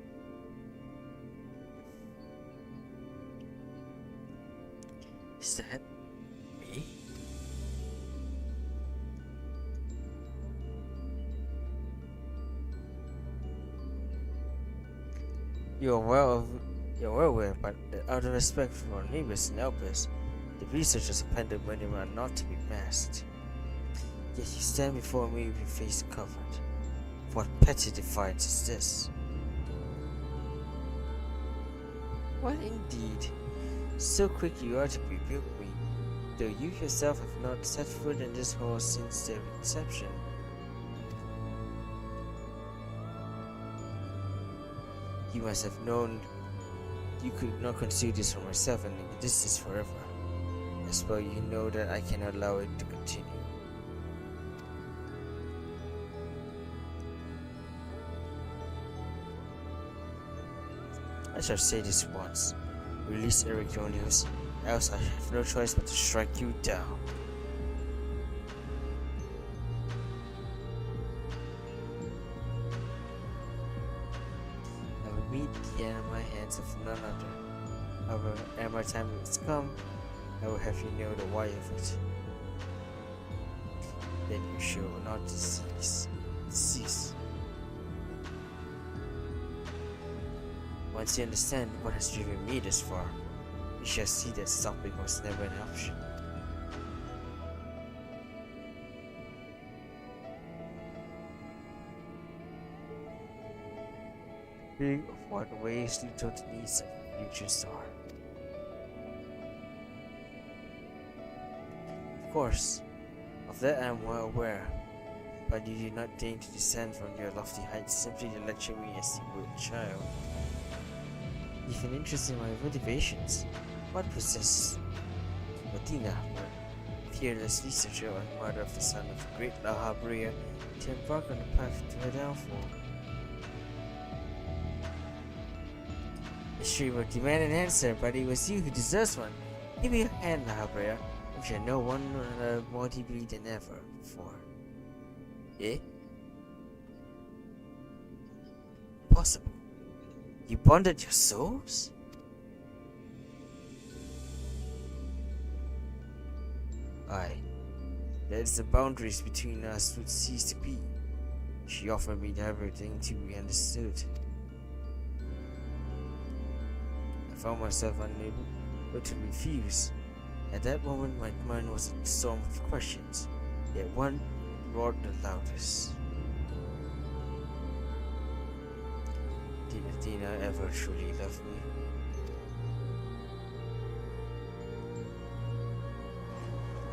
Is that me? You're well aware, but out of respect for our neighbors and helpers, the researchers of Pandemonium are not to be masked. Yet you stand before me with your face covered. What petty defiance is this? What indeed? So quick you are to rebuke me, though you yourself have not set foot in this hall since their inception. You must have known you could not conceal this from myself, and this is forever. As well you know that I cannot allow it to continue. I shall say this once. Release Ericonius, else I have no choice but to strike you down. I will meet the end of my hands of none other. However, ere my time has come, I will have you know the why of it. Then you shall not cease. Once you understand what has driven me this far, you shall see that stopping was never an option. Big of what ways lead to the needs of the future star. Of course, of that I am well aware, but you did not deign to descend from your lofty heights simply to lecture me as you would a child. You've an interest in my motivations. What possesses Martina, a fearless researcher and mother of the son of the great La Habrea, to embark on the path to her downfall? History will demand an answer, but it was you who deserves one. Give me your hand, La Habrea, which I know one another more deeply than ever before. Eh? Possible. You bonded your souls? Aye. That is the boundaries between us would cease to be. She offered me everything to be understood. I found myself unable to refuse. At that moment my mind was a storm of questions, yet one roared the loudest. Did Athena ever truly love me?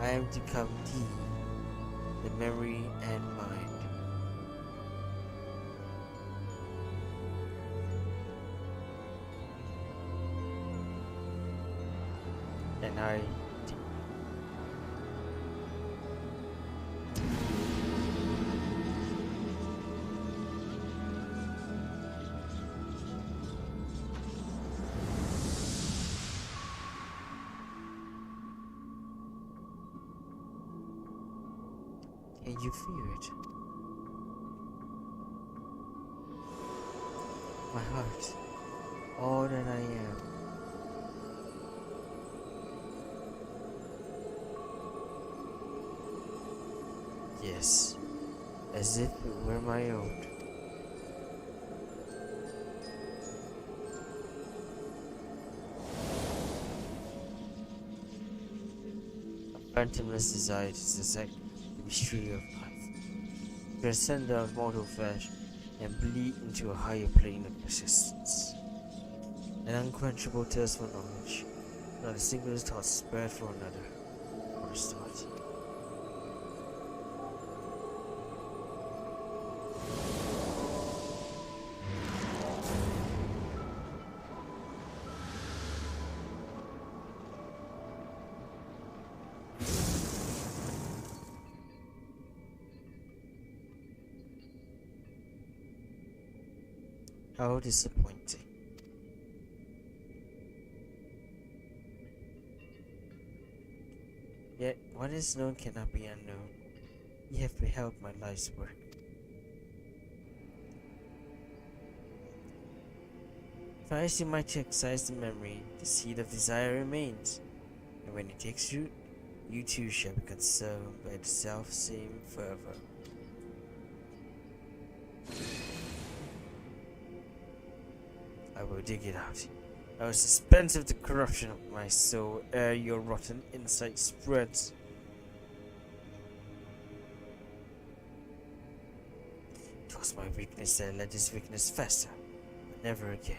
I am to become the memory and mind. And I can you feel it? My heart, all that I am. Yes, as if it were my own. A phantomless desire to dissect the mystery of life, transcend our mortal flesh, and bleed into a higher plane of existence. An unquenchable thirst for knowledge, not a single thought spared for another, or a start. How disappointing. Yet, what is known cannot be unknown. You have beheld my life's work. If I see my to excise the memory, the seed of desire remains, and when it takes root, you too shall be consumed by the self-same fervor. I will dig it out. I will dispense of the corruption of my soul ere your rotten insight spreads. It was my weakness that let this weakness fester, but never again.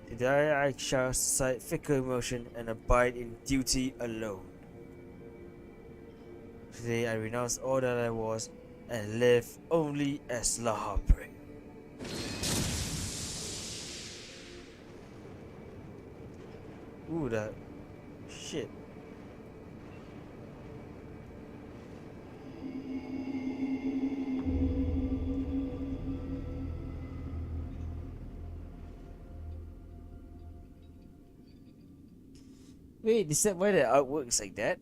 Today I shall cite fickle emotion and abide in duty alone. Today I renounce all that I was and live only as Lahabre. Ooh, that shit. Wait, is that why the art works like that?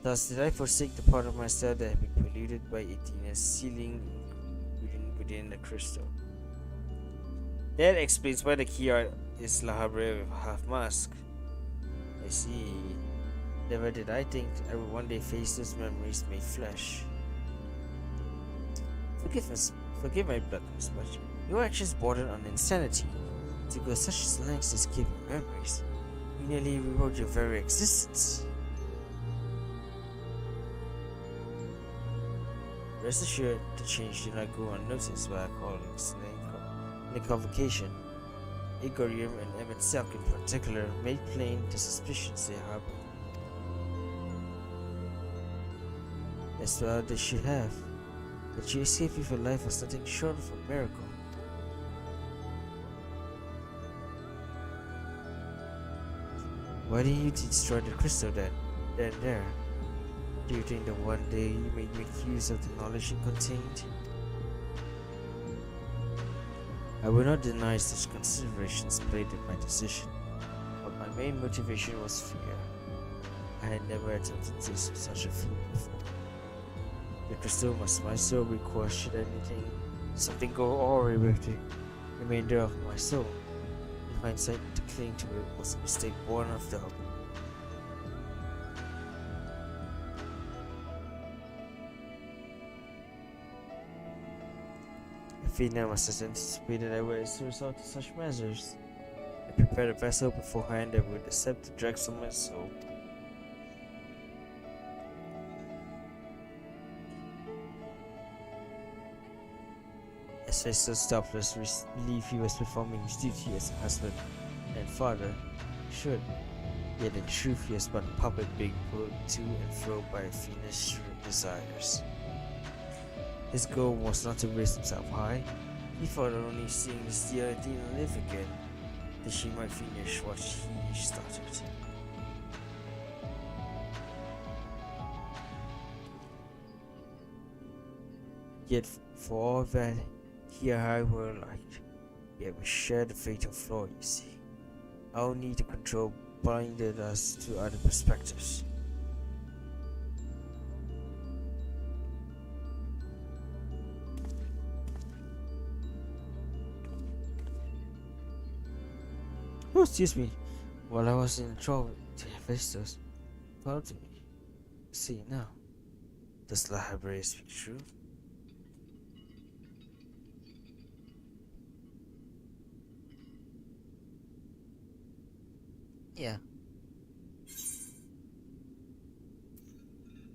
Thus did I forsake the part of myself that had been polluted by Athena's sealing within the crystal. That explains why the key art is Lahabre with a half mask. I see. Never did I think I would one day face those memories made flesh. Forgive my bluntness, but your actions bordered on insanity. To go such lengths as keep your memories, you nearly rewrote your very existence. Rest assured, the change did not go unnoticed by our colleagues in the convocation. Igorium and Emmett Selk in particular made plain the suspicions they harbored. As well they should have. That you escaped with your life was nothing short of a miracle. Why didn't you destroy the crystal then and there? Do you think that one day you may make use of the knowledge it contained? I will not deny such considerations played in my decision, but my main motivation was fear. I had never attempted such a feat before. The crystal must my soul require should anything, something go awry with the remainder of my soul. In hindsight, to cling to it was a mistake born of doubt. Athena must have anticipated I would as a result of such measures. I prepared a vessel beforehand that would accept the dregs of my soul. As Festus doubtless believed he was performing his duty as a husband and father should, yet in truth he was but a puppet being pulled to and fro by Athena's shrewd desires. His goal was not to raise himself high. He thought of only seeing his dear Athena live again, that she might finish what he started. Yet for all that he and I were alike, yet we shared the fatal flaw, you see. Our need to control blinded us to other perspectives. almost used me while I was in trouble to Hephaestus. Follow to me. See now. Does La Habrea speak true? Yeah.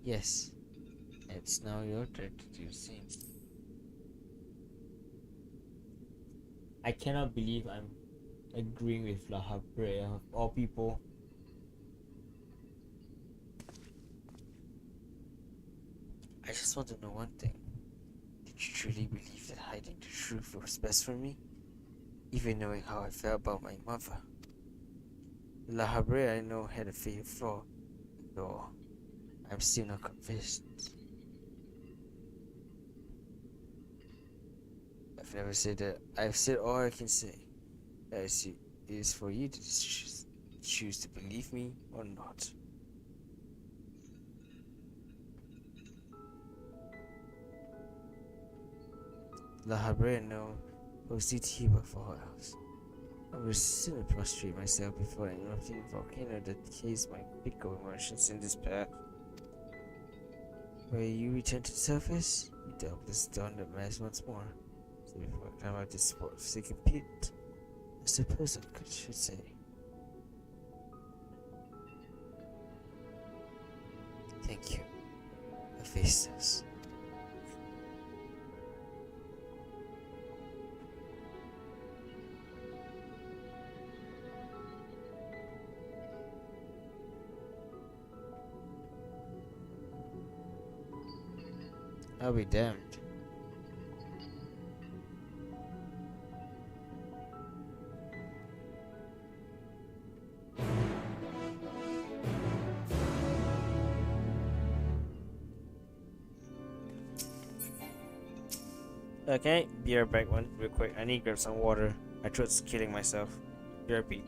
Yes. It's now your turn to do the same. I cannot believe I'm agreeing with La Habrea of all people. I just want to know one thing. Did you truly believe that hiding the truth was best for me? Even knowing how I felt about my mother? La Habrea I know had a fatal flaw, though I'm still not convinced. I've never said that. I've said all I can say. As it is for you to choose to believe me or not. La Habrea no positiva for us. I will soon prostrate myself before an erupting volcano that cased my fickle emotions in despair. When you return to the surface, you delve the stone that mass once more. So before I climb out this forsaken pit, I suppose should say. Thank you, Hephaestus. I'll be damned. Okay, be right back one real quick. I need to grab some water. My throat's killing myself. BRB.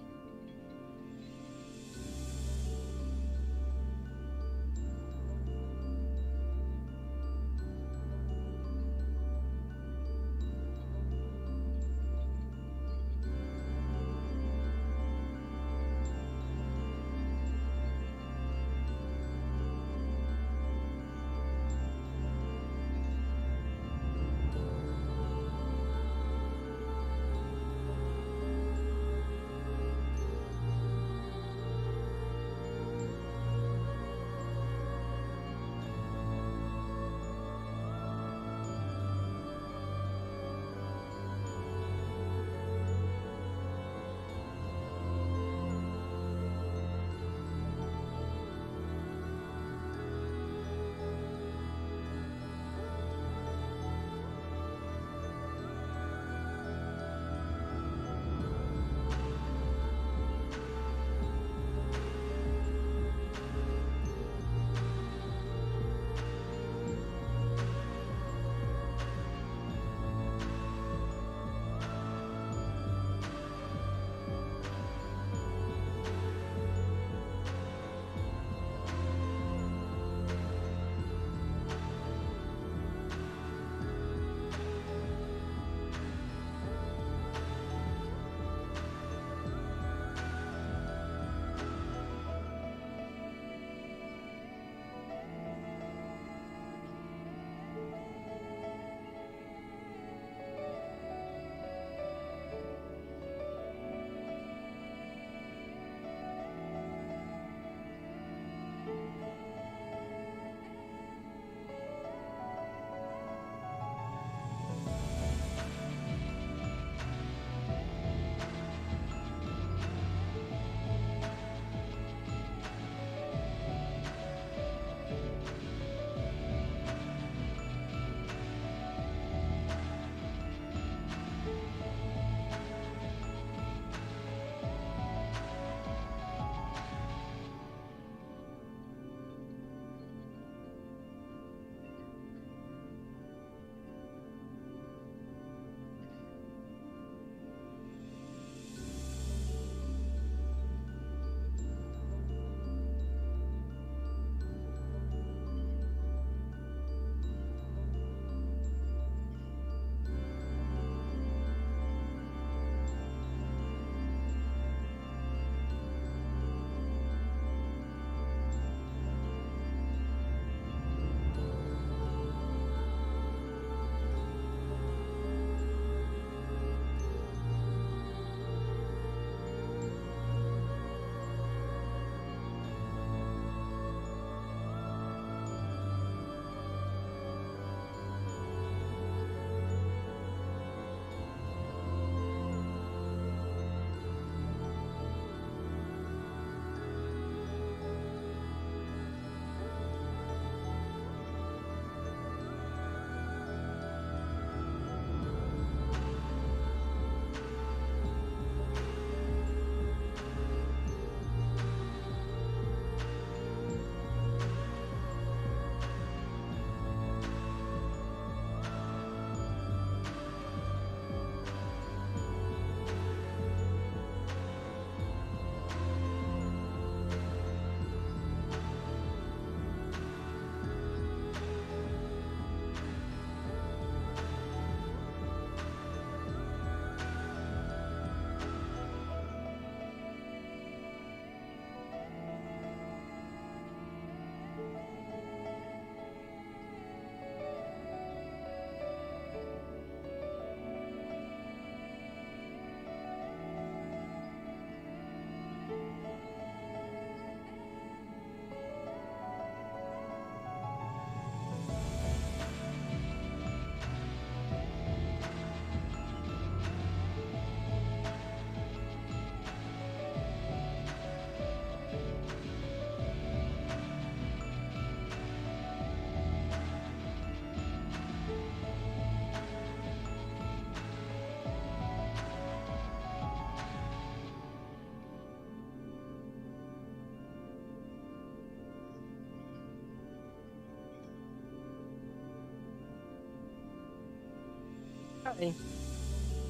Hi.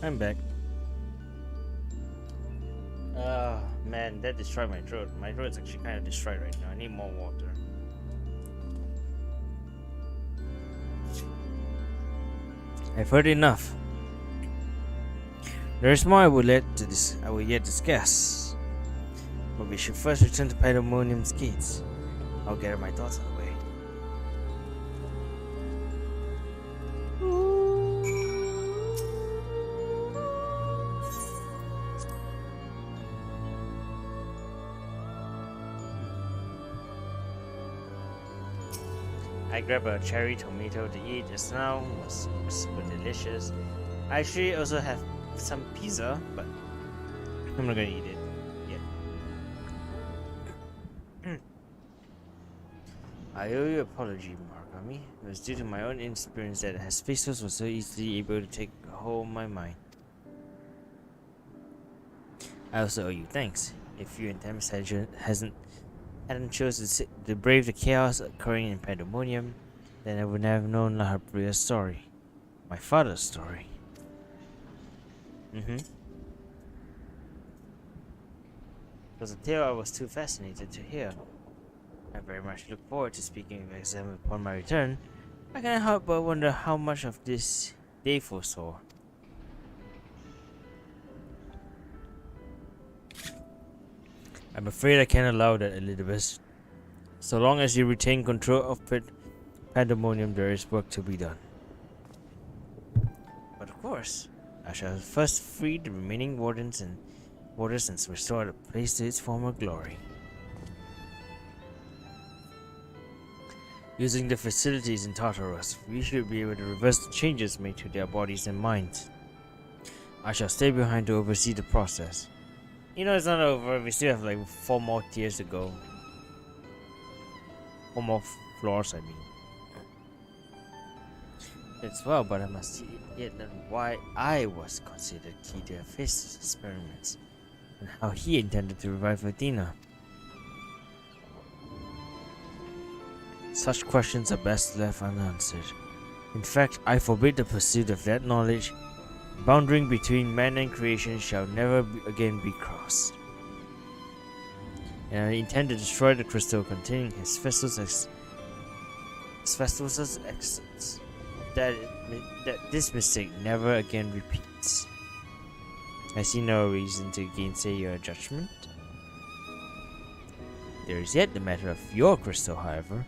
I'm back. Man, that destroyed my throat. My throat is actually kind of destroyed right now. I need more water. I've heard enough. There is more I would yet discuss. But we should first return to Pandemonium's gates. I'll gather my thoughts on the way. I grabbed a cherry tomato to eat just now. It was super delicious. I actually also have some pizza, but I'm not gonna eat it yet. I owe you an apology, Margami. It was due to my own inexperience that Hephaestus was so easily able to take hold of my mind. I also owe you thanks. If you and Thames hadn't chosen to brave the chaos occurring in Pandemonium, then I would never have known La Habria's story. My father's story. It was a tale I was too fascinated to hear. I very much look forward to speaking with Exam upon my return. I cannot help but wonder how much of this they foresaw. I'm afraid I can't allow that, Elizabeth. So long as you retain control of Pandemonium, there is work to be done. But of course, I shall first free the remaining wardens and restore the place to its former glory. Using the facilities in Tartarus, we should be able to reverse the changes made to their bodies and minds. I shall stay behind to oversee the process. You know, it's not over. We still have like 4 more tiers to go. 4 more floors, I mean. It's well, but I must yet learn why I was considered key to Hephaestus' experiments, and how he intended to revive Athena. Such questions are best left unanswered. In fact, I forbid the pursuit of that knowledge. The boundary between man and creation shall never again be crossed. And I intend to destroy the crystal containing Hephaestus' excellence. That this mistake never again repeats. I see no reason to gainsay your judgment. There is yet the matter of your crystal, however.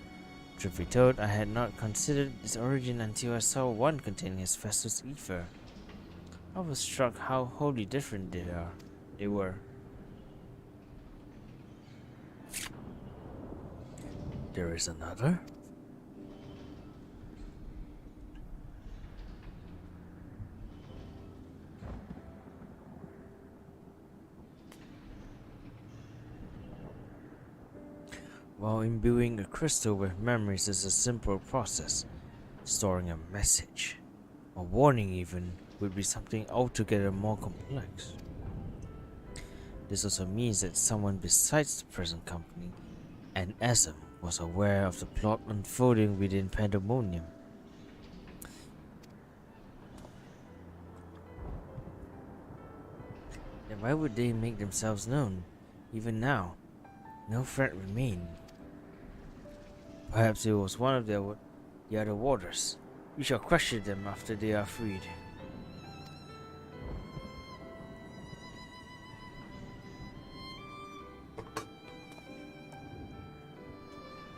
Truth be told, I had not considered its origin until I saw one containing Hephaestus' ether. I was struck how wholly different they were. There is another? While imbuing a crystal with memories is a simple process, storing a message, a warning even, would be something altogether more complex. This also means that someone besides the present company and Asm was aware of the plot unfolding within Pandemonium. Then why would they make themselves known? Even now, no threat remained. Perhaps it was one of the other warders. We shall question them after they are freed.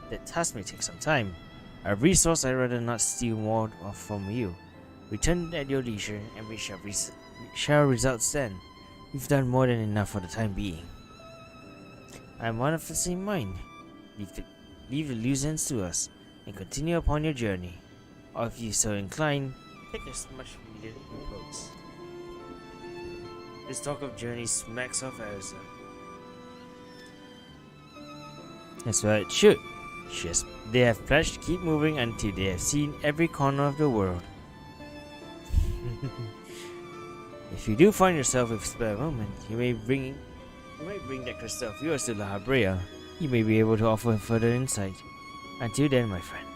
That task may take some time. A resource I'd rather not steal more of from you. Return at your leisure, and we shall results then. We've done more than enough for the time being. I am one of the same mind. Leave the loose ends to us, and continue upon your journey. Or if you so incline, take as much needed repose. This talk of journey smacks of Arisa. That's what it should. They have pledged to keep moving until they have seen every corner of the world. If you do find yourself with a spare moment, you might bring that crystal of yours to La Habrea. You may be able to offer further insight. Until then, my friend.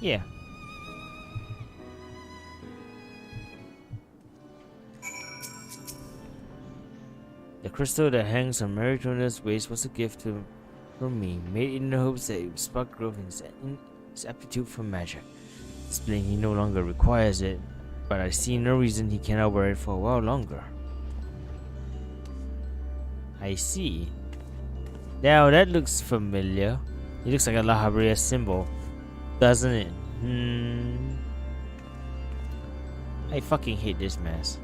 Yeah. crystal that hangs on Maritona's waist was a gift from me, made in the hopes that it would spark growth in his aptitude for magic. Explain he no longer requires it, but I see no reason he cannot wear it for a while longer. I see. Now that looks familiar. It looks like a La Habrea symbol, doesn't it? I fucking hate this mess.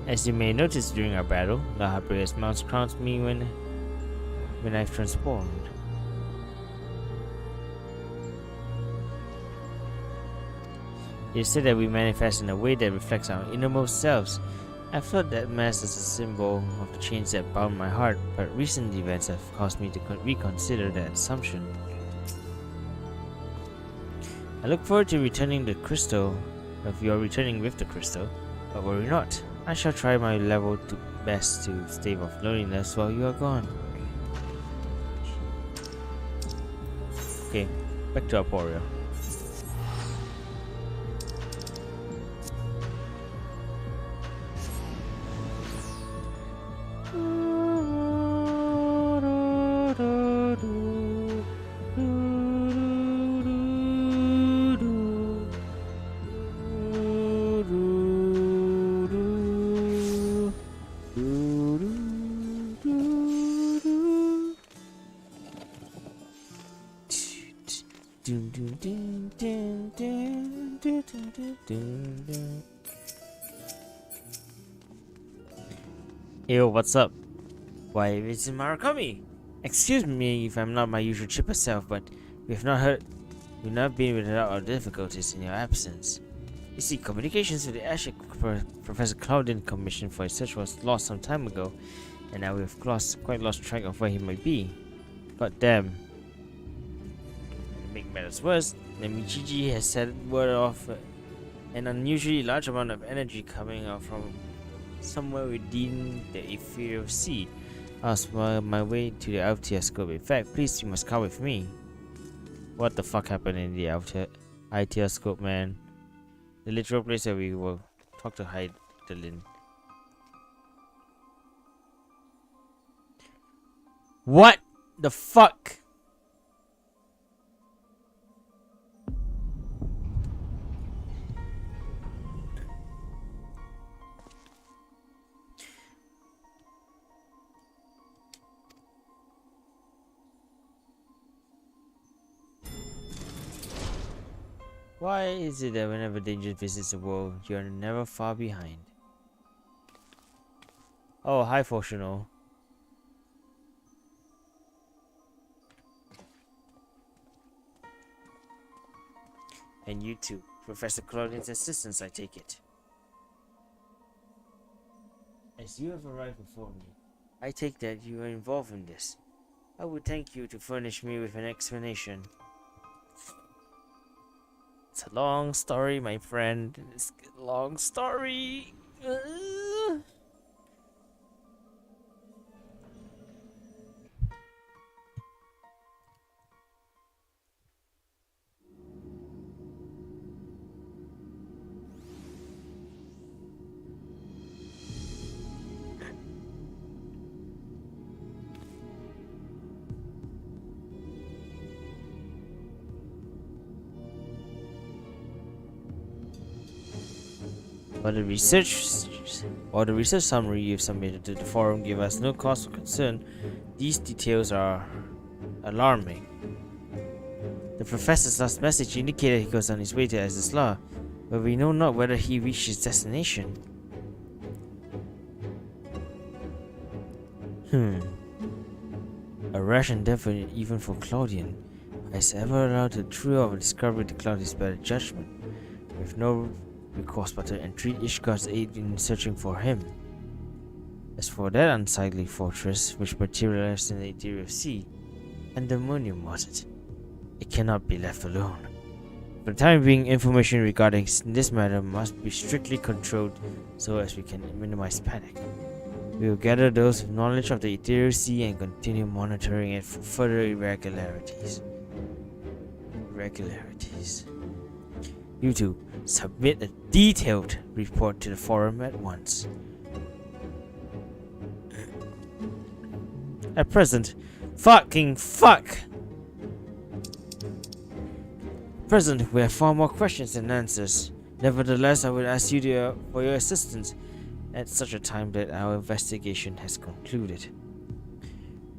As you may notice during our battle, La Habrea's mount crowns me when I've transformed. It is said that we manifest in a way that reflects our innermost selves. I thought that mass as a symbol of the chains that bound my heart, but recent events have caused me to reconsider that assumption. I look forward to returning the crystal, if you are returning with the crystal, but worry not. I shall try my level best to stave off loneliness while you are gone. Okay, back to Aporia. Yo, what's up? Why, it's Murakami. Excuse me if I'm not my usual chipper self, but we've not been without our difficulties in your absence. You see, communications with the Ashik Professor Cloudin commissioned for his search was lost some time ago, and now we've quite lost track of where he might be. God damn. To make matters worse, Namichiji has set word of an unusually large amount of energy coming out from somewhere within the ethereal sea. I was on my way to the Altia scope. In fact, please, you must come with me. What the fuck happened in the Altia scope, man? The literal place where we will talk to Hydaelyn. What the fuck? Why is it that whenever danger visits the world, you're never far behind? Oh, hi, Fortuno. And you too, Professor Claudine's assistants, I take it. As you have arrived before me, I take that you are involved in this. I would thank you to furnish me with an explanation. It's a long story, my friend. It's a long story. While the research summary you've submitted to the forum give us no cause for concern, these details are alarming. The professor's last message indicated he goes on his way to Azizla, but we know not whether he reached his destination. A rash endeavor even for Claudian, who has ever allowed the thrill of a discovery to cloud his better judgment, with no recourse but to entreat Ishgar's aid in searching for him. As for that unsightly fortress which materialized in the ethereal sea, Pandemonium was it? It cannot be left alone. For the time being, information regarding this matter must be strictly controlled so as we can minimize panic. We will gather those with knowledge of the ethereal sea and continue monitoring it for further irregularities. You two, Submit a detailed report to the forum at once. At present, fucking fuck! At present, we have far more questions than answers. Nevertheless, I would ask you for your assistance at such a time that our investigation has concluded.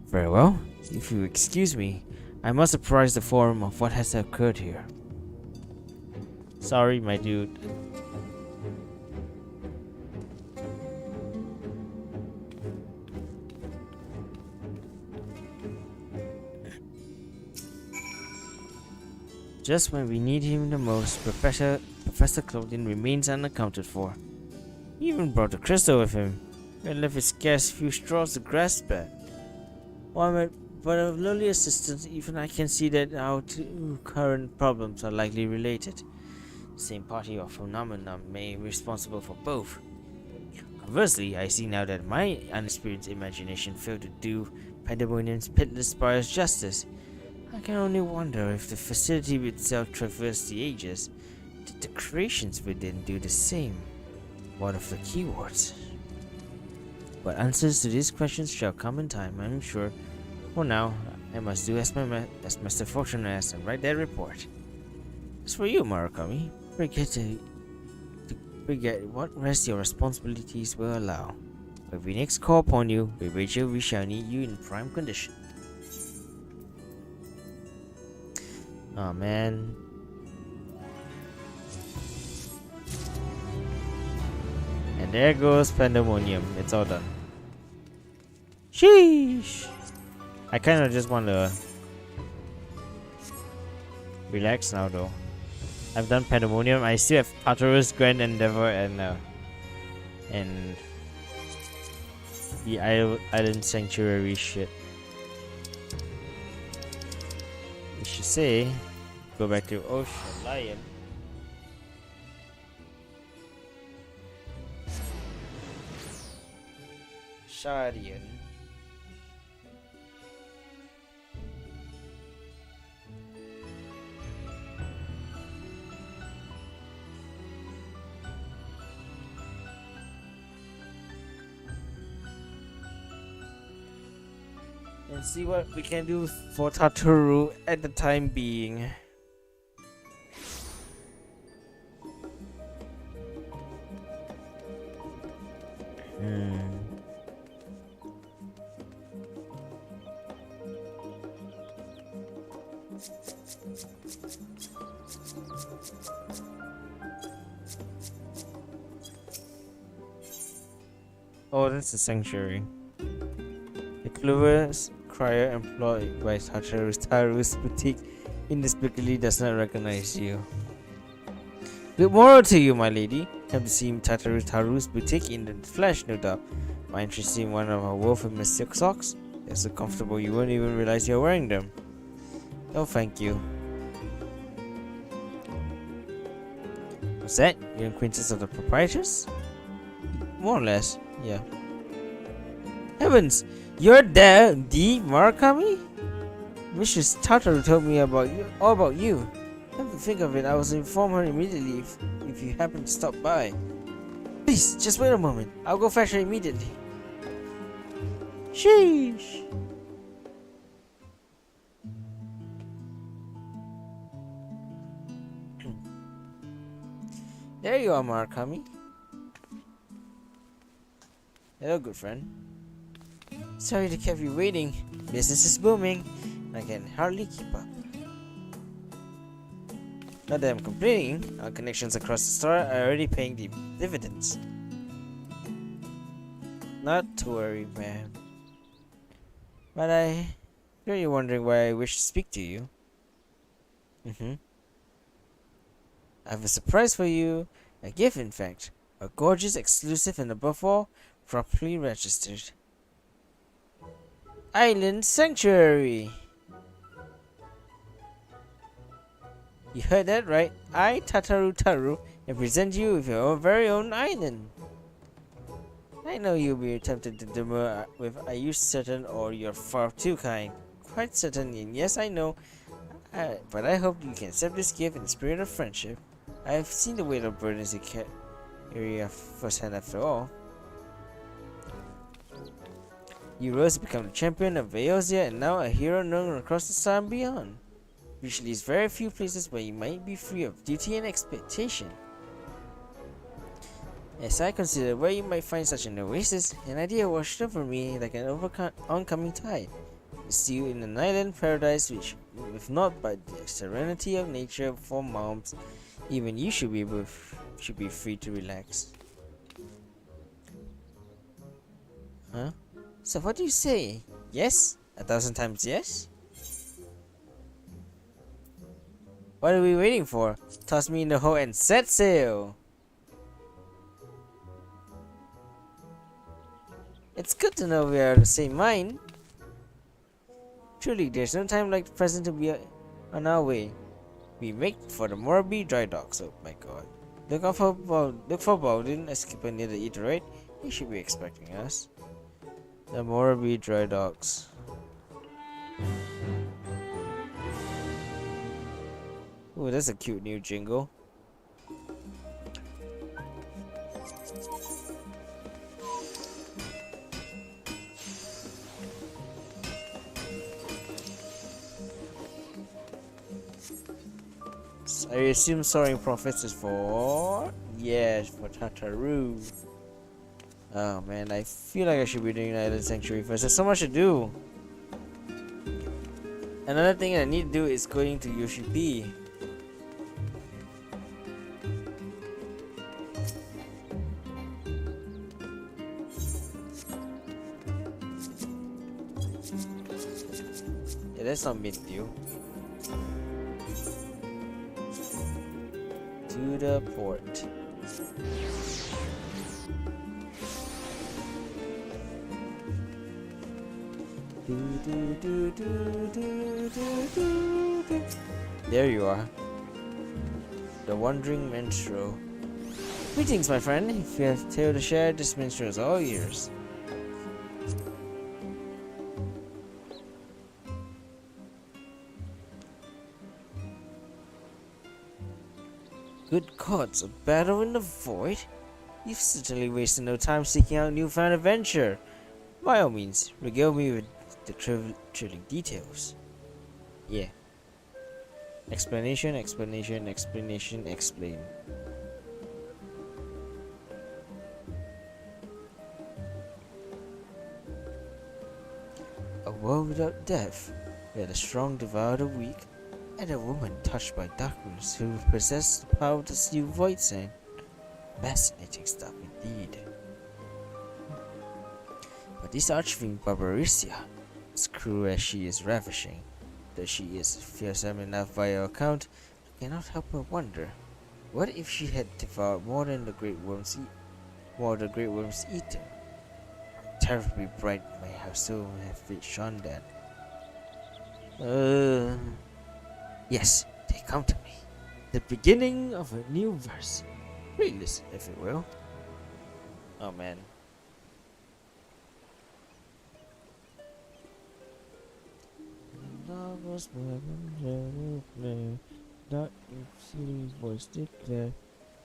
Very well. If you excuse me, I must apprise the forum of what has occurred here. Sorry, my dude. Just when we need him the most, Professor Clodion remains unaccounted for. He even brought a crystal with him, and left his scarce few straws to grasp at. While I'm but a lowly assistant, even I can see that our two current problems are likely related. The same party or phenomenon may be responsible for both. Conversely, I see now that my inexperienced imagination failed to do Pandemonium's pitiless spires justice. I can only wonder if the facility itself traversed the ages. Did the creations within do the same? What of the keywords? But answers to these questions shall come in time, I am sure. For now, I must do as Master Fortune asks and write that report. As for you, Murakami, forget what rest your responsibilities will allow. If we next call upon you, we wager we shall need you in prime condition. Oh man. And there goes Pandemonium. It's all done. Sheesh. I kind of just want to relax now though. I've done Pandemonium. I still have Tartarus, Grand Endeavor, and the Island Sanctuary shit. We should say, go back to Ocean Lion. Shardian. And see what we can do for Tataru at the time being. Oh, that's the sanctuary. The Clover's crier employed by Tataru's boutique inexplicably does not recognize you. Good morrow to you, my lady. Come to see Tataru's boutique in the flesh, no doubt. Mind interested in one of our world-famous silk socks? They're so comfortable you won't even realize you're wearing them. Oh, thank you. What's that? You're an acquaintance of the proprietors? More or less, yeah. Heavens! You're there, the Murakami? Mrs. Tataru told me all about you. Come to think of it, I was inform her immediately if you happen to stop by. Please, just wait a moment. I'll go fetch her immediately. Sheesh. There you are, Murakami. Hello, good friend. Sorry to keep you waiting. Business is booming. I can hardly keep up. Not that I'm complaining. Our connections across the store are already paying the dividends. Not to worry, ma'am. But I hear you wondering why I wish to speak to you. I have a surprise for you. A gift, in fact. A gorgeous, exclusive, and above all, properly registered. Island Sanctuary! You heard that right. I, Tataru, and present you with your very own island. I know you'll be tempted to demur with "Are you certain?" or "You're far too kind." Quite certain, and yes, I know. But I hope you can accept this gift in the spirit of friendship. I've seen the weight of burdens you carry firsthand after all. You rose to become the champion of Eorzea and now a hero known across the star and beyond. Which leaves very few places where you might be free of duty and expectation. As I consider where you might find such an oasis, an idea washed over me like an oncoming tide. It's you in an island paradise which, if not by the serenity of nature for moms, even you should be free to relax. Huh? So what do you say? Yes? 1,000 times yes? What are we waiting for? Toss me in the hole and set sail! It's good to know we are of the same mind. Truly, there's no time like the present to be on our way. We make for the Morbi dry docks. Oh my god. Look for Baldwin, a skipper near the Eateroid. He should be expecting us. The Morbi dry docks. Oh, that's a cute new jingle. I assume Soaring Prophets is for... Yes, for Tataru. Oh man, I feel like I should be doing Island Sanctuary first. There's so much to do. Another thing I need to do is going to Yoshi P. Yeah, that's not mid-due. To the port. There you are. The Wandering Minstrel. Greetings, my friend. If you have a tale to share, this minstrel is all ears. Good gods, a battle in the void? You've certainly wasted no time seeking out newfound adventure. By all means, regale me with the thrilling details. Yeah. Explanation, explanation, explanation, explain. A world without death, where the strong devour the weak, and a woman touched by darkness who possessed the power to steal void sand. Fascinating stuff indeed. But this archfiend Barbaricia, as cruel as she is ravishing, though she is fearsome enough by your account, I cannot help but wonder, what if she had devoured more than the great worms eaten? Terribly bright may her soul have shone then. Yes, they come to me. The beginning of a new verse. Read this, if you will. Oh man. Love was not silly voice declare.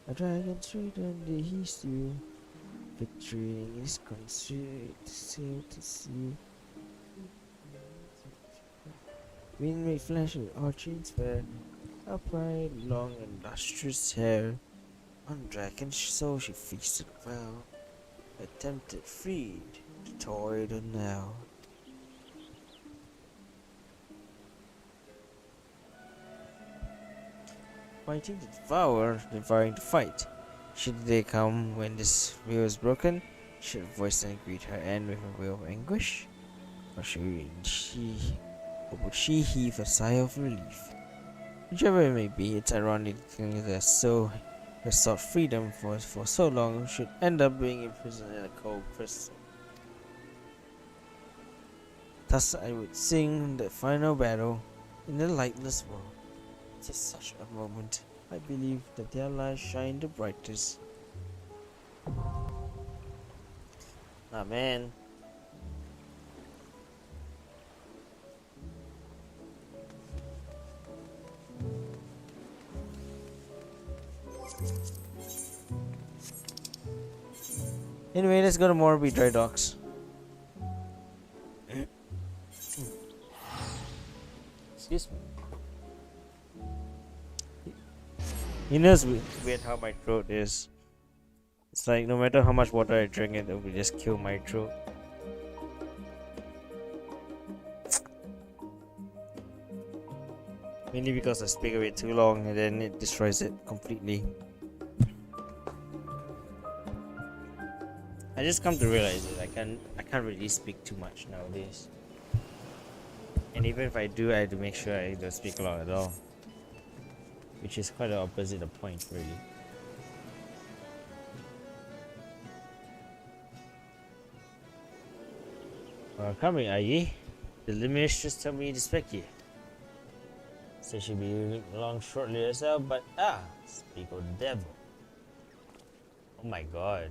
A dragon straight under his stew. Victory is constrained to see. Wind may flash with archings fair, upright, long and lustrous hair. On dragon's soul she feasted well, attempted freed, toyed her now. Fighting to devour, devouring to fight. Should they come when this will is broken? Should a voice then greet her end with a wail of anguish? Or would she heave a sigh of relief? Whichever it may be, it's ironic that so who sought freedom for so long should end up being imprisoned in a cold prison. Thus I would sing the final battle in the lightless world. It is such a moment. I believe that their lives shine the brightest. Amen. Anyway, let's go to Morby Dry Docks. Excuse me. You know, it's weird how my throat is. It's like no matter how much water I drink, it will just kill my throat. Mainly because I speak a bit too long and then it destroys it completely. I just come to realize that I can't really speak too much nowadays. And even if I do, I have to make sure I don't speak a lot at all. Which is quite the opposite of point, really. Coming, are ye? The Limish just told me to spec you. So she'll be along shortly herself, but speak of the devil. Oh my god.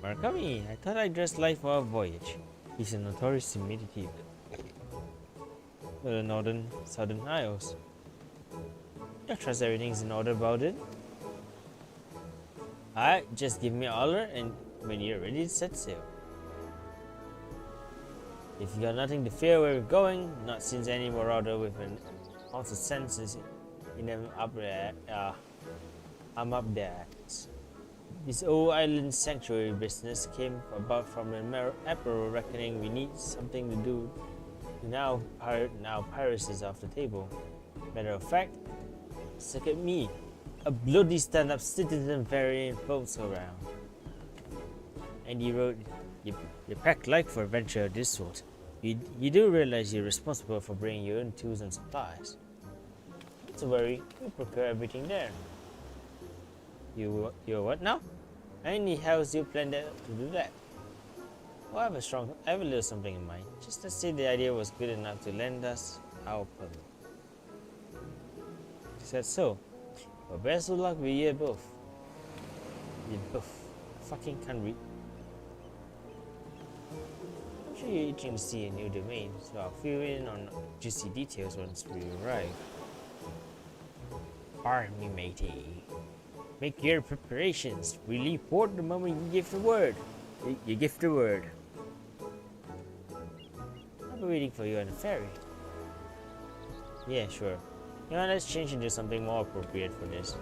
Markami, I thought I dressed light for our voyage. He's a notorious timidity for the southern isles. I trust everything's in order about it. Alright, just give me an order and when you're ready to set sail. If you got nothing to fear where we're going, not since any marauder with an ounce of senses in them up there, I'm up there. This old island sanctuary business came about from an emperor reckoning we need something to do. Now piracy is off the table. Matter of fact, look at me, a bloody stand-up citizen ferrying folks around. And he wrote, you pack light for adventure of this sort. You do realize you're responsible for bringing your own tools and supplies. Not to worry, we procure everything there. You're what now? Any how's you plan to do that? Well, I have a little something in mind. Just to say the idea was good enough to lend us our permit. She said so. Well, best of luck with you both. You both fucking can't read. I'm sure you're itching to see a new domain, so I'll fill in on juicy details once we arrive. Pardon me, matey. Make your preparations. We leave port the moment you give the word. You give the word. I'll be waiting for you on the ferry. Yeah, sure. You know, let's change into something more appropriate for this.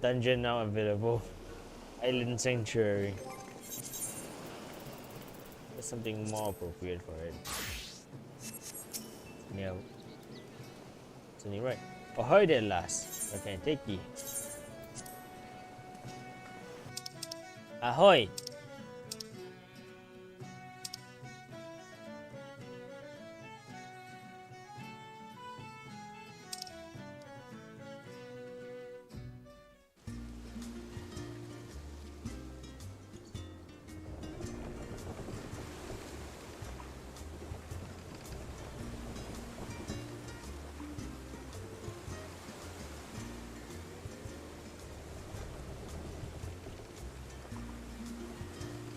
Dungeon now available. Island Sanctuary. There's something more appropriate for it. Yeah. It's only right. Ahoy there, lass. Where can I take ye? Ahoy!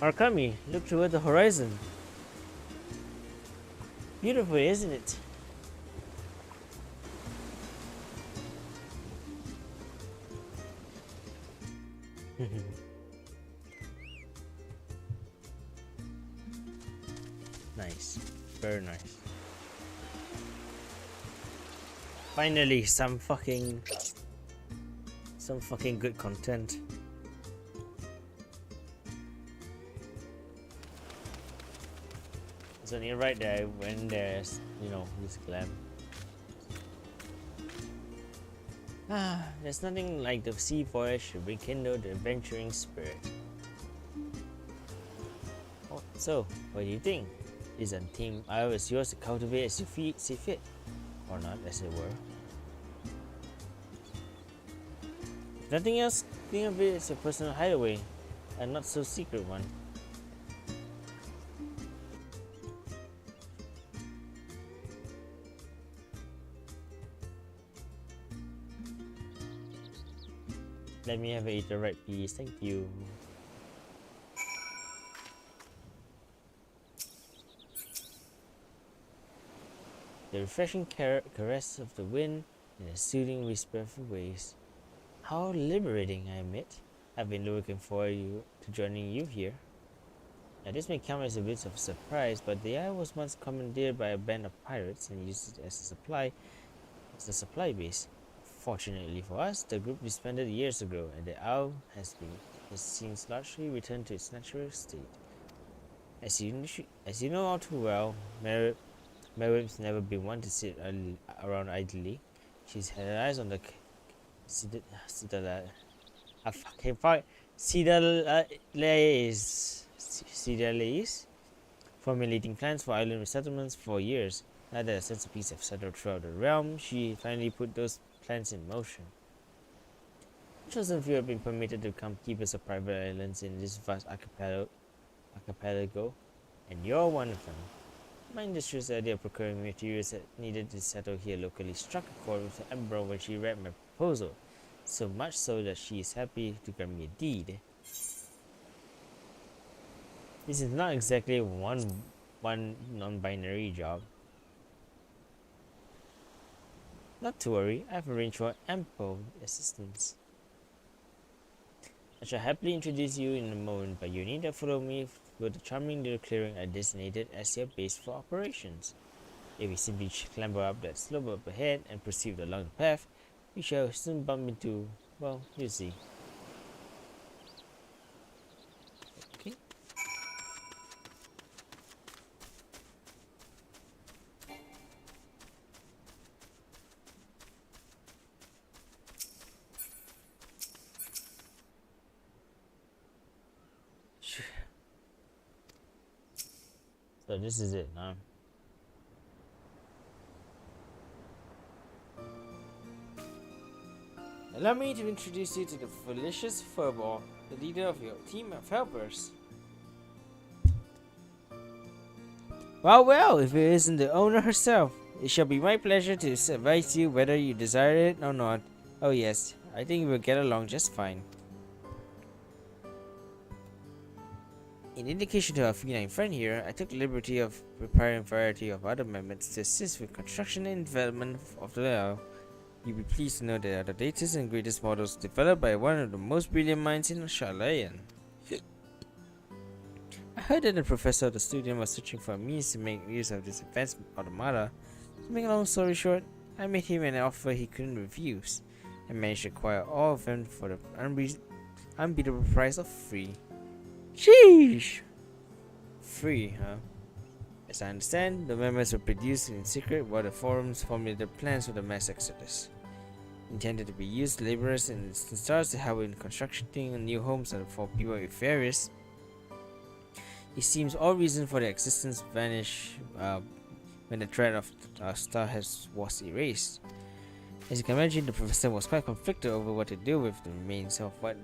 Arkami, look toward the horizon. Beautiful, isn't it? Nice. Very nice. Finally, some fucking good content. It's only right there when there's, this glam. There's nothing like the sea voyage to rekindle the adventuring spirit. Oh, so, what do you think? Is a team is yours to cultivate as you see fit? Or not, as it were. If nothing else, think of it as a personal hideaway, a not so secret one. Let me have it eat the right piece, thank you. the refreshing caress of the wind, and the soothing whisper of the waves. How liberating, I admit. I've been looking forward to joining you here. Now, this may come as a bit of a surprise, but the isle was once commandeered by a band of pirates and used as a supply base. Fortunately for us, the group disbanded years ago, and the isle has since largely returned to its natural state. As you know all too well, Merriam's never been one to sit around idly. She's had her eyes on the Cedar formulating plans for island resettlements for years. Now that a centerpiece have settled throughout the realm, she finally put those plans in motion. Chosen few have been permitted to become keepers of private islands in this vast archipelago, and you're one of them. My industrious idea of procuring materials that needed to settle here locally struck a chord with the Emperor when she read my proposal, so much so that she is happy to grant me a deed. This is not exactly one non-binary job. Not to worry, I've arranged for ample assistance. I shall happily introduce you in a moment, but you need to follow me to the charming little clearing I designated as your base for operations. If we simply clamber up that slope up ahead and proceed along the path, we shall soon bump into, well, you'll see. Okay. So this is it now. Allow me to introduce you to the Felicious Furball, the leader of your team of helpers. Well, if it isn't the owner herself, it shall be my pleasure to advise you whether you desire it or not. Oh yes, I think we'll get along just fine. In indication to our feline friend here, I took the liberty of preparing a variety of other methods to assist with construction and development of the isle. You'll be pleased to know they are the latest and greatest models developed by one of the most brilliant minds in Charlayan. I heard that the professor of the studio was searching for a means to make use of this advanced automata. To make a long story short, I made him an offer he couldn't refuse, and managed to acquire all of them for the unbeatable price of free. Sheesh! Free, huh? As I understand, the members were produced in secret while the forums formulated plans for the mass exodus. Intended to be used laborers and stars to help in constructing new homes for people with various. It seems all reason for their existence vanished when the threat of our star was erased. As you can imagine, the professor was quite conflicted over what to do with the remains of what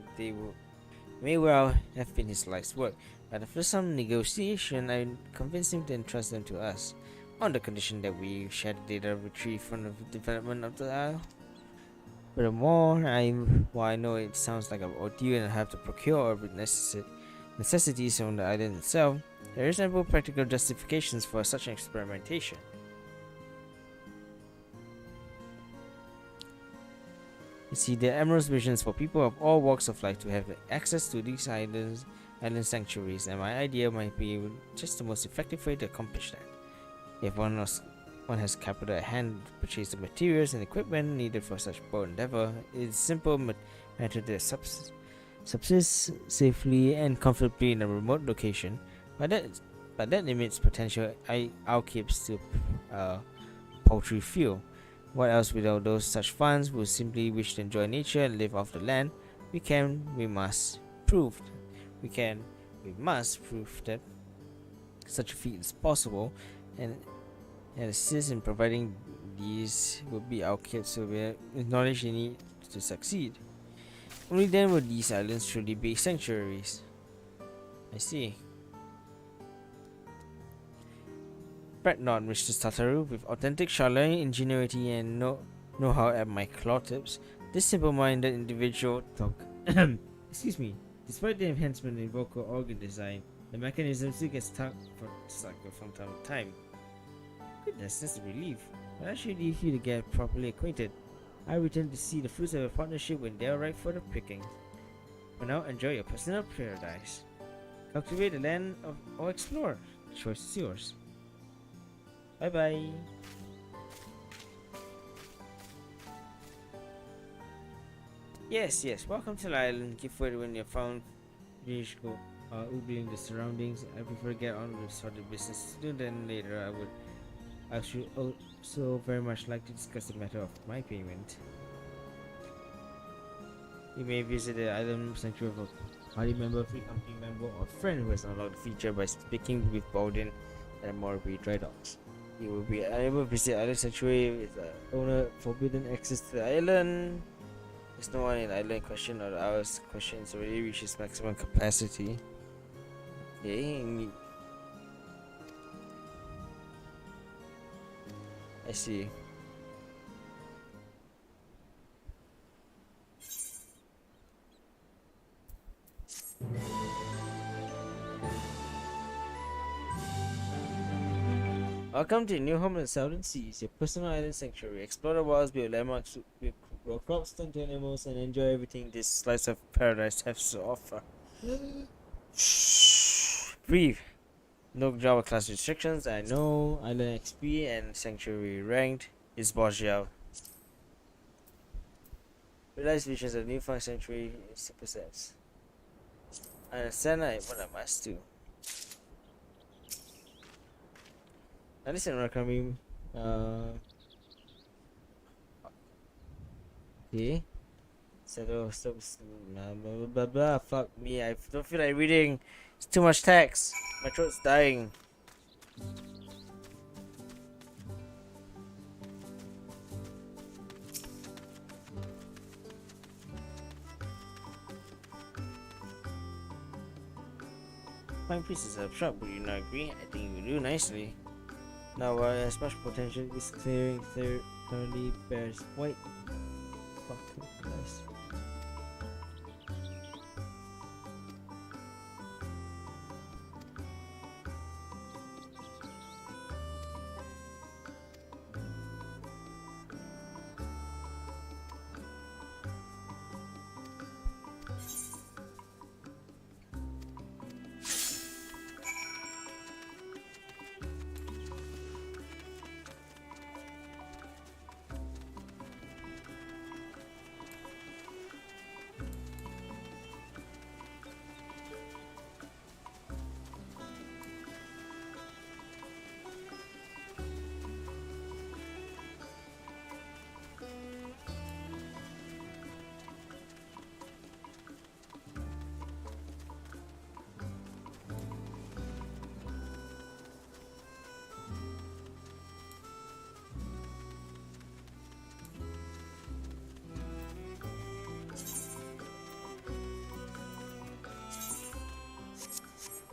may well have been his life's work, but after some negotiation, I convinced him to entrust them to us, on the condition that we share the data retrieved from the development of the isle. Furthermore, while I know it sounds like an ordeal and I have to procure all necessities from the island itself, there is ample practical justifications for such an experimentation. You see, there are numerous visions for people of all walks of life to have access to these island sanctuaries, and my idea might be just the most effective way to accomplish that. If one has capital at hand to purchase the materials and equipment needed for such bold endeavor, it is a simple matter to subsist safely and comfortably in a remote location, but that limits potential outkeeps to paltry fuel. What else without those such funds who simply wish to enjoy nature and live off the land? We must prove that such a feat is possible, and assist in providing these will be our kids with knowledge they need to succeed. Only then will these islands truly be sanctuaries. I see. Fret not, Mr. Satoru, with authentic Charlayan ingenuity and know-how at my claw tips. This simple-minded individual excuse me. Despite the enhancement in vocal organ design, the mechanism still gets stuck from time to time. Goodness, that's a relief. but I should leave you to get properly acquainted. I return to see the fruits of a partnership when they are ripe for the picking. For now, enjoy your personal paradise. Cultivate the land or explore. The choice is yours. Bye bye. Yes, yes. Welcome to the island. Give way when you're found. Finish go. Oogling the surroundings. I prefer get on with sort of business sooner than later. I should also very much like to discuss the matter of my payment. You may visit the island sanctuary of a party member, free company member, or friend who has unlocked the feature by speaking with Baldin and Morby Dry Dogs. You will be unable to visit island sanctuary with the owner forbidden access to the island. There's no one in the island in question, or the hour's question is already reached its maximum capacity. Okay. I see. Welcome to New Home in the Southern Seas, your personal island sanctuary. Explore the wilds, build landmarks, grow crops, tend to animals, and enjoy everything this slice of paradise has to offer. Breathe. No Java class restrictions. I know. Island XP and sanctuary ranked is Bojiao. Realize visions of newfound sanctuary supersets. I understand what I must do. Now listen, Rakami. Okay. Settle, stop, blah, blah, blah, blah. Fuck me, I don't feel like reading. It's too much text. My throat's dying. Fine pieces of shop, would you not agree? I think you do nicely. Now, as much potential this clearing thoroughly bears white. Fucking Christ.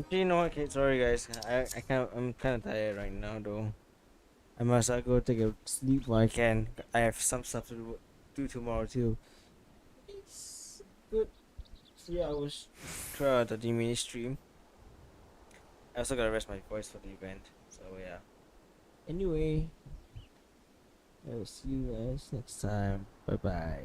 You know what? Okay, sorry guys. I'm kind of tired right now though. I must go take a sleep while I can. I have some stuff to do tomorrow too. It's good 3 hours. Try a 30-minute stream. I also gotta rest my voice for the event. So yeah. Anyway, I will see you guys next time. Bye bye.